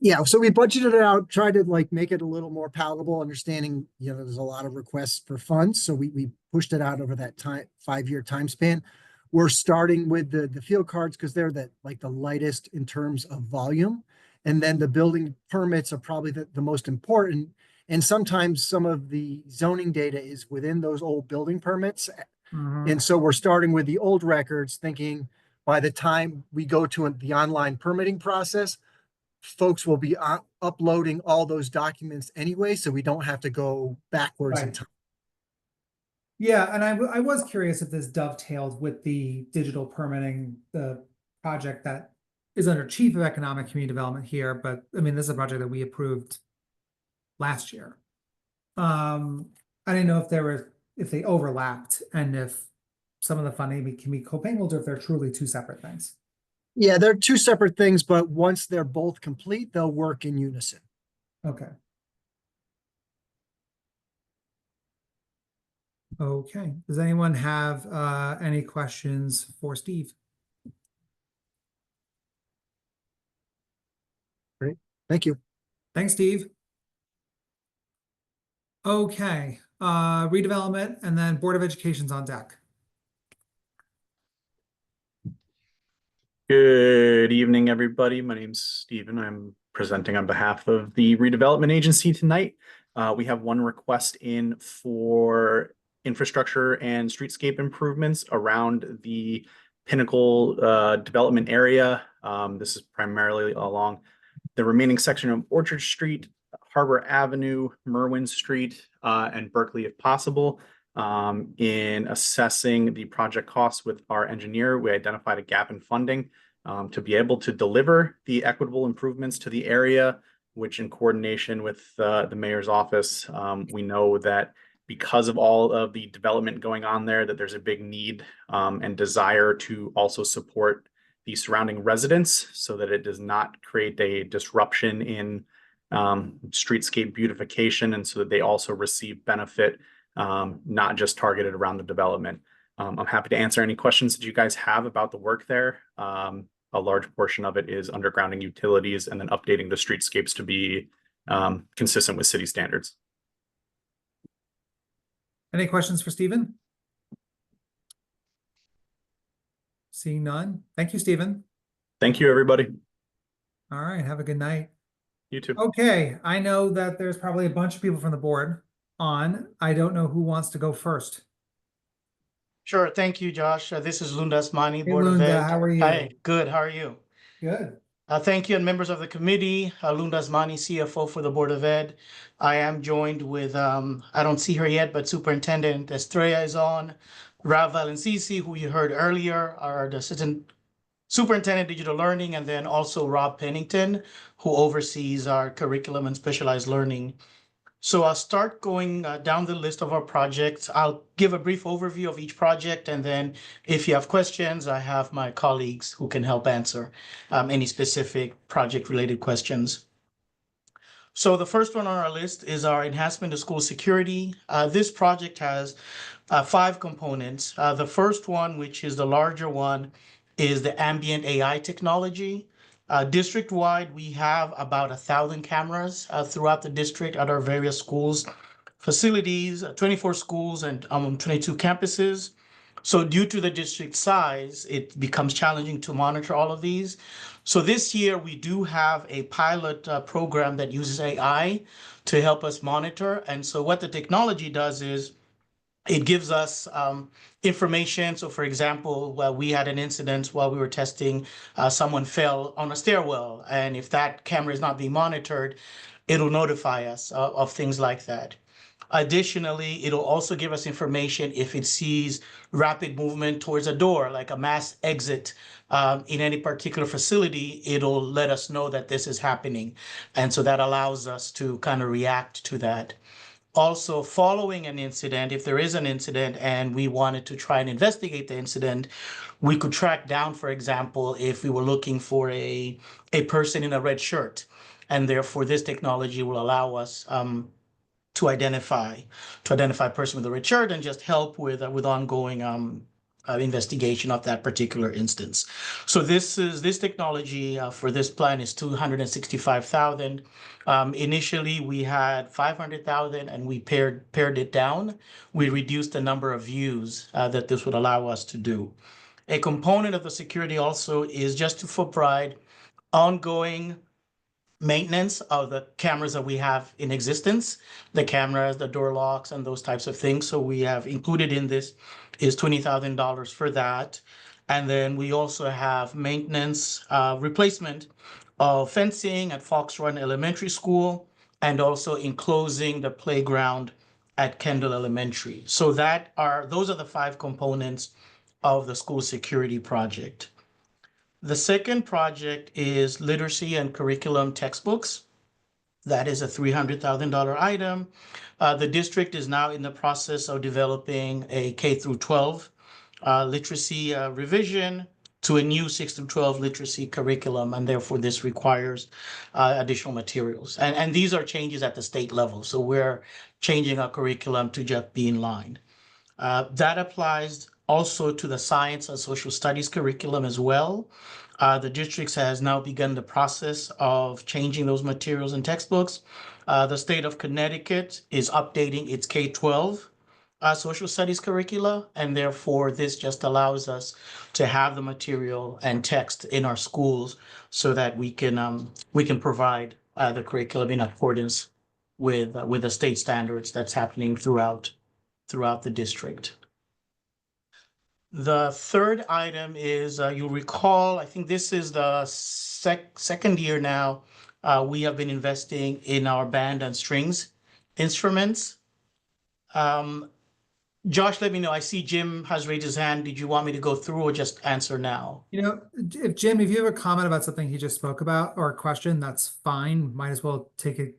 Yeah, so we budgeted it out, tried to make it a little more palatable, understanding, there's a lot of requests for funds. So we pushed it out over that 5-year time span. We're starting with the field cards because they're the lightest in terms of volume. And then the building permits are probably the most important. And sometimes some of the zoning data is within those old building permits. And so we're starting with the old records, thinking by the time we go to the online permitting process, folks will be uploading all those documents anyway, so we don't have to go backwards in time. Yeah, and I was curious if this dovetailed with the digital permitting, the project that is under Chief of Economic Community Development here, but I mean, this is a project that we approved last year. I didn't know if they overlapped and if some of the funding can be co-mingled or if they're truly two separate things. Yeah, they're two separate things, but once they're both complete, they'll work in unison. Okay. Okay, does anyone have any questions for Steve? Great, thank you. Thanks, Steve. Okay, redevelopment and then Board of Education's on deck. Good evening, everybody. My name's Stephen. I'm presenting on behalf of the redevelopment agency tonight. We have one request in for infrastructure and streetscape improvements around the Pinnacle development area. This is primarily along the remaining section of Orchard Street, Harbor Avenue, Merwin Street, and Berkeley if possible. In assessing the project costs with our engineer, we identified a gap in funding to be able to deliver the equitable improvements to the area, which in coordination with the mayor's office, we know that because of all of the development going on there, that there's a big need and desire to also support the surrounding residents so that it does not create a disruption in streetscape beautification, and so that they also receive benefit, not just targeted around the development. I'm happy to answer any questions that you guys have about the work there. A large portion of it is undergrounding utilities and then updating the streetscapes to be consistent with city standards. Any questions for Stephen? Seeing none. Thank you, Stephen. Thank you, everybody. All right, have a good night. You too. Okay, I know that there's probably a bunch of people from the board on. I don't know who wants to go first. Sure. Thank you, Josh. This is Lunda Asmani, Hey, Board of Lunda, Ed. how are you? Hi, good. How are you? Good. Thank you, and members of the committee. Lunda Asmani, CFO for the Board of Ed. I am joined with, I don't see her yet, but Superintendent Estrella is on. Rav Valencisi, who you heard earlier, are the Assistant Superintendent Digital Learning, and then also Rob Pennington, who oversees our curriculum and specialized learning. So I'll start going down the list of our projects. I'll give a brief overview of each project, and then if you have questions, I have my colleagues who can help answer any specific project-related questions. So the first one on our list is our enhancement of school security. This project has 5 components. The first one, which is the larger one, is the ambient AI technology. District-wide, we have about 1,000 cameras throughout the district at our various schools, facilities, 24 schools and 22 campuses. So due to the district size, it becomes challenging to monitor all of these. So this year, we do have a pilot program that uses AI to help us monitor. And so what the technology does is it gives us information. So for example, we had an incident while we were testing, someone fell on a stairwell. And if that camera is not being monitored, it'll notify us of things like that. Additionally, it'll also give us information if it sees rapid movement towards a door, like a mass exit in any particular facility, it'll let us know that this is happening. And so that allows us to kind of react to that. Also, following an incident, if there is an incident and we wanted to try and investigate the incident, we could track down, for example, if we were looking for a person in a red shirt. And therefore, this technology will allow us to identify a person with a red shirt and just help with ongoing investigation of that particular instance. So this technology for this plan is $265,000. Initially, we had $500,000, and we pared it down. We reduced the number of views that this would allow us to do. A component of the security also is just to provide ongoing maintenance of the cameras that we have in existence, the cameras, the door locks, and those types of things. So we have included in this is $20,000 for that. And then we also have maintenance, replacement of fencing at Fox Run Elementary School, and also enclosing the playground at Kendall Elementary. So those are the 5 components of the school security project. The second project is literacy and curriculum textbooks. That is a $300,000 item. The district is now in the process of developing a K through 12 literacy revision to a new 6 through 12 literacy curriculum, and therefore this requires additional materials. And these are changes at the state level, so we're changing our curriculum to just be in line. That applies also to the science and social studies curriculum as well. The district has now begun the process of changing those materials and textbooks. The state of Connecticut is updating its K-12 social studies curricula, and therefore this just allows us to have the material and text in our schools so that we can provide the curriculum in accordance with the state standards that's happening throughout the district. The third item is, you'll recall, I think this is the second year now, we have been investing in our band and strings instruments. Josh, let me know. I see Jim has raised his hand. Did you want me to go through or just answer now? You know, if Jim, if you have a comment about something he just spoke about or a question, that's fine. Might as well take it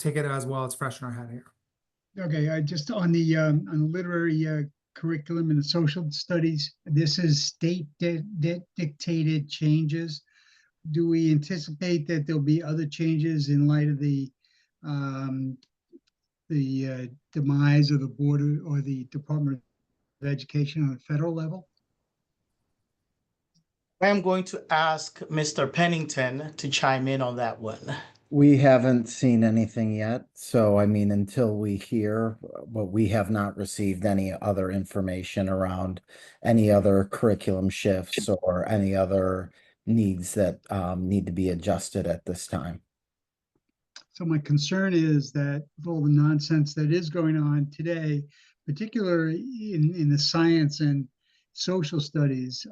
as well. It's fresh in our head here. Okay, just on the literary curriculum and the social studies, this is state dictated changes. Do we anticipate that there'll be other changes in light of the demise of the board or the Department of Education on a federal level? I am going to ask Mr. Pennington to chime in on that one. We haven't seen anything yet, so I mean, until we hear, but we have not received any other information around any other curriculum shifts or any other needs that need to be adjusted at this time. So my concern is that with all the nonsense that is going on today, particularly in the science and social studies,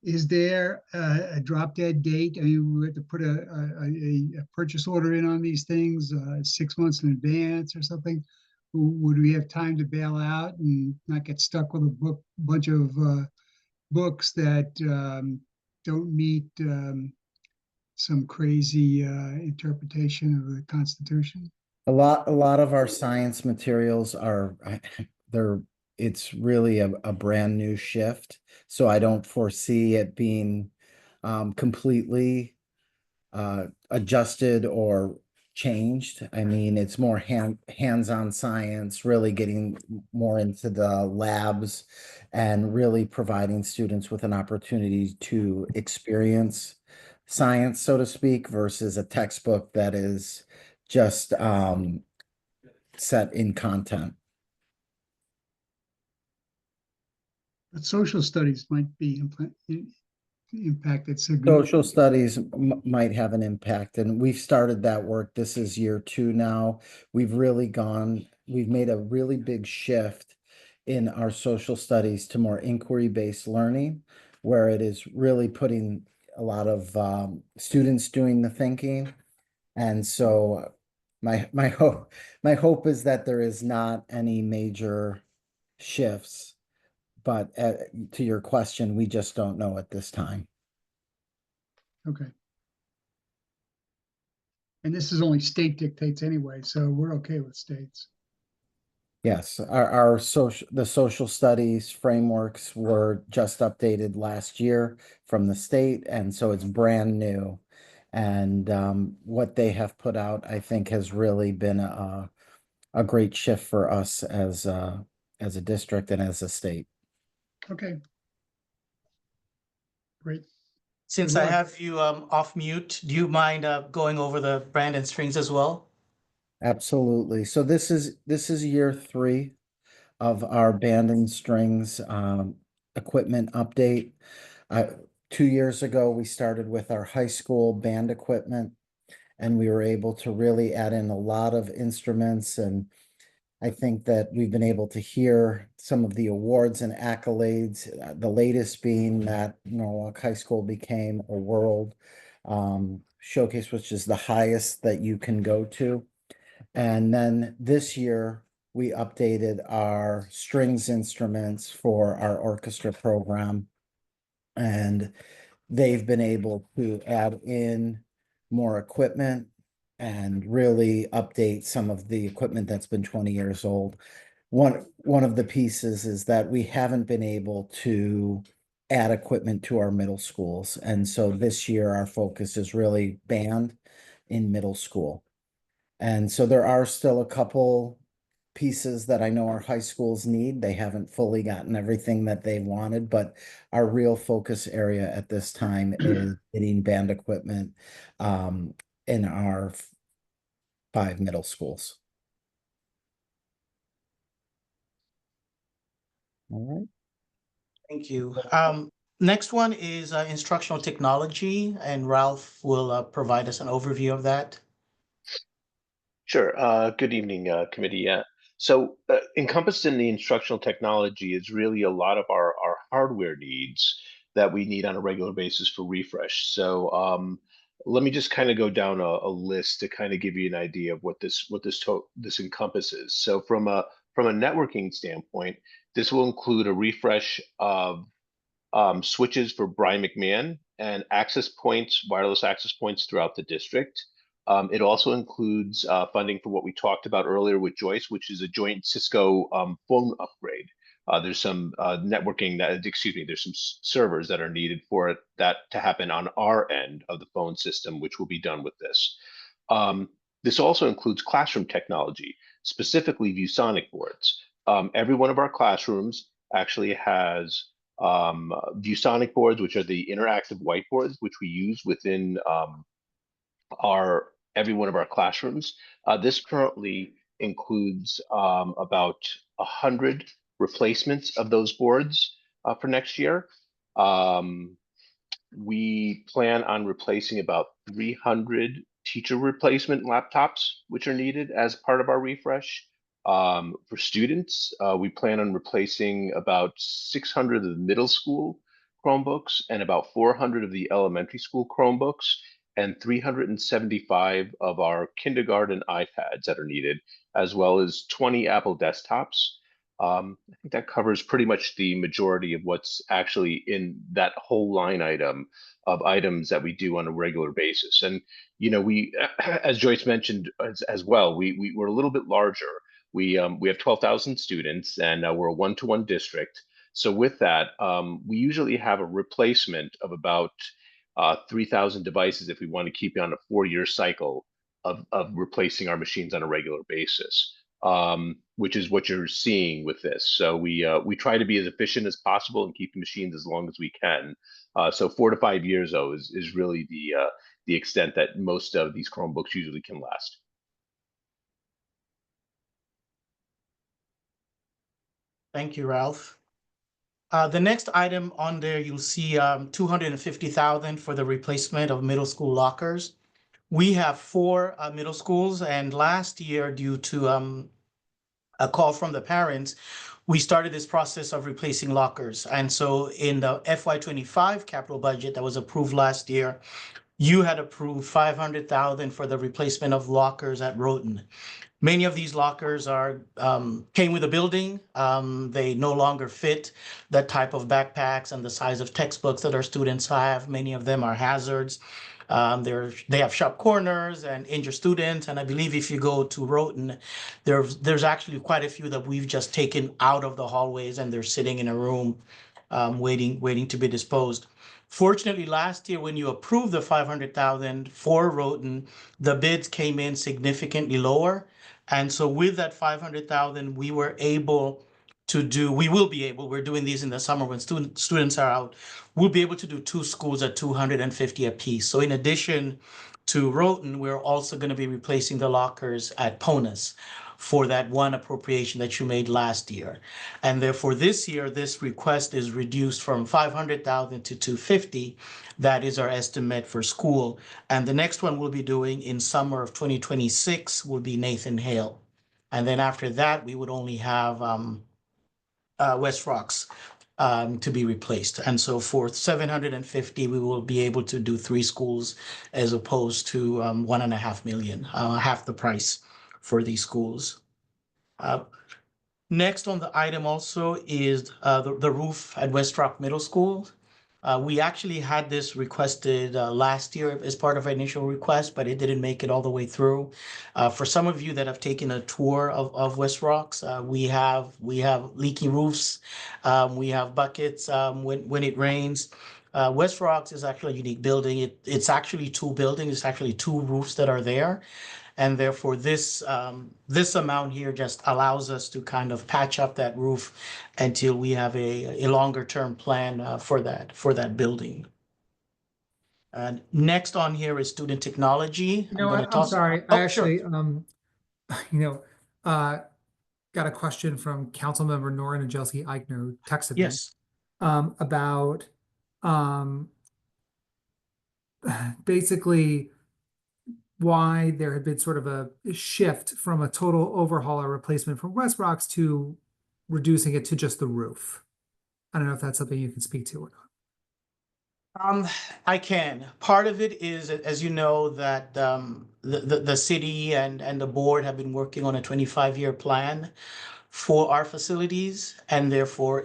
is there a drop dead date? I mean, we have to put a purchase order in on these things 6 months in advance or something. Would we have time to bail out and not get stuck with a bunch of books that don't meet some crazy interpretation of the Constitution? A lot of our science materials are it's really a brand new shift. So I don't foresee it being completely adjusted or changed. I mean, it's more hands-on science, really getting more into the labs and really providing students with an opportunity to experience science, so to speak, versus a textbook that is just set in content. But social studies might be impacted significantly. Social studies might have an impact, and we've started that work. This is year 2 now. We've made a really big shift in our social studies to more inquiry-based learning, where it is really putting a lot of students doing the thinking. And so my hope is that there is not any major shifts. But to your question, we just don't know at this time. Okay. And this is only state dictates anyway, so we're okay with states. Yes, the social studies frameworks were just updated last year from the state, and so it's brand new. And what they have put out, I think, has really been a great shift for us as a district and as a state. Okay. Great. Since I have you off mute, do you mind going over the brand and strings as well? Absolutely. So this is year 3 of our band and strings equipment update. 2 years ago, we started with our high school band equipment, and we were able to really add in a lot of instruments. And I think that we've been able to hear some of the awards and accolades, the latest being that Norwalk High School became a world showcase, which is the highest that you can go to. And then this year, we updated our strings instruments for our orchestra program, and they've been able to add in more equipment and really update some of the equipment that's been 20 years old. One of the pieces is that we haven't been able to add equipment to our middle schools. And so this year, our focus is really band in middle school. And so there are still a couple pieces that I know our high schools need. They haven't fully gotten everything that they wanted, but our real focus area at this time is getting band equipment in our 5 middle schools. All right. Thank you. Next one is instructional technology, and Ralph will provide us an overview of that. Sure. Good evening, committee. Yeah. So encompassed in the instructional technology is really a lot of our hardware needs that we need on a regular basis for refresh. So let me just kind of go down a list to kind of give you an idea of what this encompasses. So from a networking standpoint, this will include a refresh of switches for Brian McMahon and access points, wireless access points throughout the district. It also includes funding for what we talked about earlier with Joyce, which is a joint Cisco phone upgrade. There's some networking there's some servers that are needed for it that to happen on our end of the phone system, which will be done with this. This also includes classroom technology, specifically ViewSonic boards. Every one of our classrooms actually has ViewSonic boards, which are the interactive whiteboards, which we use within every one of our classrooms. This currently includes about 100 replacements of those boards for next year. We plan on replacing about 300 teacher replacement laptops, which are needed as part of our refresh. For students, we plan on replacing about 600 of the middle school Chromebooks and about 400 of the elementary school Chromebooks and 375 of our kindergarten iPads that are needed, as well as 20 Apple desktops. I think that covers pretty much the majority of what's actually in that whole line item of items that we do on a regular basis. And, you know, we, as Joyce mentioned as well, we're a little bit larger. We have 12,000 students and we're a one-to-one district. So with that, we usually have a replacement of about 3,000 devices if we want to keep it on a 4-year cycle of replacing our machines on a regular basis, which is what you're seeing with this. So we try to be as efficient as possible and keep the machines as long as we can. So 4 to 5 years though is really the extent that most of these Chromebooks usually can last. Thank you, Ralph. The next item on there, you'll see 250,000 for the replacement of middle school lockers. We have 4 middle schools, and last year, due to a call from the parents, we started this process of replacing lockers. And so in the FY25 capital budget that was approved last year, you had approved 500,000 for the replacement of lockers at Rhoton. Many of these lockers came with a building. They no longer fit the type of backpacks and the size of textbooks that our students have. Many of them are hazards. They have sharp corners and injure students. And I believe if you go to Rhoton, there's actually quite a few that we've just taken out of the hallways and they're sitting in a room waiting to be disposed. Fortunately, last year, when you approved the 500,000 for Rhoton, the bids came in significantly lower. And so with that 500,000, we will be able, we're doing these in the summer when students are out, we'll be able to do 2 schools at 250 apiece. So in addition to Rhoton, we're also going to be replacing the lockers at Ponus for that one appropriation that you made last year. And therefore this year, this request is reduced from 500,000 to 250. That is our estimate for school. And the next one we'll be doing in summer of 2026 will be Nathan Hale. And then after that, we would only have West Rocks to be replaced. And so for 750, we will be able to do 3 schools as opposed to 1.5 million, half the price for these schools. Next on the item also is the roof at West Rock Middle School. We actually had this requested last year as part of our initial request, but it didn't make it all the way through. For some of you that have taken a tour of West Rocks, we have leaky roofs, we have buckets when it rains. West Rocks is actually a unique building. It's actually 2 buildings, it's actually 2 roofs that are there. And therefore, this amount here just allows us to kind of patch up that roof until we have a longer term plan for that building. Next on here is student technology. You know gonna what? I'm toss- sorry. Oh, I actually, sure. Got a question from Councilmember Nora Najelski Eichner, who texted me. Yes. About, basically why there had been sort of a shift from a total overhaul or replacement from West Rocks to reducing it to just the roof. I don't know if that's something you can speak to or not. I can. Part of it is, as you know, that the city and the board have been working on a 25-year plan for our facilities, and therefore,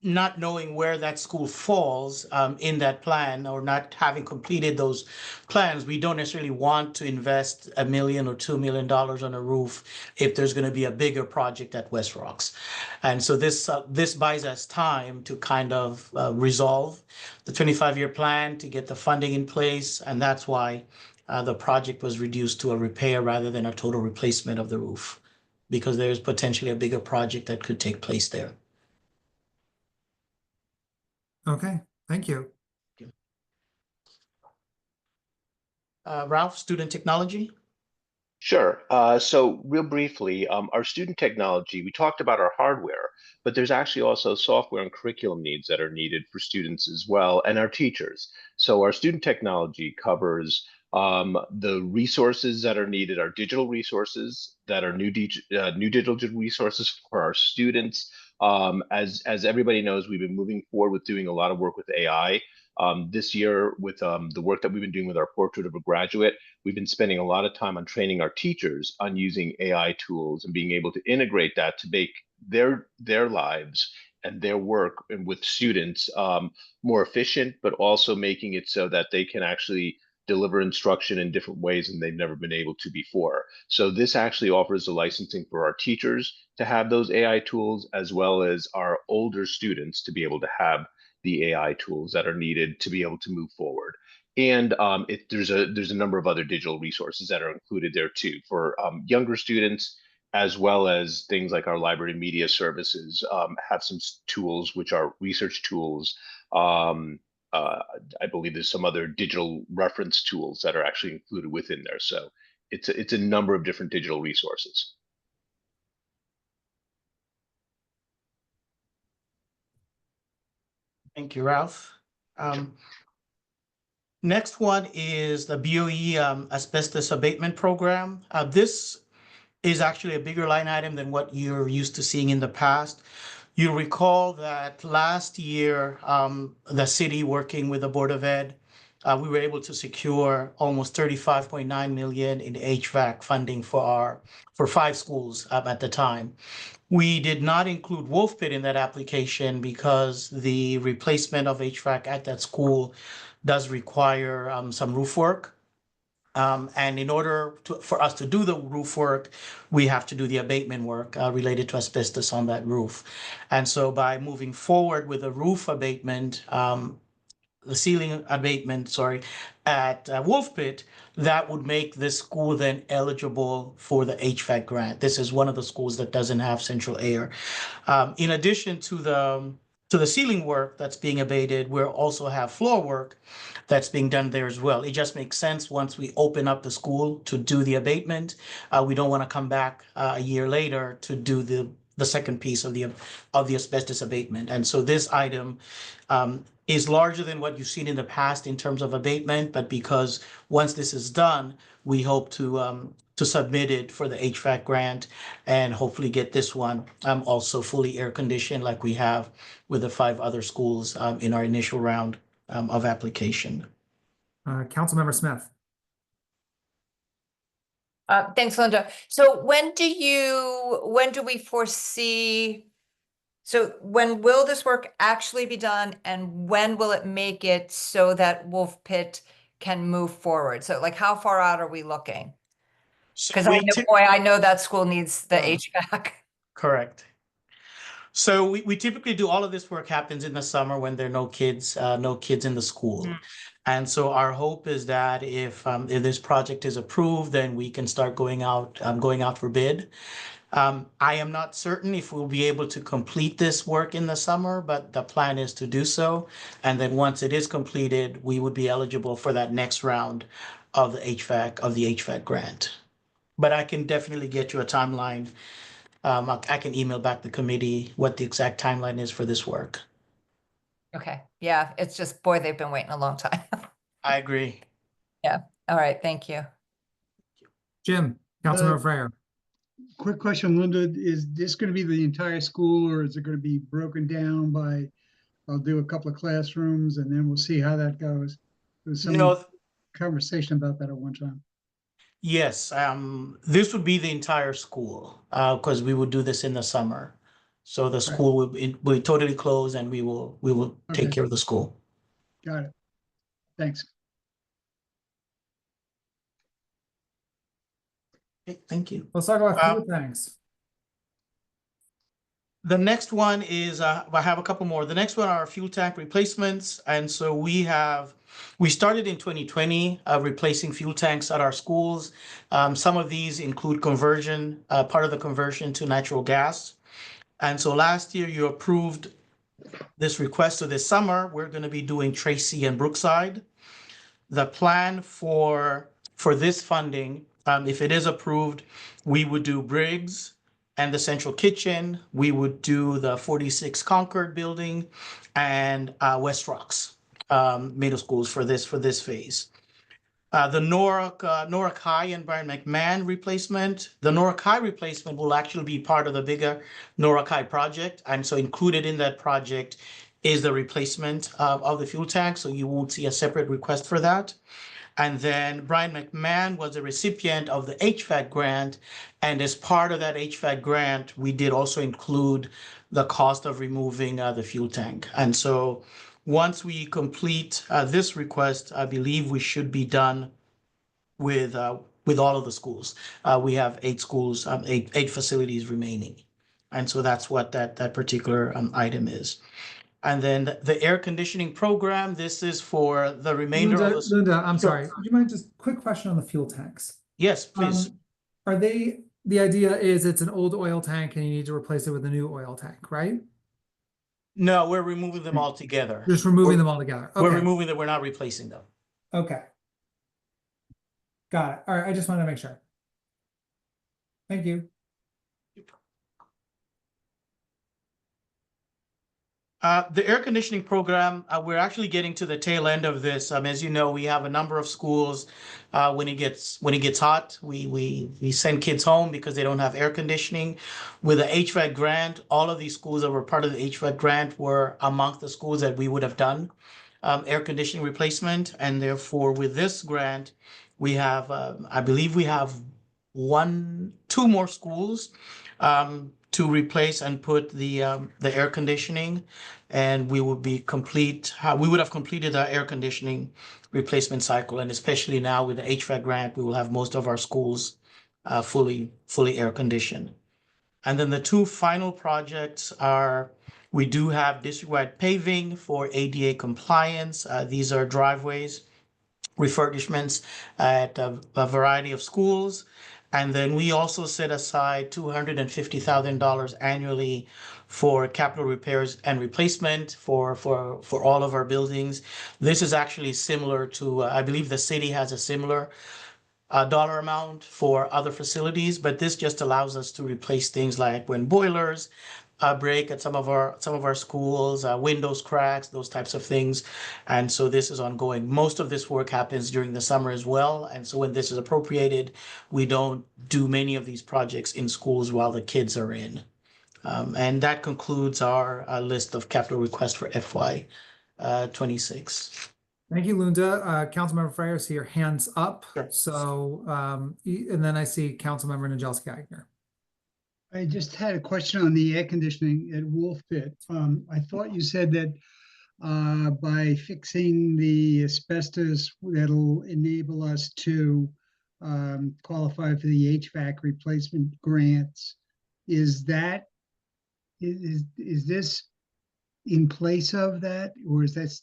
not knowing where that school falls in that plan, or not having completed those plans, we don't necessarily want to invest $1 million or $2 million on a roof if there's going to be a bigger project at West Rocks. And so this buys us time to kind of resolve the 25-year plan, to get the funding in place, and that's why the project was reduced to a repair rather than a total replacement of the roof, because there's potentially a bigger project that could take place there. Okay, thank you. Ralph, student technology? Sure. So real briefly, our student technology, we talked about our hardware, but there's actually also software and curriculum needs that are needed for students as well, and our teachers. So our student technology covers the resources that are needed, our digital resources that are new digital resources for our students. As everybody knows, we've been moving forward with doing a lot of work with AI. This year, with the work that we've been doing with our Portrait of a Graduate, we've been spending a lot of time on training our teachers on using AI tools and being able to integrate that to make their lives and their work and with students more efficient, but also making it so that they can actually deliver instruction in different ways than they've never been able to before. So this actually offers the licensing for our teachers to have those AI tools, as well as our older students to be able to have the AI tools that are needed to be able to move forward. And there's a number of other digital resources that are included there too for younger students, as well as things like our library media services have some tools which are research tools. I believe there's some other digital reference tools that are actually included within there. So it's a number of different digital resources. Thank you, Ralph. Next one is the BOE asbestos abatement program. This is actually a bigger line item than what you're used to seeing in the past. You'll recall that last year, the city, working with the Board of Ed, we were able to secure almost 35.9 million in HVAC funding for 5 schools at the time. We did not include Wolf Pit in that application because the replacement of HVAC at that school does require some roof work. And in order for us to do the roof work, we have to do the abatement work related to asbestos on that roof. And so by moving forward with the roof abatement, the ceiling abatement, sorry, at Wolf Pit, that would make this school then eligible for the HVAC grant. This is one of the schools that doesn't have central air. In addition to the ceiling work that's being abated, we also have floor work that's being done there as well. It just makes sense once we open up the school to do the abatement. We don't want to come back a year later to do the second piece of the asbestos abatement. And so this item is larger than what you've seen in the past in terms of abatement, but because once this is done, we hope to submit it for the HVAC grant and hopefully get this one also fully air conditioned like we have with the 5 other schools in our initial round of application. Councilmember Smith. Thanks, Linda. So when do we foresee, so when will this work actually be done, and when will it make it so that Wolf Pit can move forward? So like, how far out are we looking? Because I know that school needs the HVAC. Correct. So we typically do all of this work happens in the summer when there are no kids in the school. And so our hope is that if this project is approved, then we can start going out for bid. I am not certain if we'll be able to complete this work in the summer, but the plan is to do so. And then once it is completed, we would be eligible for that next round of the HVAC grant. But I can definitely get you a timeline. I can email back the committee what the exact timeline is for this work. Okay, yeah, it's just, boy, they've been waiting a long time. I agree. Yeah, all right, thank you. Jim, Councilmember Freyer. Quick question, Linda, is this going to be the entire school or is it going to be broken down by, I'll do a couple of classrooms and then we'll see how that goes? There was some No. conversation about that at one time. Yes, this would be the entire school, because we would do this in the summer. So the school will totally close and we will take Okay. care of the school. Got it. Thanks. Okay, thank you. Let's talk about fuel tanks. The next one is, I have a couple more. The next one are fuel tank replacements. And so we started in 2020 replacing fuel tanks at our schools. Some of these include conversion, part of the conversion to natural gas. And so last year you approved this request. So this summer, we're going to be doing Tracy and Brookside. The plan for this funding, if it is approved, we would do Briggs and the central kitchen. We would do the 46 Concord building and West Rocks middle schools for this phase. The Norick High and Brian McMahon replacement. The Norick High replacement will actually be part of the bigger Norick High project. And so included in that project is the replacement of the fuel tank. So you won't see a separate request for that. And then Brian McMahon was a recipient of the HVAC grant. And as part of that HVAC grant, we did also include the cost of removing the fuel tank. And so once we complete this request, I believe we should be done with all of the schools. We have 8 schools, 8 facilities remaining. And so that's what that particular item is. And then the air conditioning program, this is for the remainder of the. Linda, I'm Sure. sorry. Would you mind just quick question on the fuel tanks? Yes, please. Are the idea is it's an old oil tank and you need to replace it with a new oil tank, right? No, we're removing them all together. Just removing them all together. We're Okay. removing them, we're not replacing them. Okay. Got it. All right. I just wanted to make sure. Thank you. The air conditioning program, we're actually getting to the tail end of this. As you know, we have a number of schools. When it gets hot, we send kids home because they don't have air conditioning. With the HVAC grant, all of these schools that were part of the HVAC grant were amongst the schools that we would have done air conditioning replacement. And therefore, with this grant, we have, I believe we have 2 more schools to replace and put the air conditioning, and we would be complete. We would have completed our air conditioning replacement cycle, and especially now with the HVAC grant, we will have most of our schools fully air conditioned. And then the 2 final projects are, we do have district-wide paving for ADA compliance. These are driveways, refurbishments at a variety of schools. And then we also set aside $250,000 annually for capital repairs and replacement for all of our buildings. This is actually similar to, I believe the city has a similar dollar amount for other facilities, but this just allows us to replace things like when boilers break at some of our schools, windows cracks, those types of things. And so this is ongoing. Most of this work happens during the summer as well. And so when this is appropriated, we don't do many of these projects in schools while the kids are in. And that concludes our list of capital requests for FY 26. Thank you, Linda. Councilmember Freyer, I see your hands up. Sure. So, and then I see Councilmember Nagelski-Eigner. I just had a question on the air conditioning at Wolf Pit. I thought you said that by fixing the asbestos, that'll enable us to qualify for the HVAC replacement grants. Is that is this in place of that, or is that,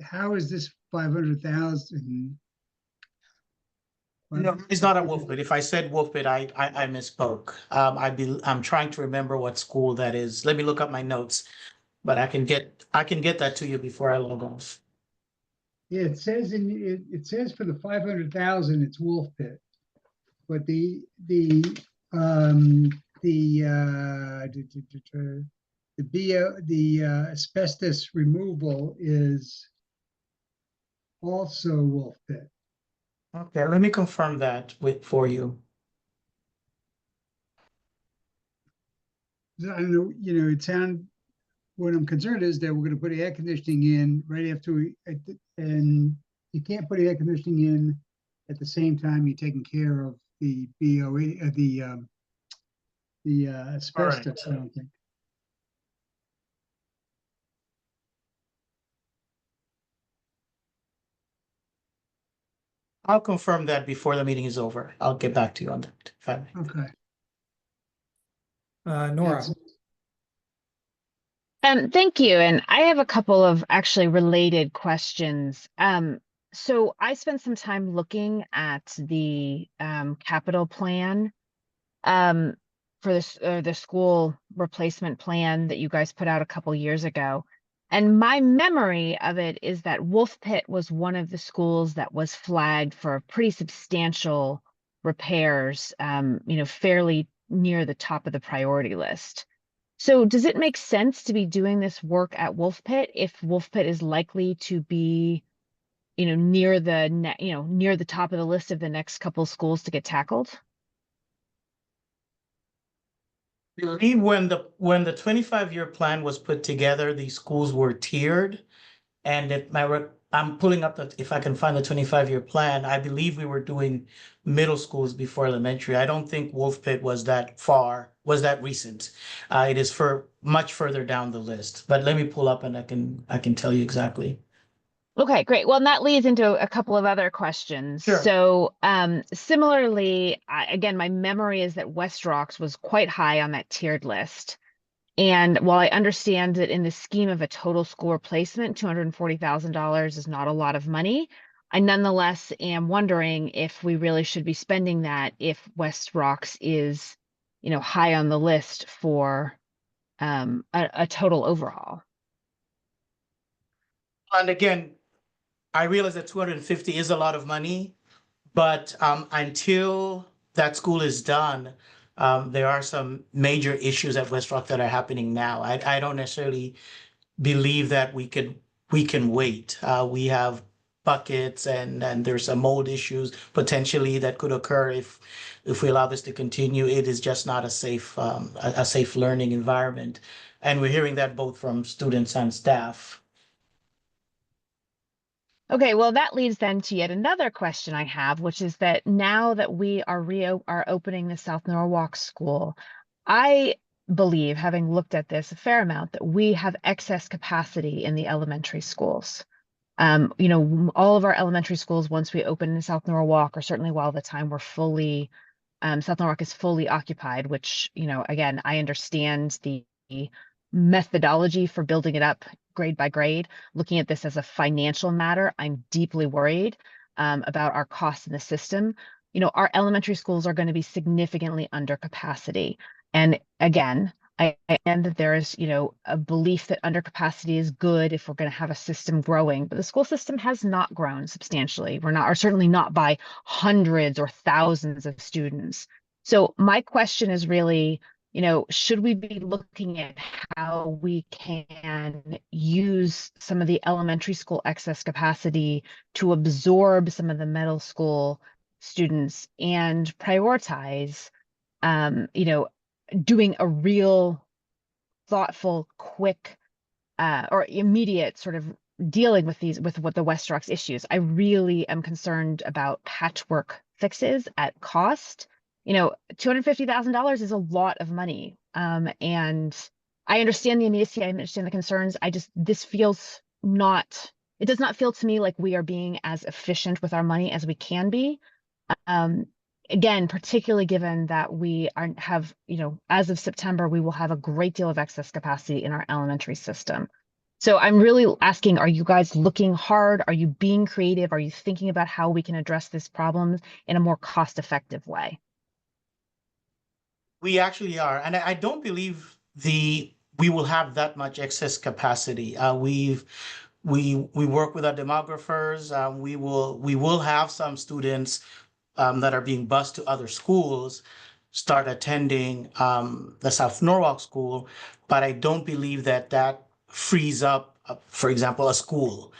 how is this 500,000? No, it's not at Wolf Pit. If I said Wolf Pit, I misspoke. I'm trying to remember what school that is. Let me look up my notes, but I can get that to you before I log off. Yeah, it says it says for the 500,000, it's Wolf Pit, but the asbestos removal is also Wolf Pit. Okay, let me confirm that for you. I don't know, what I'm concerned is that we're gonna put air conditioning in right after and you can't put air conditioning in at the same time you're taking care of the BOE, the asbestos, I don't think. I'll confirm that before the meeting is over. I'll get back to you on that. If I may. Okay. Nora. Thank you. And I have a couple of actually related questions. So I spent some time looking at the capital plan for this the school replacement plan that you guys put out a couple years ago. And my memory of it is that Wolf Pit was one of the schools that was flagged for pretty substantial repairs, fairly near the top of the priority list. So does it make sense to be doing this work at Wolf Pit if Wolf Pit is likely to be, near the top of the list of the next couple schools to get tackled? I believe when the 25-year plan was put together, these schools were tiered. And I'm pulling up if I can find the 25-year plan, I believe we were doing middle schools before elementary. I don't think Wolf Pit was that recent. It is much further down the list, but let me pull up and I can tell you exactly. Okay, great. Well, and that leads into a couple of other questions. Sure. So similarly, again, my memory is that West Rocks was quite high on that tiered list. And while I understand that in the scheme of a total school replacement, $240,000 is not a lot of money, I nonetheless am wondering if we really should be spending that if West Rocks is, high on the list for a total overhaul. And again, I realize that 250 is a lot of money, but until that school is done, there are some major issues at West Rock that are happening now. I don't necessarily believe that we can wait. We have buckets and there's some mold issues potentially that could occur if we allow this to continue. It is just not a safe learning environment, and we're hearing that both from students and staff. Okay, well, that leads then to yet another question I have, which is that now that we are opening the South Norwalk School, I believe, having looked at this a fair amount, that we have excess capacity in the elementary schools. All of our elementary schools, once we open in South Norwalk, or certainly while the time we're fully, South Norwalk is fully occupied, which, again, I understand the methodology for building it up grade by grade. Looking at this as a financial matter, I'm deeply worried about our costs in the system. Our elementary schools are going to be significantly under capacity. And again, I understand that there is, a belief that under capacity is good if we're going to have a system growing, but the school system has not grown substantially. Or certainly not by hundreds or thousands of students. So my question is really, should we be looking at how we can use some of the elementary school excess capacity to absorb some of the middle school students and prioritize, doing a real thoughtful, quick, or immediate sort of dealing with what the West Rocks issues. I really am concerned about patchwork fixes at cost. $250,000 is a lot of money. And I understand the immediacy, I understand the concerns. It does not feel to me like we are being as efficient with our money as we can be. again, particularly given that we have, as of September, we will have a great deal of excess capacity in our elementary system. So I'm really asking, are you guys looking hard? Are you being creative? Are you thinking about how we can address this problem in a more cost-effective way? We actually are, and I don't believe we will have that much excess capacity. We work with our demographers. We will have some students that are being bused to other schools start attending the South Norwalk School, but I don't believe that frees up, for example, a school.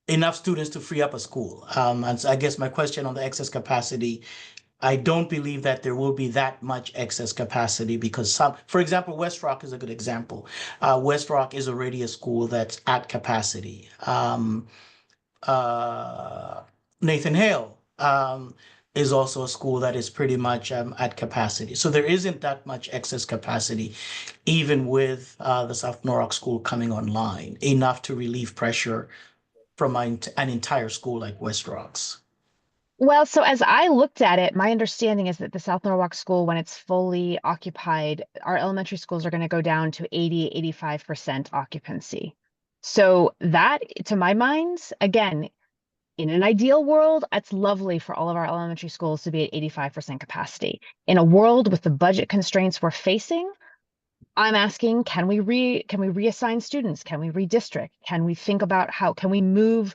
Enough students to free up a school. And so I guess my question on the excess capacity, I don't believe that there will be that much excess capacity because for example, West Rock is a good example. West Rock is already a school that's at capacity. Nathan Hale is also a school that is pretty much at capacity. So there isn't that much excess capacity, even with the South Norwalk School coming online, enough to relieve pressure from an entire school like West Rock's. Well, so as I looked at it, my understanding is that the South Norwalk School, when it's fully occupied, our elementary schools are going to go down to 85% occupancy. So that, to my mind, again, in an ideal world, it's lovely for all of our elementary schools to be at 85% capacity. In a world with the budget constraints we're facing, I'm asking, can we reassign students? Can we redistrict? Can we think about can we move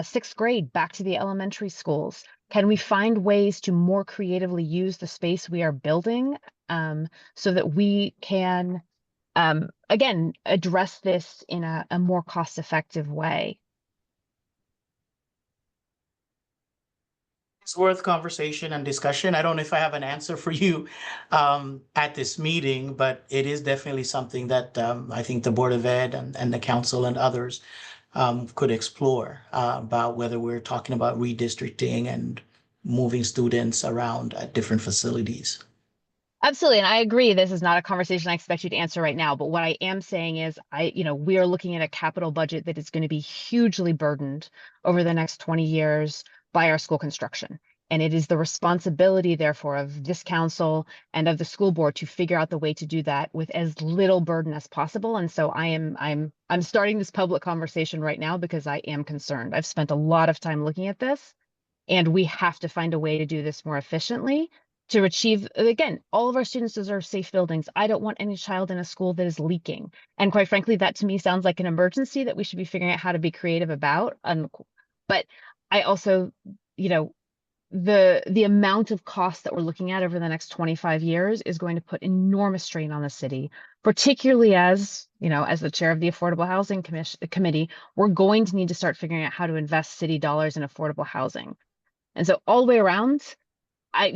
sixth grade back to the elementary schools? Can we find ways to more creatively use the space we are building so that we can, again, address this in a more cost-effective way? It's worth conversation and discussion. I don't know if I have an answer for you at this meeting, but it is definitely something that I think the Board of Ed and the council and others could explore about whether we're talking about redistricting and moving students around at different facilities. Absolutely. And I agree, this is not a conversation I expect you to answer right now, but what I am saying is we are looking at a capital budget that is going to be hugely burdened over the next 20 years by our school construction. And it is the responsibility, therefore, of this council and of the school board to figure out the way to do that with as little burden as possible. And so I'm starting this public conversation right now because I am concerned. I've spent a lot of time looking at this, and we have to find a way to do this more efficiently to achieve, again, all of our students deserve safe buildings. I don't want any child in a school that is leaking. And quite frankly, that to me sounds like an emergency that we should be figuring out how to be creative about. But I also, the amount of cost that we're looking at over the next 25 years is going to put enormous strain on the city, particularly as the chair of the Affordable Housing Committee, we're going to need to start figuring out how to invest city dollars in affordable housing. And so all the way around, I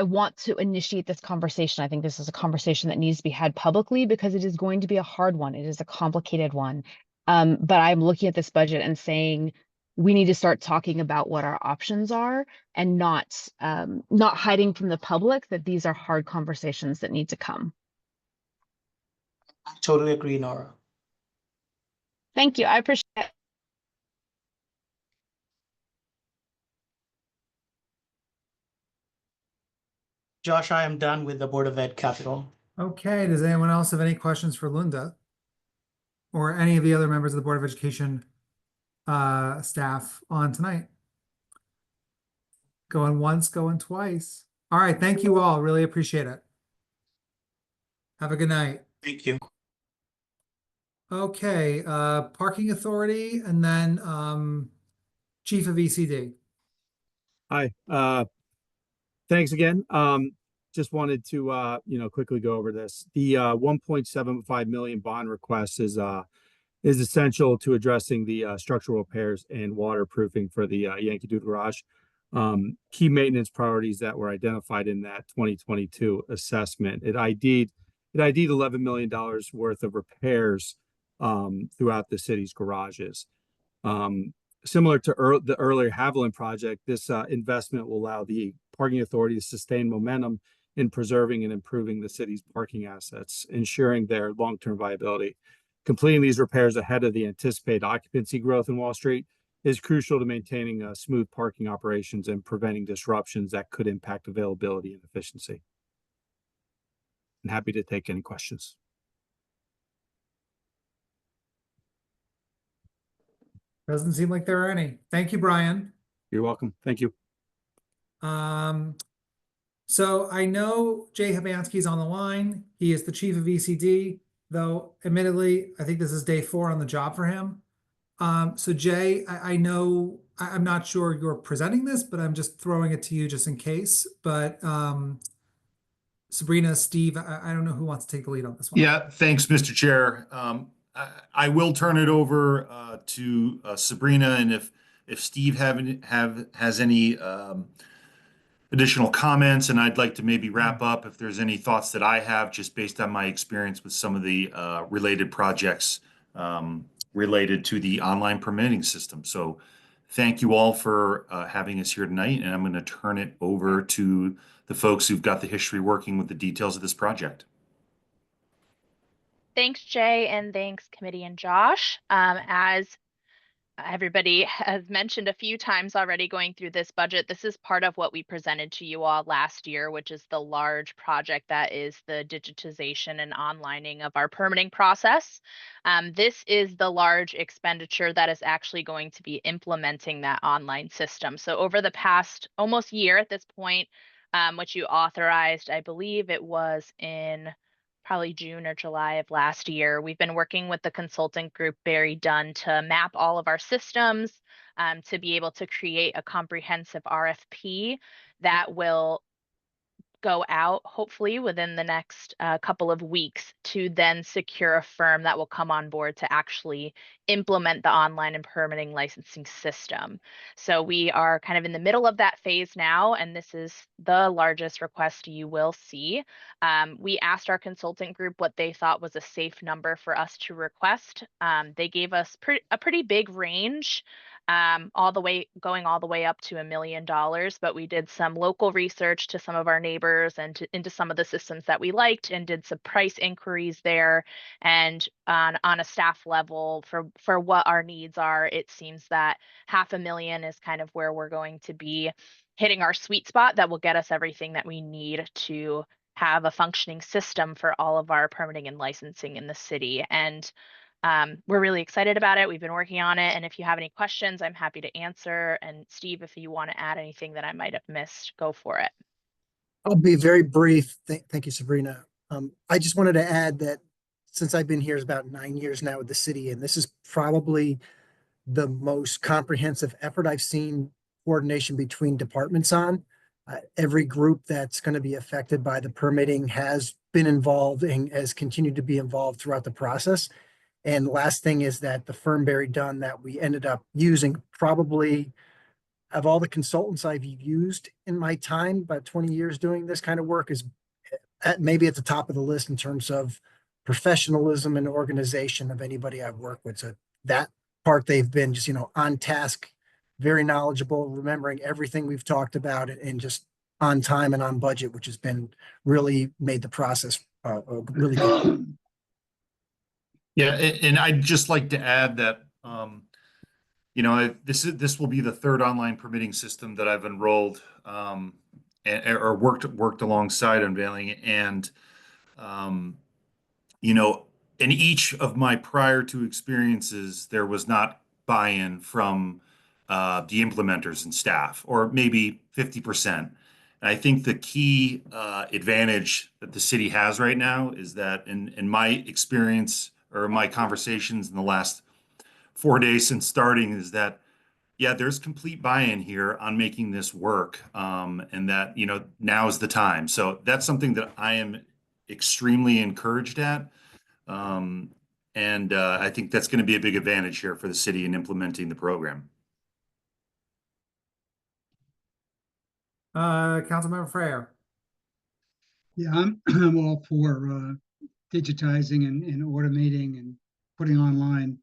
want to initiate this conversation. I think this is a conversation that needs to be had publicly because it is going to be a hard one. It is a complicated one. But I'm looking at this budget and saying, we need to start talking about what our options are and not hiding from the public that these are hard conversations that need to come. I totally agree, Nora. Thank you. I appreciate it. Josh, I am done with the Board of Ed capital. Okay, does anyone else have any questions for Linda? Or any of the other members of the Board of Education staff on tonight? Going once, going twice. All right, thank you all. Really appreciate it. Have a good night. Thank you. Okay, Parking Authority and then Chief of ECD. Hi, thanks again. Just wanted to, quickly go over this. The 1.75 million bond request is essential to addressing the structural repairs and waterproofing for the Yankee Doodle Garage. Key maintenance priorities that were identified in that 2022 assessment. It ID'd $11 million worth of repairs throughout the city's garages. Similar to the earlier Haviland project, this investment will allow the Parking Authority to sustain momentum in preserving and improving the city's parking assets, ensuring their long-term viability. Completing these repairs ahead of the anticipated occupancy growth in Wall Street is crucial to maintaining smooth parking operations and preventing disruptions that could impact availability and efficiency. I'm happy to take any questions. Doesn't seem like there are any. Thank you, Brian. You're welcome. Thank you. So I know Jay Hibansky's on the line. He is the chief of ECD, though admittedly, I think this is day 4 on the job for him. So Jay, I know, I'm not sure you're presenting this, but I'm just throwing it to you just in case. But Sabrina, Steve, I don't know who wants to take the lead on this one. Yeah, thanks, Mr. Chair. I will turn it over to Sabrina, and if Steve has any additional comments, and I'd like to maybe wrap up if there's any thoughts that I have just based on my experience with some of the related projects related to the online permitting system. So thank you all for having us here tonight, and I'm going to turn it over to the folks who've got the history working with the details of this project. Thanks, Jay, and thanks, committee and Josh. As everybody has mentioned a few times already going through this budget, this is part of what we presented to you all last year, which is the large project that is the digitization and onlining of our permitting process. This is the large expenditure that is actually going to be implementing that online system. So over the past almost year at this point, which you authorized, I believe it was in probably June or July of last year, we've been working with the consultant group Barry Dunn to map all of our systems, to be able to create a comprehensive RFP that will go out hopefully within the next couple of weeks to then secure a firm that will come on board to actually implement the online and permitting licensing system. So we are kind of in the middle of that phase now, and this is the largest request you will see. We asked our consultant group what they thought was a safe number for us to request. They gave us a pretty big range, going all the way up to $1 million, but we did some local research to some of our neighbors and into some of the systems that we liked, and did some price inquiries there. And on a staff level for what our needs are, it seems that $500,000 is kind of where we're going to be hitting our sweet spot that will get us everything that we need to have a functioning system for all of our permitting and licensing in the city. And we're really excited about it. We've been working on it. And if you have any questions, I'm happy to answer. And Steve, if you want to add anything that I might have missed, go for it. I'll be very brief. Thank you, Sabrina. I just wanted to add that since I've been here, it's about 9 years now with the city, and this is probably the most comprehensive effort I've seen coordination between departments on. Every group that's going to be affected by the permitting has been involved and has continued to be involved throughout the process. And the last thing is that the firm Barry Dunn that we ended up using, probably of all the consultants I've used in my time, about 20 years doing this kind of work, is maybe at the top of the list in terms of professionalism and organization of anybody I've worked with. So that part, they've been just, on task, very knowledgeable, remembering everything we've talked about, and just on time and on budget, which has been really made the process really good. Yeah, and I'd just like to add that, this will be the 3rd online permitting system that I've enrolled or worked alongside unveiling. And, in each of my prior 2 experiences, there was not buy-in from the implementers and staff, or maybe 50%. And I think the key advantage that the city has right now is that in my experience, or my conversations in the last 4 days since starting, is that, yeah, there's complete buy-in here on making this work, and that, now is the time. So that's something that I am extremely encouraged at. And I think that's going to be a big advantage here for the city in implementing the program. Councilmember Freyer. Yeah, I'm all for digitizing and automating and putting online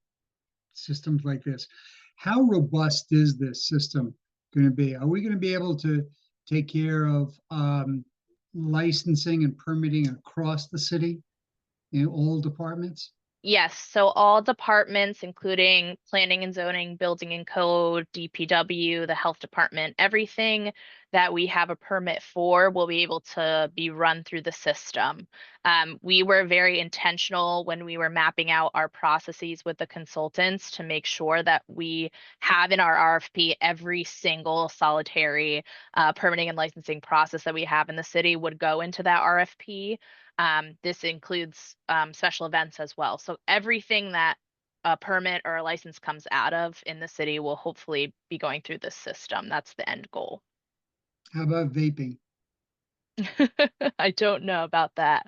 systems like this. How robust is this system going to be? Are we going to be able to take care of licensing and permitting across the city in all departments? Yes, so all departments, including planning and zoning, building and code, DPW, the health department, everything that we have a permit for will be able to be run through the system. We were very intentional when we were mapping out our processes with the consultants to make sure that we have in our RFP every single solitary permitting and licensing process that we have in the city would go into that RFP. This includes special events as well. So everything that a permit or a license comes out of in the city will hopefully be going through this system. That's the end goal. How about vaping? I don't know about that.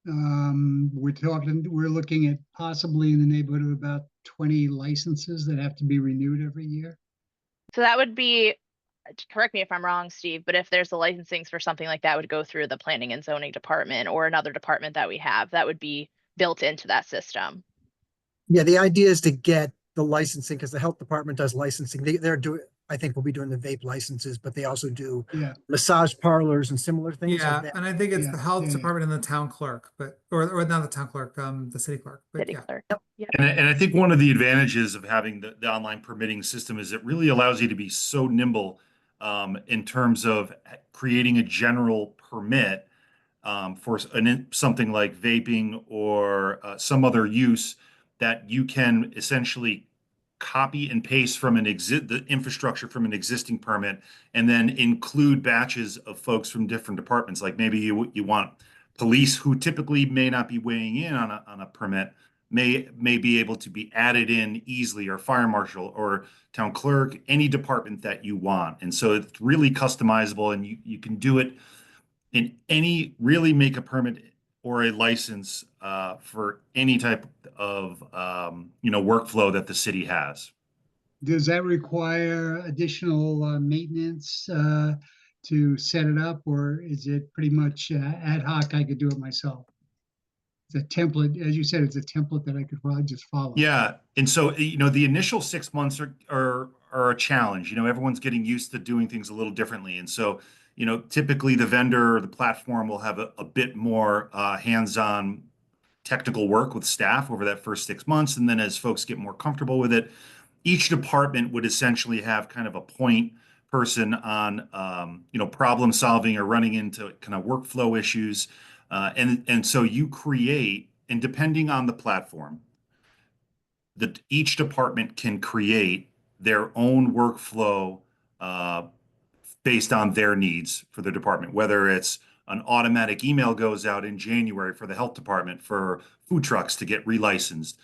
We're looking at possibly in the neighborhood of about 20 licenses that have to be renewed every year. So that would be, correct me if I'm wrong, Steve, but if there's a licensing for something like that, would go through the planning and zoning department or another department that we have that would be built into that system. Yeah, the idea is to get the licensing because the health department does licensing. They're doing, I think we'll be doing the vape licenses, but they also do Yeah. massage parlors and similar things Yeah, like that. and I think it's Yeah, the health yeah, yeah. department and the town clerk, but, or not the town clerk, the city clerk, but City yeah. clerk. Yep. And I think one of the advantages of having the online permitting system is it really allows you to be so nimble in terms of creating a general permit for something like vaping or some other use that you can essentially copy and paste from the infrastructure from an existing permit and then include batches of folks from different departments. Like maybe you want police who typically may not be weighing in on a permit may be able to be added in easily, or fire marshal or town clerk, any department that you want. And so it's really customizable, and you can do it in really make a permit or a license for any type of workflow that the city has. Does that require additional maintenance to set it up, or is it pretty much ad hoc? I could do it myself. It's a template, as you said, it's a template that I could probably just follow. Yeah, and so the initial 6 months are a challenge. Everyone's getting used to doing things a little differently, and so typically the vendor or the platform will have a bit more hands-on technical work with staff over that first 6 months, and then as folks get more comfortable with it, each department would essentially have kind of a point person on problem solving or running into kind of workflow issues. And so you create, and depending on the platform, that each department can create their own workflow based on their needs for the department, whether it's an automatic email goes out in January for the health department for food trucks to get relicensed.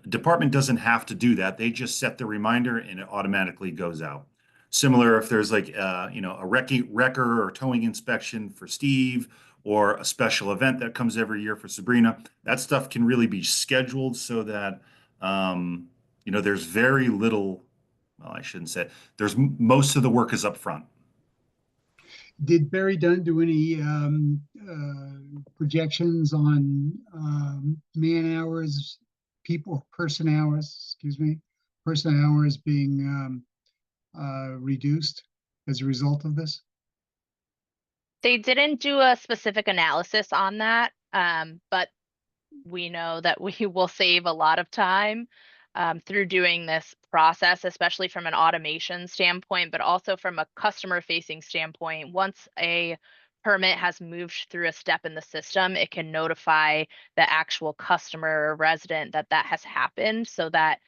Department doesn't have to do that. They just set the reminder and it automatically goes out. Similar if there's like a wrecker or towing inspection for Steve, or a special event that comes every year for Sabrina, that stuff can really be scheduled so that there's very little, well, I shouldn't say, most of the work is up front. Did Barry Dunn do any projections on man hours, person hours being reduced as a result of this? They didn't do a specific analysis on that, but we know that we will save a lot of time through doing this process, especially from an automation standpoint, but also from a customer-facing standpoint. Once a permit has moved through a step in the system, it can notify the actual customer or resident that has happened, so that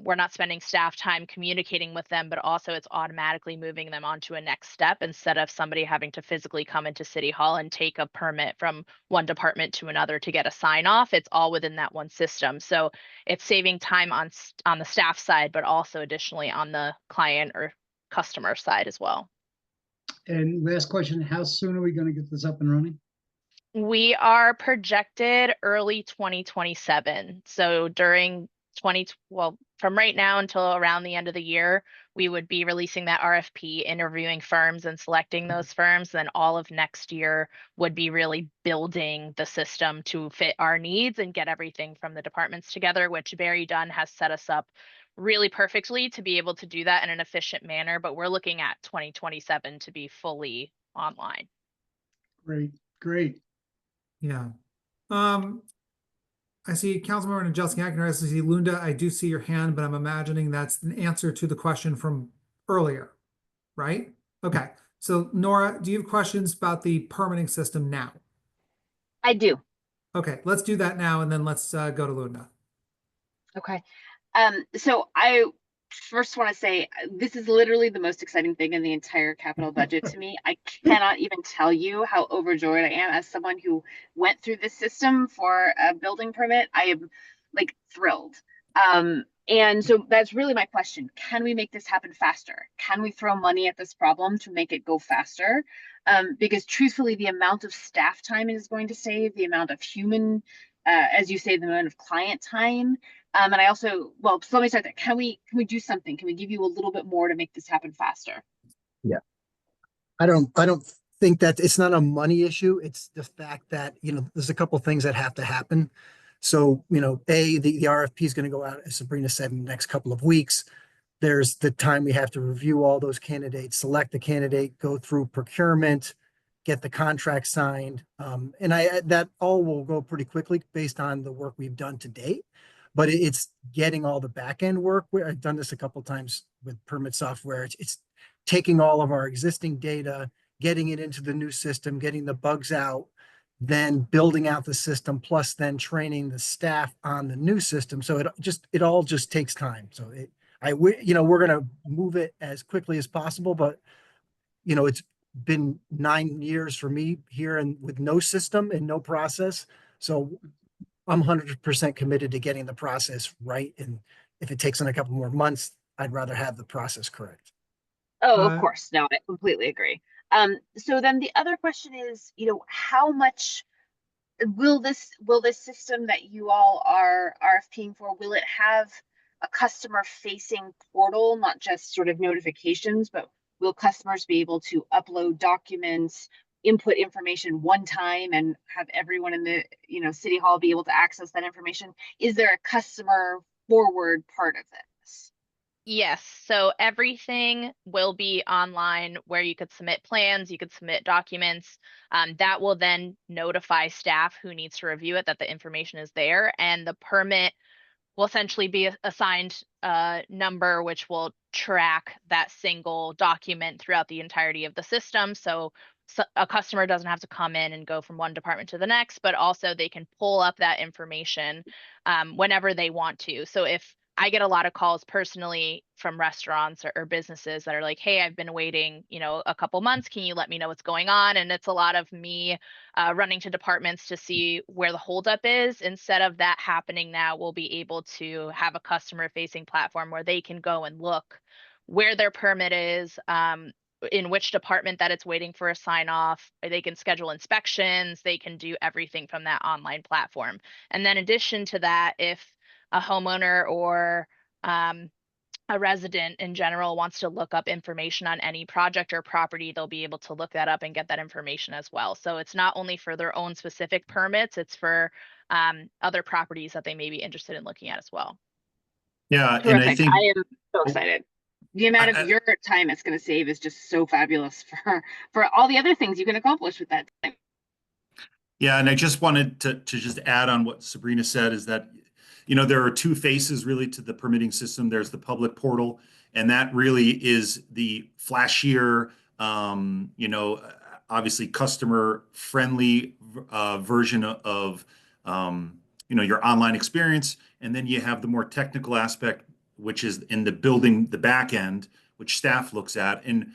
we're not spending staff time communicating with them, but also it's automatically moving them on to a next step instead of somebody having to physically come into City Hall and take a permit from one department to another to get a sign off. It's all within that one system. So it's saving time on the staff side, but also additionally on the client or customer side as well. And last question, how soon are we going to get this up and running? We are projected early 2027. So from right now until around the end of the year, we would be releasing that RFP, interviewing firms and selecting those firms. Then all of next year would be really building the system to fit our needs and get everything from the departments together, which Barry Dunn has set us up really perfectly to be able to do that in an efficient manner. But we're looking at 2027 to be fully online. Great. Yeah. I see Councilmember Nadjelski Ackner. I see Lunda. I do see your hand, but I'm imagining that's an answer to the question from earlier, right? Okay. So Nora, do you have questions about the permitting system now? I do. Okay, let's do that now, and then let's go to Lunda. Okay. So I first want to say this is literally the most exciting thing in the entire capital budget to me. I cannot even tell you how overjoyed I am as someone who went through this system for a building permit. I am like thrilled. And so that's really my question. Can we make this happen faster? Can we throw money at this problem to make it go faster? Because truthfully, the amount of staff time it is going to save, the amount of human, as you say, the amount of client time. And I also, well, so let me start there. Can we do something? Can we give you a little bit more to make this happen faster? Yeah. I don't think that it's not a money issue. It's the fact that, there's a couple things that have to happen. So, the RFP is going to go out, as Sabrina said, in the next couple of weeks. There's the time we have to review all those candidates, select the candidate, go through procurement, get the contract signed. And that all will go pretty quickly based on the work we've done to date. But it's getting all the back end work. I've done this a couple times with permit software. It's taking all of our existing data, getting it into the new system, getting the bugs out, then building out the system, plus then training the staff on the new system. So it all just takes time. So we're going to move it as quickly as possible, but it's been 9 years for me here and with no system and no process. So I'm 100% committed to getting the process right. And if it takes in a couple more months, I'd rather have the process correct. Oh, of course. No, I completely agree. So then the other question is, how much will this system that you all are RFPing for, will it have a customer facing portal, not just sort of notifications, but will customers be able to upload documents, input information one time and have everyone in the, City Hall be able to access that information? Is there a customer forward part of this? Yes, so everything will be online where you could submit plans, you could submit documents. That will then notify staff who needs to review it that the information is there, and the permit will essentially be assigned a number which will track that single document throughout the entirety of the system. So a customer doesn't have to come in and go from one department to the next, but also they can pull up that information whenever they want to. So if I get a lot of calls personally from restaurants or businesses that are like, hey, I've been waiting, a couple months. Can you let me know what's going on? And it's a lot of me running to departments to see where the holdup is. Instead of that happening now, we'll be able to have a customer facing platform where they can go and look where their permit is, in which department that it's waiting for a sign off. They can schedule inspections. They can do everything from that online platform. And then in addition to that, if a homeowner or a resident in general wants to look up information on any project or property, they'll be able to look that up and get that information as well. So it's not only for their own specific permits, it's for other properties that they may be interested in looking at as well. Yeah, Terrific. and I think I am so excited. The amount of your time it's going to save is just so fabulous for all the other things you can accomplish with that time. Yeah, and I just wanted to just add on what Sabrina said is that, there are two faces really to the permitting system. There's the public portal, and that really is the flashier, obviously customer friendly version of, your online experience. And then you have the more technical aspect, which is in the building, the back end, which staff looks at. And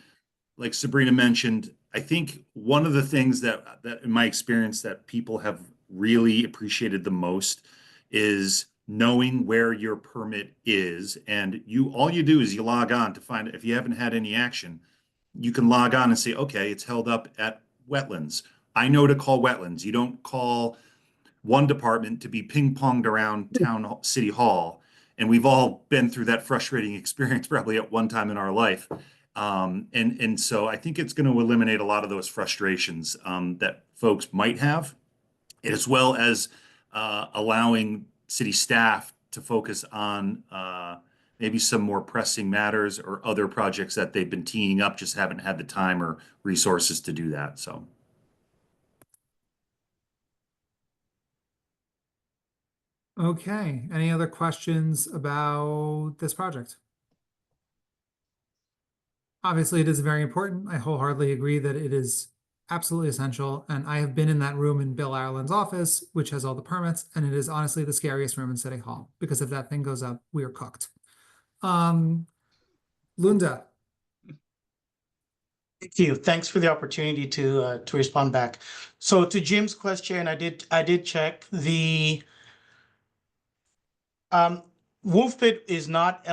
like Sabrina mentioned, I think one of the things that in my experience that people have really appreciated the most is knowing where your permit is. And all you do is you log on to find, if you haven't had any action, you can log on and say, okay, it's held up at wetlands. I know to call wetlands. You don't call one department to be ping-ponged around City Hall. And we've all been through that frustrating experience probably at one time in our life. And so I think it's going to eliminate a lot of those frustrations that folks might have, as well as allowing city staff to focus on maybe some more pressing matters or other projects that they've been teeing up, just haven't had the time or resources to do that. So. Okay, any other questions about this project? Obviously, it is very important. I wholeheartedly agree that it is absolutely essential. And I have been in that room in Bill Ireland's office, which has all the permits, and it is honestly the scariest room in City Hall, because if that thing goes up, we are cooked. Lunda. Thank you. Thanks for the opportunity to respond back. So to Jim's question, I did check the Wolf Pit is not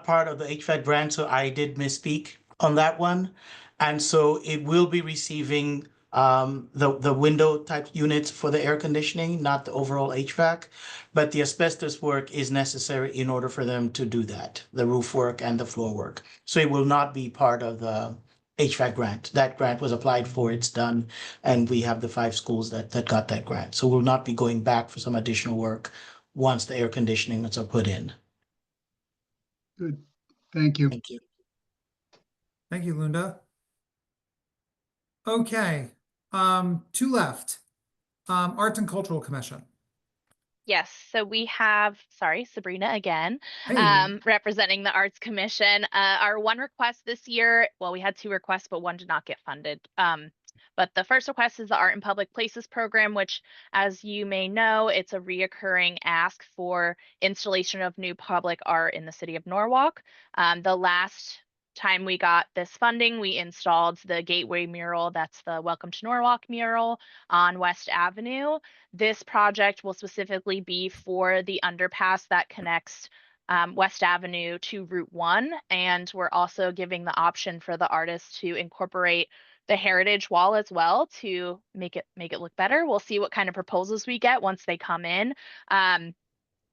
part of the HVAC grant, so I did misspeak on that one. And so it will be receiving the window type units for the air conditioning, not the overall HVAC. But the asbestos work is necessary in order for them to do that, the roof work and the floor work. So it will not be part of the HVAC grant. That grant was applied for, it's done, and we have the 5 schools that got that grant. So we'll not be going back for some additional work once the air conditionings are put in. Good. Thank you. Thank you. Thank you, Lunda. Okay, 2 left. Arts and Cultural Commission. Yes, so we have, sorry, Sabrina again, Hey. representing the Arts Commission. Our one request this year, well, we had 2 requests, but one did not get funded. But the first request is the Art in Public Places program, which, as you may know, it's a reoccurring ask for installation of new public art in the city of Norwalk. The last time we got this funding, we installed the Gateway mural, that's the Welcome to Norwalk mural on West Avenue. This project will specifically be for the underpass that connects West Avenue to Route 1. And we're also giving the option for the artist to incorporate the heritage wall as well to make it look better. We'll see what kind of proposals we get once they come in.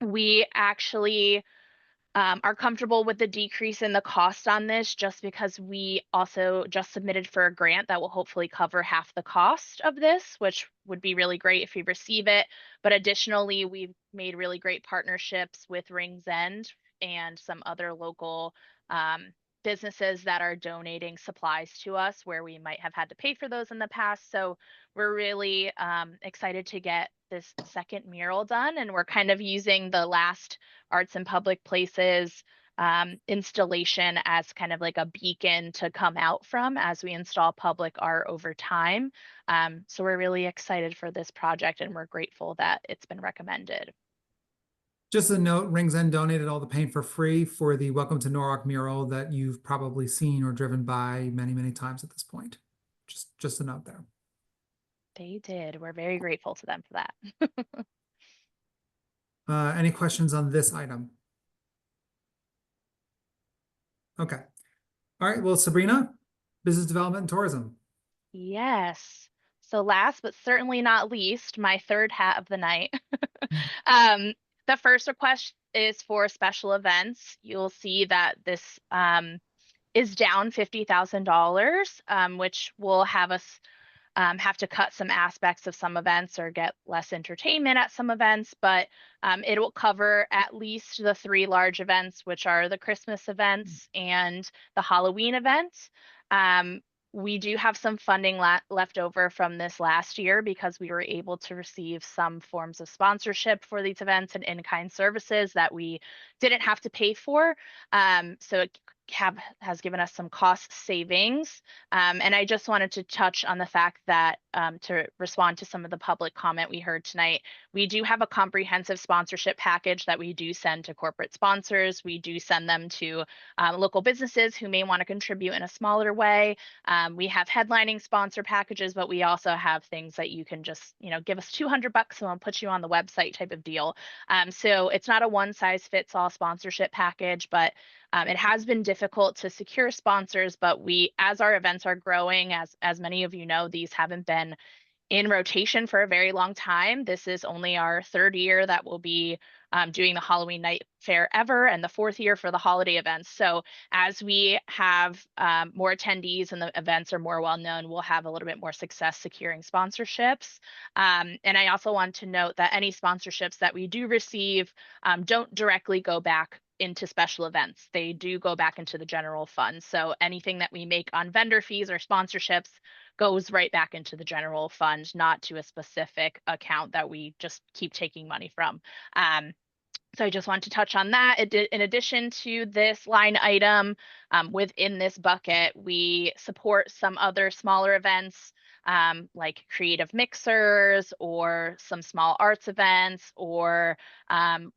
We actually are comfortable with the decrease in the cost on this just because we also just submitted for a grant that will hopefully cover half the cost of this, which would be really great if we receive it. But additionally, we've made really great partnerships with Rings End and some other local businesses that are donating supplies to us where we might have had to pay for those in the past. So we're really excited to get this second mural done, and we're kind of using the last Arts and Public Places installation as kind of like a beacon to come out from as we install public art over time. So we're really excited for this project, and we're grateful that it's been recommended. Just a note, Rings End donated all the paint for free for the Welcome to Norwalk mural that you've probably seen or driven by many, many times at this point. Just a note there. They did. We're very grateful to them for that. Any questions on this item? Okay. All right. Well, Sabrina, Business Development and Tourism. Yes. So last but certainly not least, my third hat of the night. The first request is for special events. You'll see that this is down $50,000, which will have us have to cut some aspects of some events or get less entertainment at some events, but it will cover at least the 3 large events, which are the Christmas events and the Halloween events. We do have some funding left over from this last year because we were able to receive some forms of sponsorship for these events and in-kind services that we didn't have to pay for. So it has given us some cost savings. And I just wanted to touch on the fact that to respond to some of the public comment we heard tonight, we do have a comprehensive sponsorship package that we do send to corporate sponsors. We do send them to local businesses who may want to contribute in a smaller way. We have headlining sponsor packages, but we also have things that you can just, give us $200 and we'll put you on the website type of deal. So it's not a one size fits all sponsorship package, but it has been difficult to secure sponsors, but as our events are growing, as many of you know, these haven't been in rotation for a very long time. This is only our 3rd year that we'll be doing the Halloween Night Fair ever, and the 4th year for the holiday events. So as we have more attendees and the events are more well known, we'll have a little bit more success securing sponsorships. And I also want to note that any sponsorships that we do receive don't directly go back into special events. They do go back into the general fund. So anything that we make on vendor fees or sponsorships goes right back into the general fund, not to a specific account that we just keep taking money from. So I just want to touch on that. In addition to this line item, within this bucket, we support some other smaller events, like creative mixers or some small arts events, or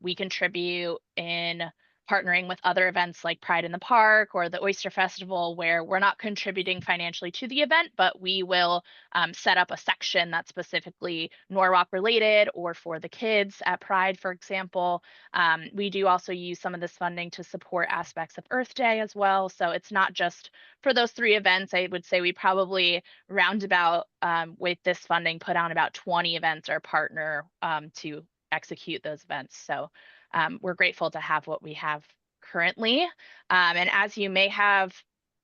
we contribute in partnering with other events like Pride in the Park or the Oyster Festival, where we're not contributing financially to the event, but we will set up a section that's specifically Norwalk related or for the kids at Pride, for example. We do also use some of this funding to support aspects of Earth Day as well. So it's not just for those 3 events. I would say we probably roundabout with this funding put on about 20 events or partner to execute those events. So we're grateful to have what we have currently. And as you may have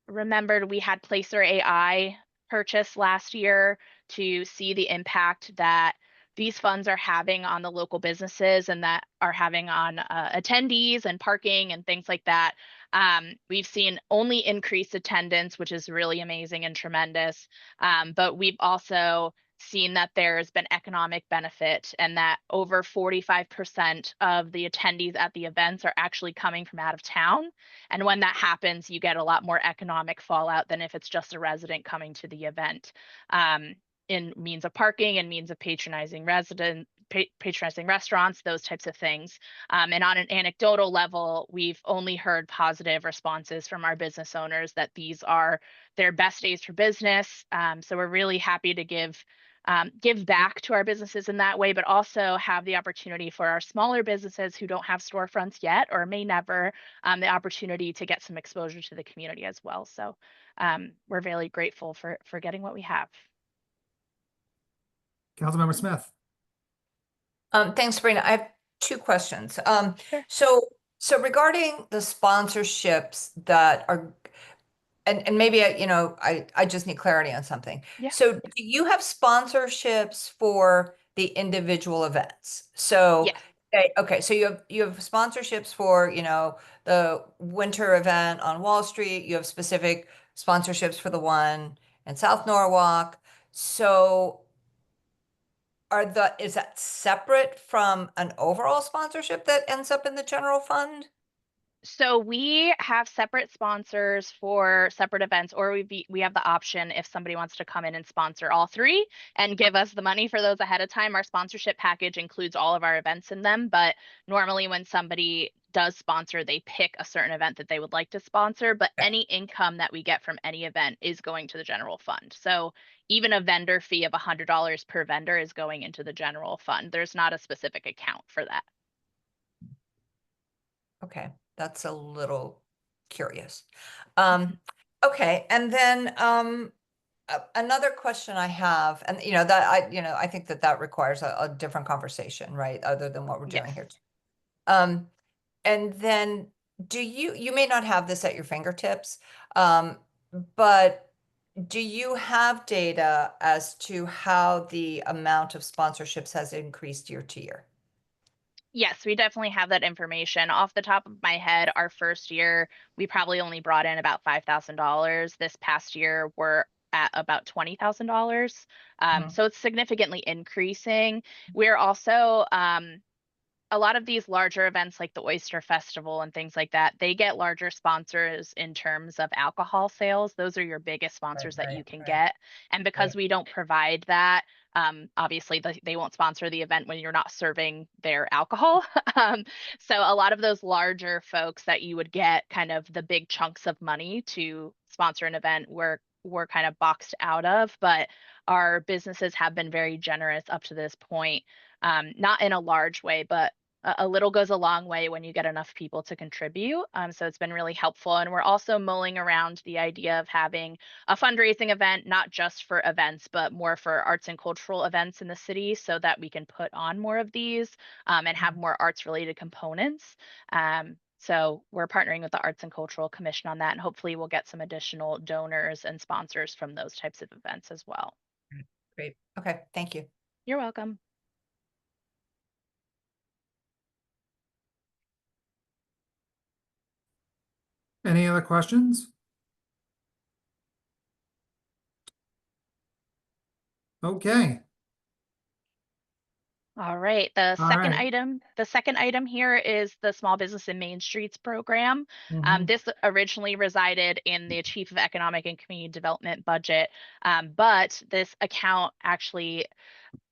remembered, we had Placer AI purchased last year to see the impact that these funds are having on the local businesses and that are having on attendees and parking and things like that. We've seen only increased attendance, which is really amazing and tremendous. But we've also seen that there's been economic benefit and that over 45% of the attendees at the events are actually coming from out of town. And when that happens, you get a lot more economic fallout than if it's just a resident coming to the event, in means of parking and means of patronizing restaurants, those types of things. And on an anecdotal level, we've only heard positive responses from our business owners that these are their best days for business. So we're really happy to give back to our businesses in that way, but also have the opportunity for our smaller businesses who don't have storefronts yet or may never, the opportunity to get some exposure to the community as well. So we're very grateful for getting what we have. Councilmember Smith. Thanks, Sabrina. I have 2 questions. So regarding the sponsorships that are, and maybe I just need clarity on something. Yeah. So do you have sponsorships for the individual events? So yes. okay, so you have sponsorships for the winter event on Wall Street. You have specific sponsorships for the one in South Norwalk. So is that separate from an overall sponsorship that ends up in the general fund? So we have separate sponsors for separate events, or we have the option if somebody wants to come in and sponsor all 3 and give us the money for those ahead of time. Our sponsorship package includes all of our events in them, but normally when somebody does sponsor, they pick a certain event that they would like to sponsor, but any income that we get from any event is going to the general fund. So even a vendor fee of $100 per vendor is going into the general fund. There's not a specific account for that. Okay. That's a little curious. Okay, and then another question I have, and I think that requires a different conversation, right? Other than what we're doing here. And then you may not have this at your fingertips, but do you have data as to how the amount of sponsorships has increased year to year? Yes, we definitely have that information. Off the top of my head, our first year, we probably only brought in about $5,000. This past year, we're at about $20,000. So it's significantly increasing. We're also, a lot of these larger events like the Oyster Festival and things like that, they get larger sponsors in terms of alcohol sales. Those are your biggest sponsors that you can get. And because we don't provide that, obviously they won't sponsor the event when you're not serving their alcohol. So a lot of those larger folks that you would get kind of the big chunks of money to sponsor an event we're kind of boxed out of, but our businesses have been very generous up to this point. Not in a large way, but a little goes a long way when you get enough people to contribute. So it's been really helpful. And we're also mulling around the idea of having a fundraising event, not just for events, but more for arts and cultural events in the city so that we can put on more of these and have more arts related components. So we're partnering with the Arts and Cultural Commission on that, and hopefully we'll get some additional donors and sponsors from those types of events as well. Great. Okay. Thank you. You're welcome. Any other questions? Okay, All right, the All second right. item here is the Small Business and Main Streets Program. Mhm. This originally resided in the Chief of Economic and Community Development budget, but this account actually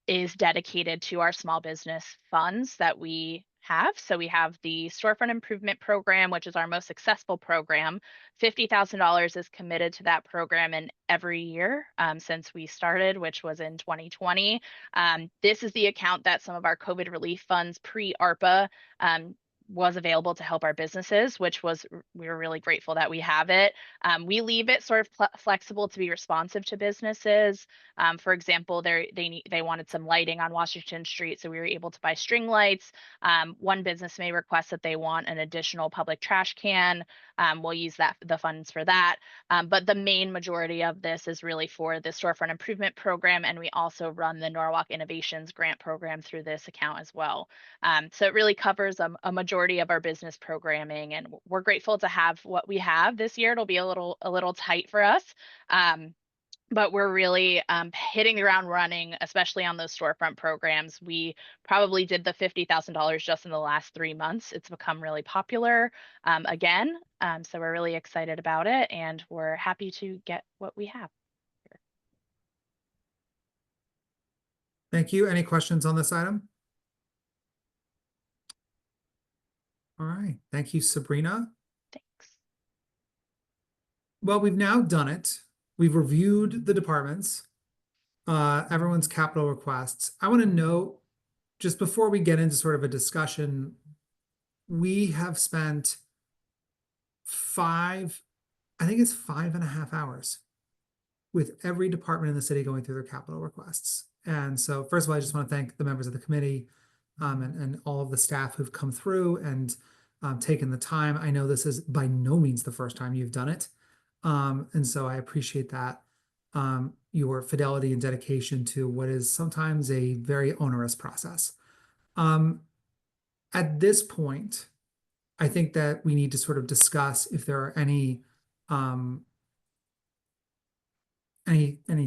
is dedicated to our small business funds that we have. So we have the Storefront Improvement Program, which is our most successful program. $50,000 is committed to that program in every year since we started, which was in 2020. This is the account that some of our COVID relief funds pre-ARPA was available to help our businesses, which was, we were really grateful that we have it. We leave it sort of flexible to be responsive to businesses. For example, they wanted some lighting on Washington Street, so we were able to buy string lights. One business may request that they want an additional public trash can. We'll use the funds for that. But the main majority of this is really for the Storefront Improvement Program, and we also run the Norwalk Innovations Grant Program through this account as well. So it really covers a majority of our business programming, and we're grateful to have what we have this year. It'll be a little tight for us. But we're really hitting the ground running, especially on those storefront programs. We probably did the $50,000 just in the last 3 months. It's become really popular again. So we're really excited about it, and we're happy to get what we have. Thank you. Any questions on this item? All right, thank you, Sabrina. Thanks. Well, we've now done it. We've reviewed the departments, everyone's capital requests. I want to note, just before we get into sort of a discussion, we have spent I think it's 5.5 hours with every department in the city going through their capital requests. And so first of all, I just want to thank the members of the committee and all of the staff who've come through and taken the time. I know this is by no means the first time you've done it. And so I appreciate that, your fidelity and dedication to what is sometimes a very onerous process. At this point, I think that we need to sort of discuss if there are any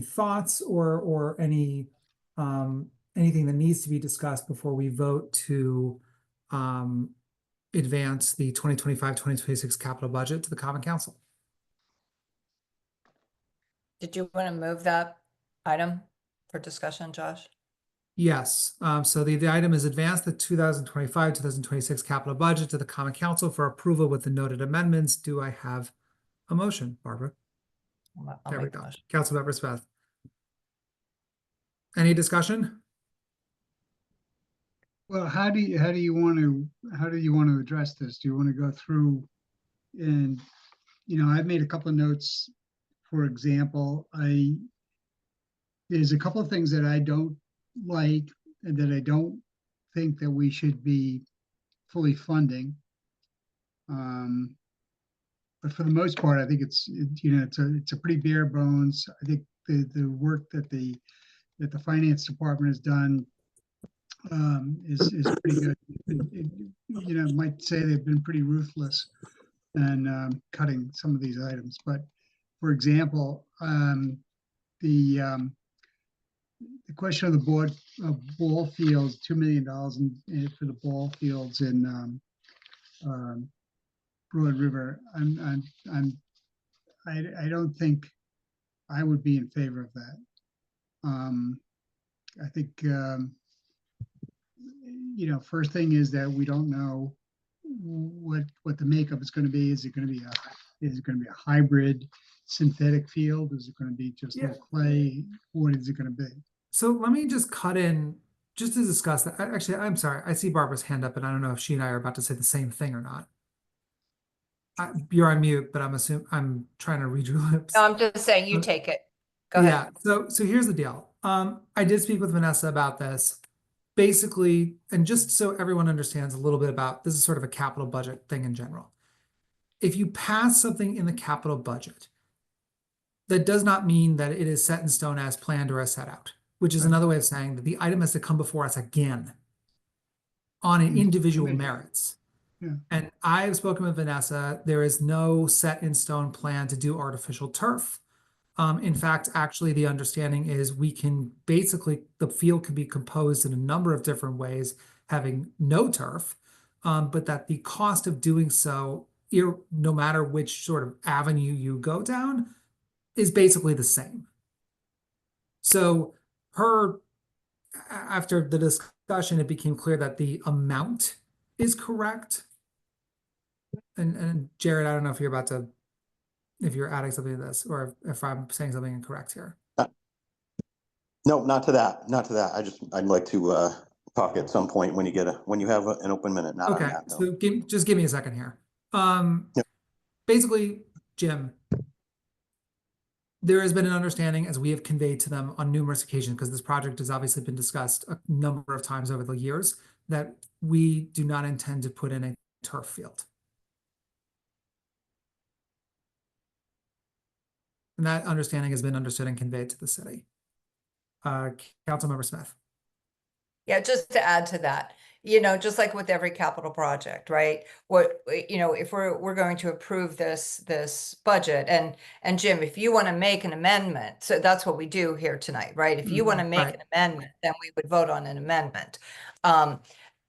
thoughts or any anything that needs to be discussed before we vote to advance the 2025-2026 capital budget to the Common Council. Did you want to move that item for discussion, Josh? Yes, so the item is advance the 2025-2026 capital budget to the Common Council for approval with the noted amendments. Do I have a motion, Barbara? I'll There we make the go. motion. Councilmember Smith. Any discussion? Well, how do you want to address this? Do you want to go through and, I've made a couple of notes. For example, there's a couple of things that I don't like and that I don't think that we should be fully funding. But for the most part, I think it's a pretty bare bones. I think the work that the finance department has done is pretty good. Might say they've been pretty ruthless and cutting some of these items. But for example, the question of the ball fields, $2 million for the ball fields in Broad River. I don't think I would be in favor of that. I think first thing is that we don't know what the makeup is going to be. Is it going to be a hybrid synthetic field? Is it going to be just clay? What is it going to be? So let me just cut in just to discuss that. Actually, I'm sorry. I see Barbara's hand up, and I don't know if she and I are about to say the same thing or not. You're on mute, but I'm trying to read your lips. No, I'm just saying you take it. Go ahead. Yeah. So here's the deal. I did speak with Vanessa about this. Basically, and just so everyone understands a little bit about, this is sort of a capital budget thing in general. If you pass something in the capital budget, that does not mean that it is set in stone as planned or as set out, which is another way of saying that the item has to come before us again on an individual merits. Yeah. And I have spoken with Vanessa. There is no set in stone plan to do artificial turf. In fact, actually, the understanding is we can basically, the field can be composed in a number of different ways, having no turf, but that the cost of doing so, no matter which sort of avenue you go down, is basically the same. So after the discussion, it became clear that the amount is correct. And Jared, I don't know if you're adding something to this, or if I'm saying something incorrect here. No, not to that. I'd like to talk at some point when you have an open minute, not on Okay, that. No. so just give me a second here. Yep. Basically, Jim, there has been an understanding, as we have conveyed to them on numerous occasions, because this project has obviously been discussed a number of times over the years, that we do not intend to put in a turf field. And that understanding has been understood and conveyed to the city. Councilmember Smith. Yeah, just to add to that, just like with every capital project, right? If we're going to approve this budget, and Jim, if you want to make an amendment, so that's what we do here tonight, right? If you want to make Right. an amendment, then we would vote on an amendment.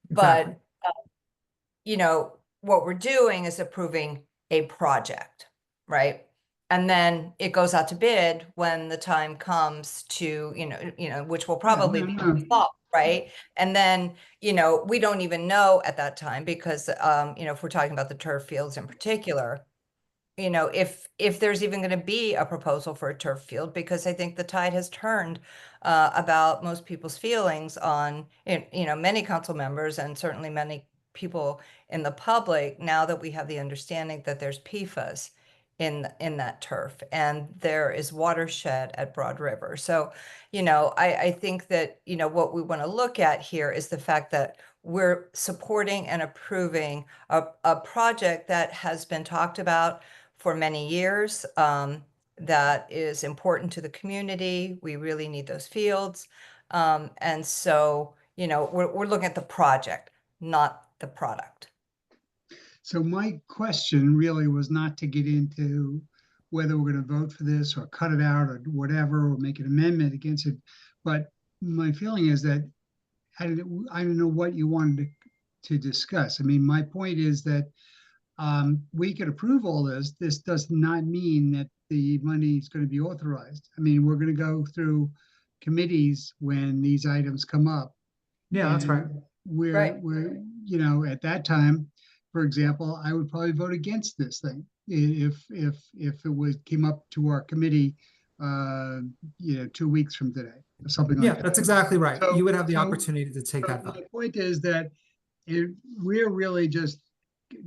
Exactly. What we're doing is approving a project, right? And then it goes out to bid when the time comes to, which will probably be in the fall, right? And then, we don't even know at that time because, if we're talking about the turf fields in particular, if there's even going to be a proposal for a turf field, because I think the tide has turned about most people's feelings on, many council members and certainly many people in the public, now that we have the understanding that there's PFAS in that turf and there is watershed at Broad River. So, I think that, what we want to look at here is the fact that we're supporting and approving a project that has been talked about for many years, that is important to the community. We really need those fields. And so, we're looking at the project, not the product. So my question really was not to get into whether we're going to vote for this or cut it out or whatever, or make an amendment against it. But my feeling is that I don't know what you wanted to discuss. I mean, my point is that we could approve all this. This does not mean that the money is going to be authorized. I mean, we're going to go through committees when these items come up. Yeah, that's right. We're at that time, for example, I would probably vote against this thing if it came up to our committee, 2 weeks from today, or something like that. Yeah, that's exactly right. So- You would have the so- opportunity to take that My vote. point is that we're really just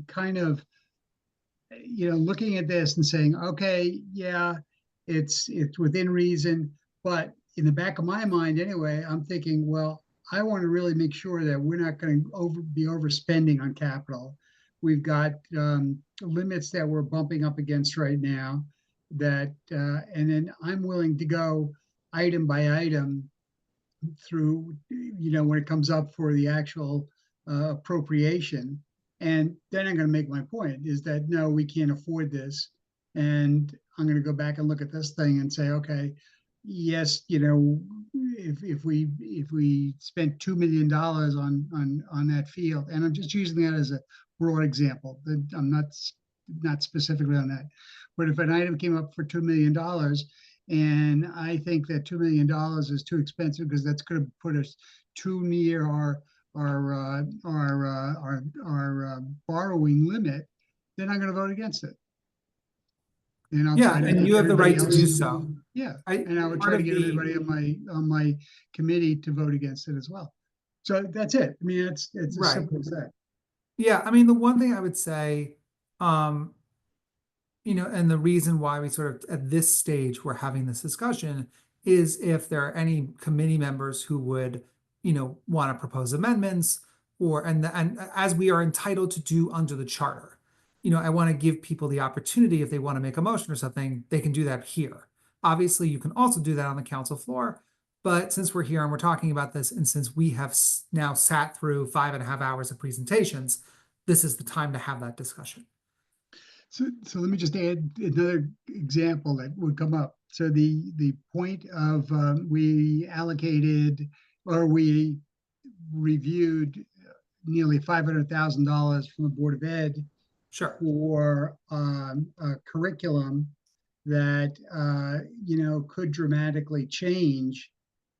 kind of, looking at this and saying, okay, yeah, it's within reason, but in the back of my mind anyway, I'm thinking, well, I want to really make sure that we're not going to be overspending on capital. We've got limits that we're bumping up against right now, and then I'm willing to go item by item through, when it comes up for the actual appropriation. And then I'm going to make my point is that, no, we can't afford this. And I'm going to go back and look at this thing and say, okay, yes, if we spent $2 million on that field, and I'm just using that as a broad example, that I'm not specifically on that, but if an item came up for $2 million, and I think that $2 million is too expensive because that's going to put us too near our borrowing limit, then I'm going to vote against it. And I'll Yeah, try to and get you have the right to everybody do else- so. Yeah, and I would try to get everybody on my committee to vote against it as well. So that's it. I mean, it's as Right. simple as that. Yeah, I mean, the one thing I would say, and the reason why we sort of at this stage we're having this discussion is if there are any committee members who would, want to propose amendments, and as we are entitled to do under the charter. I want to give people the opportunity, if they want to make a motion or something, they can do that here. Obviously, you can also do that on the council floor, but since we're here and we're talking about this, and since we have now sat through 5.5 hours of presentations, this is the time to have that discussion. So let me just add another example that would come up. So the point of, we allocated, or we reviewed nearly $500,000 from the Board of Ed Sure. for a curriculum that, could dramatically change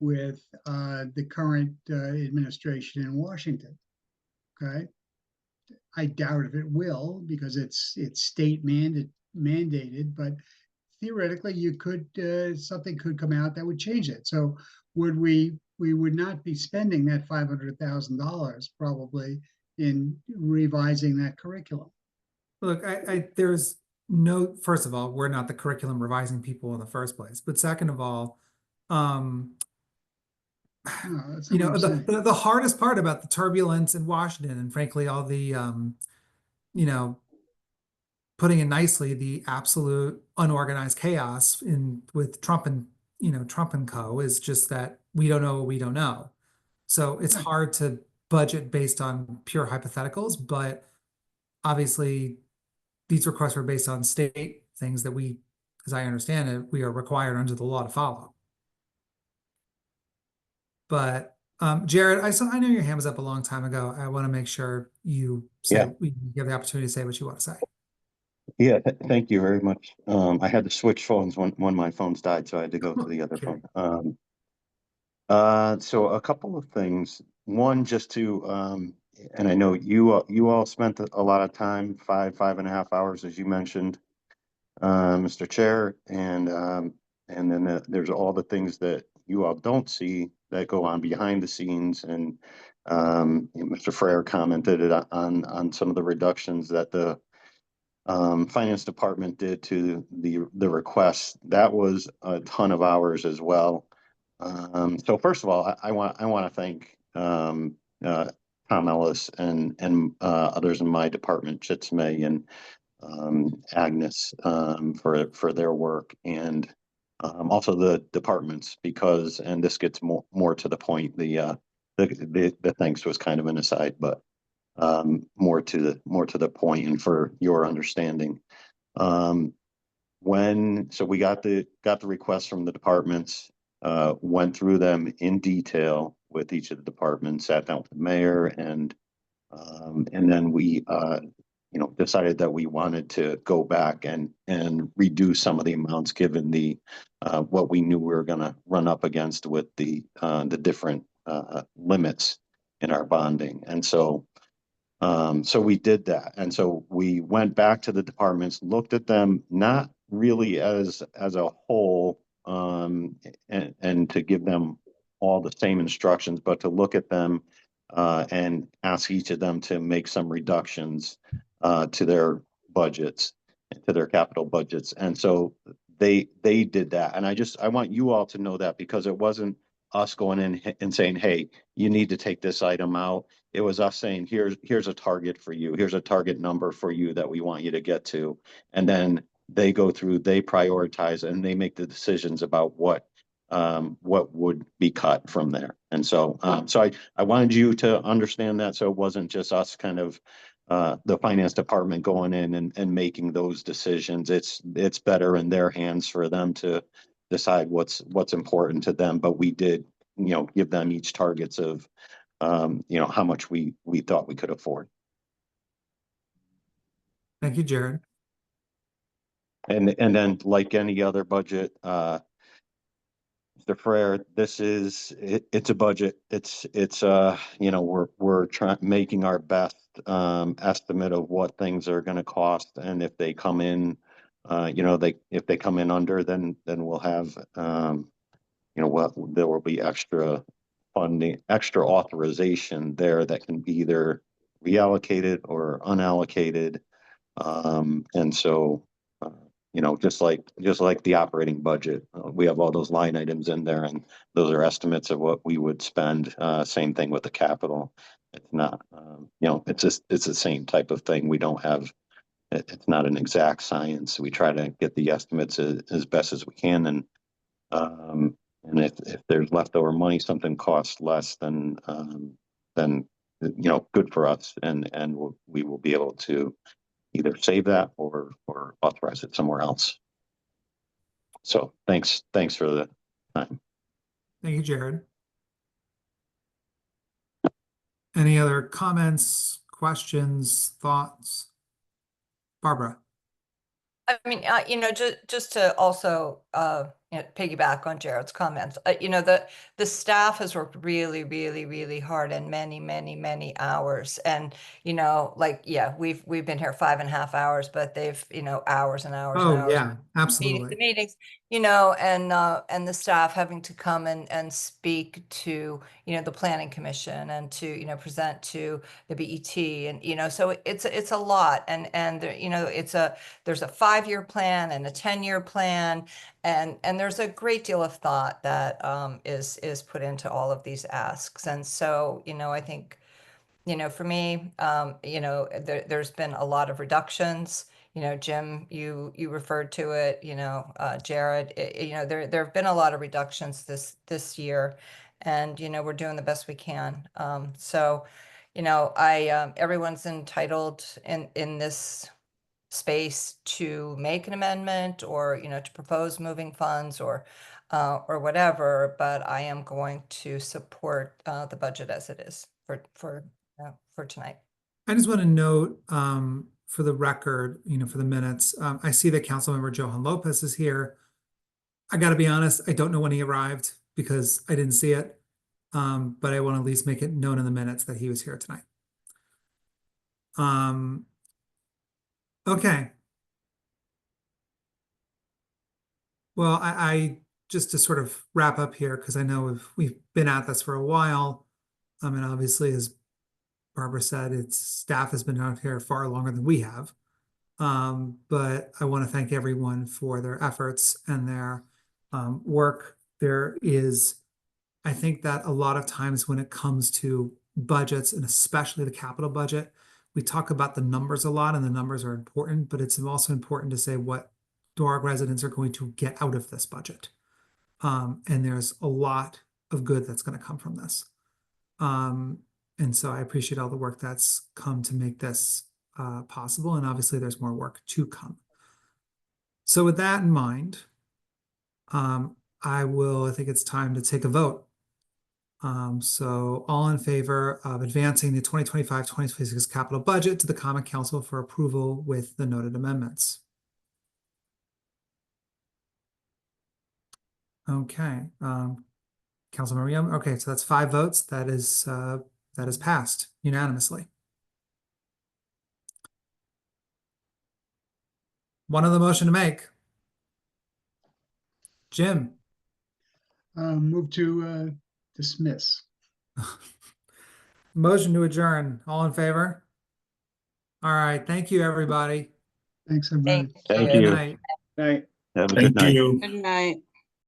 with the current administration in Washington. Okay. I doubt if it will, because it's state mandated, but theoretically you could, something could come out that would change it. So we would not be spending that $500,000 probably in revising that curriculum. Look, there's no, first of all, we're not the curriculum revising people in the first place, but second of all, That's you not know, what I'm saying. the hardest part about the turbulence in Washington, and frankly, all the, you know, putting it nicely, the absolute unorganized chaos with Trump and, Trump and co, is just that we don't know what we don't know. So it's Right. hard to budget based on pure hypotheticals, but obviously these requests were based on state things that we, as I understand it, we are required under the law to follow. But Jared, I know your hand was up a long time ago. I want to make sure you say, we give the opportunity to say what you want to say. Yeah, thank you very much. I had to switch phones when my phones died, so I had to go to the other Okay. phone. So a couple of things. One, just to, and I know you all spent a lot of time, 5.5 hours, as you mentioned, Mr. Chair, and then there's all the things that you all don't see that go on behind the scenes. And Mr. Frere commented on some of the reductions that the finance department did to the request. That was a ton of hours as well. So first of all, I want to thank Tom Ellis and others in my department, Chitsme and Agnes, for their work, and also the departments, because, and this gets more to the point, the thanks was kind of an aside, but more to the point, and for your understanding. So we got the requests from the departments, went through them in detail with each of the departments, sat down with the mayor, and then we decided that we wanted to go back and reduce some of the amounts, given the what we knew we were going to run up against with the different limits in our bonding. And so we did that. And so we went back to the departments, looked at them, not really as a whole, and to give them all the same instructions, but to look at them and ask each of them to make some reductions to their budgets, to their capital budgets. And so they did that. And I want you all to know that, because it wasn't us going in and saying, hey, you need to take this item out. It was us saying, here's a target for you. Here's a target number for you that we want you to get to. And then they go through, they prioritize, and they make the decisions about what would be cut from there. And so, I wanted you to understand that. So it wasn't just us kind of, the finance department going in and making those decisions. It's better in their hands for them to decide what's important to them. But we did, give them each targets of, how much we thought we could afford. Thank you, Jared. And then, like any other budget, Mr. Frere, it's a budget. It's we're making our best estimate of what things are going to cost, and if they come in, if they come in under, then we'll have, there will be extra funding, extra authorization there that can be either reallocated or unallocated. And so, just like the operating budget, we have all those line items in there, and those are estimates of what we would spend. Same thing with the capital. It's not, it's the same type of thing. We don't have, it's not an exact science. We try to get the estimates as best as we can. And if there's leftover money, something costs less than good for us, and we will be able to either save that or authorize it somewhere else. So thanks for the time. Thank you, Jared. Any other comments, questions, thoughts? Barbara? I mean, you know, just to also, you know, piggyback on Jared's comments, you know, the staff has worked really, really, really hard and many hours. And, you know, like, yeah, we've been here 5.5 hours, but they've, you know, hours and hours and Oh, hours. yeah, absolutely. Meetings, you know, and the staff having to come and speak to, you know, the planning commission and to, you know, present to the BET, and, you know, so it's a lot. And there, you know, there's a 5-year plan and a 10-year plan, and there's a great deal of thought that is put into all of these asks. And so, you know, I think, you know, for me, you know, there's been a lot of reductions. You know, Jim, you referred to it, you know, Jared, you know, there have been a lot of reductions this year, and, you know, we're doing the best we can. So, you know, everyone's entitled in this space to make an amendment, or, you know, to propose moving funds or whatever, but I am going to support the budget as it is for tonight. I just want to note, for the record, you know, for the minutes, I see that Councilmember Johan Lopez is here. I got to be honest, I don't know when he arrived because I didn't see it. But I want to at least make it known in the minutes that he was here tonight. Okay. Well, I just to sort of wrap up here, because I know we've been at this for a while. And obviously, as Barbara said, its staff has been out here far longer than we have. But I want to thank everyone for their efforts and their work. There is, I think that a lot of times when it comes to budgets, and especially the capital budget, we talk about the numbers a lot, and the numbers are important, but it's also important to say what Doral residents are going to get out of this budget. And there's a lot of good that's going to come from this. And so I appreciate all the work that's come to make this possible. And obviously there's more work to come. So with that in mind, I think it's time to take a vote. So all in favor of advancing the 2025-2026 capital budget to the Common Council for approval with the noted amendments. Okay, Councilmember Young. Okay, so that's 5 votes. That is passed unanimously. One other motion to make. Jim. Move to dismiss. Motion to adjourn. All in favor? All right. Thank you, everybody. Thanks, everybody. Thank Good you. night. Night. Have a good night. Good night.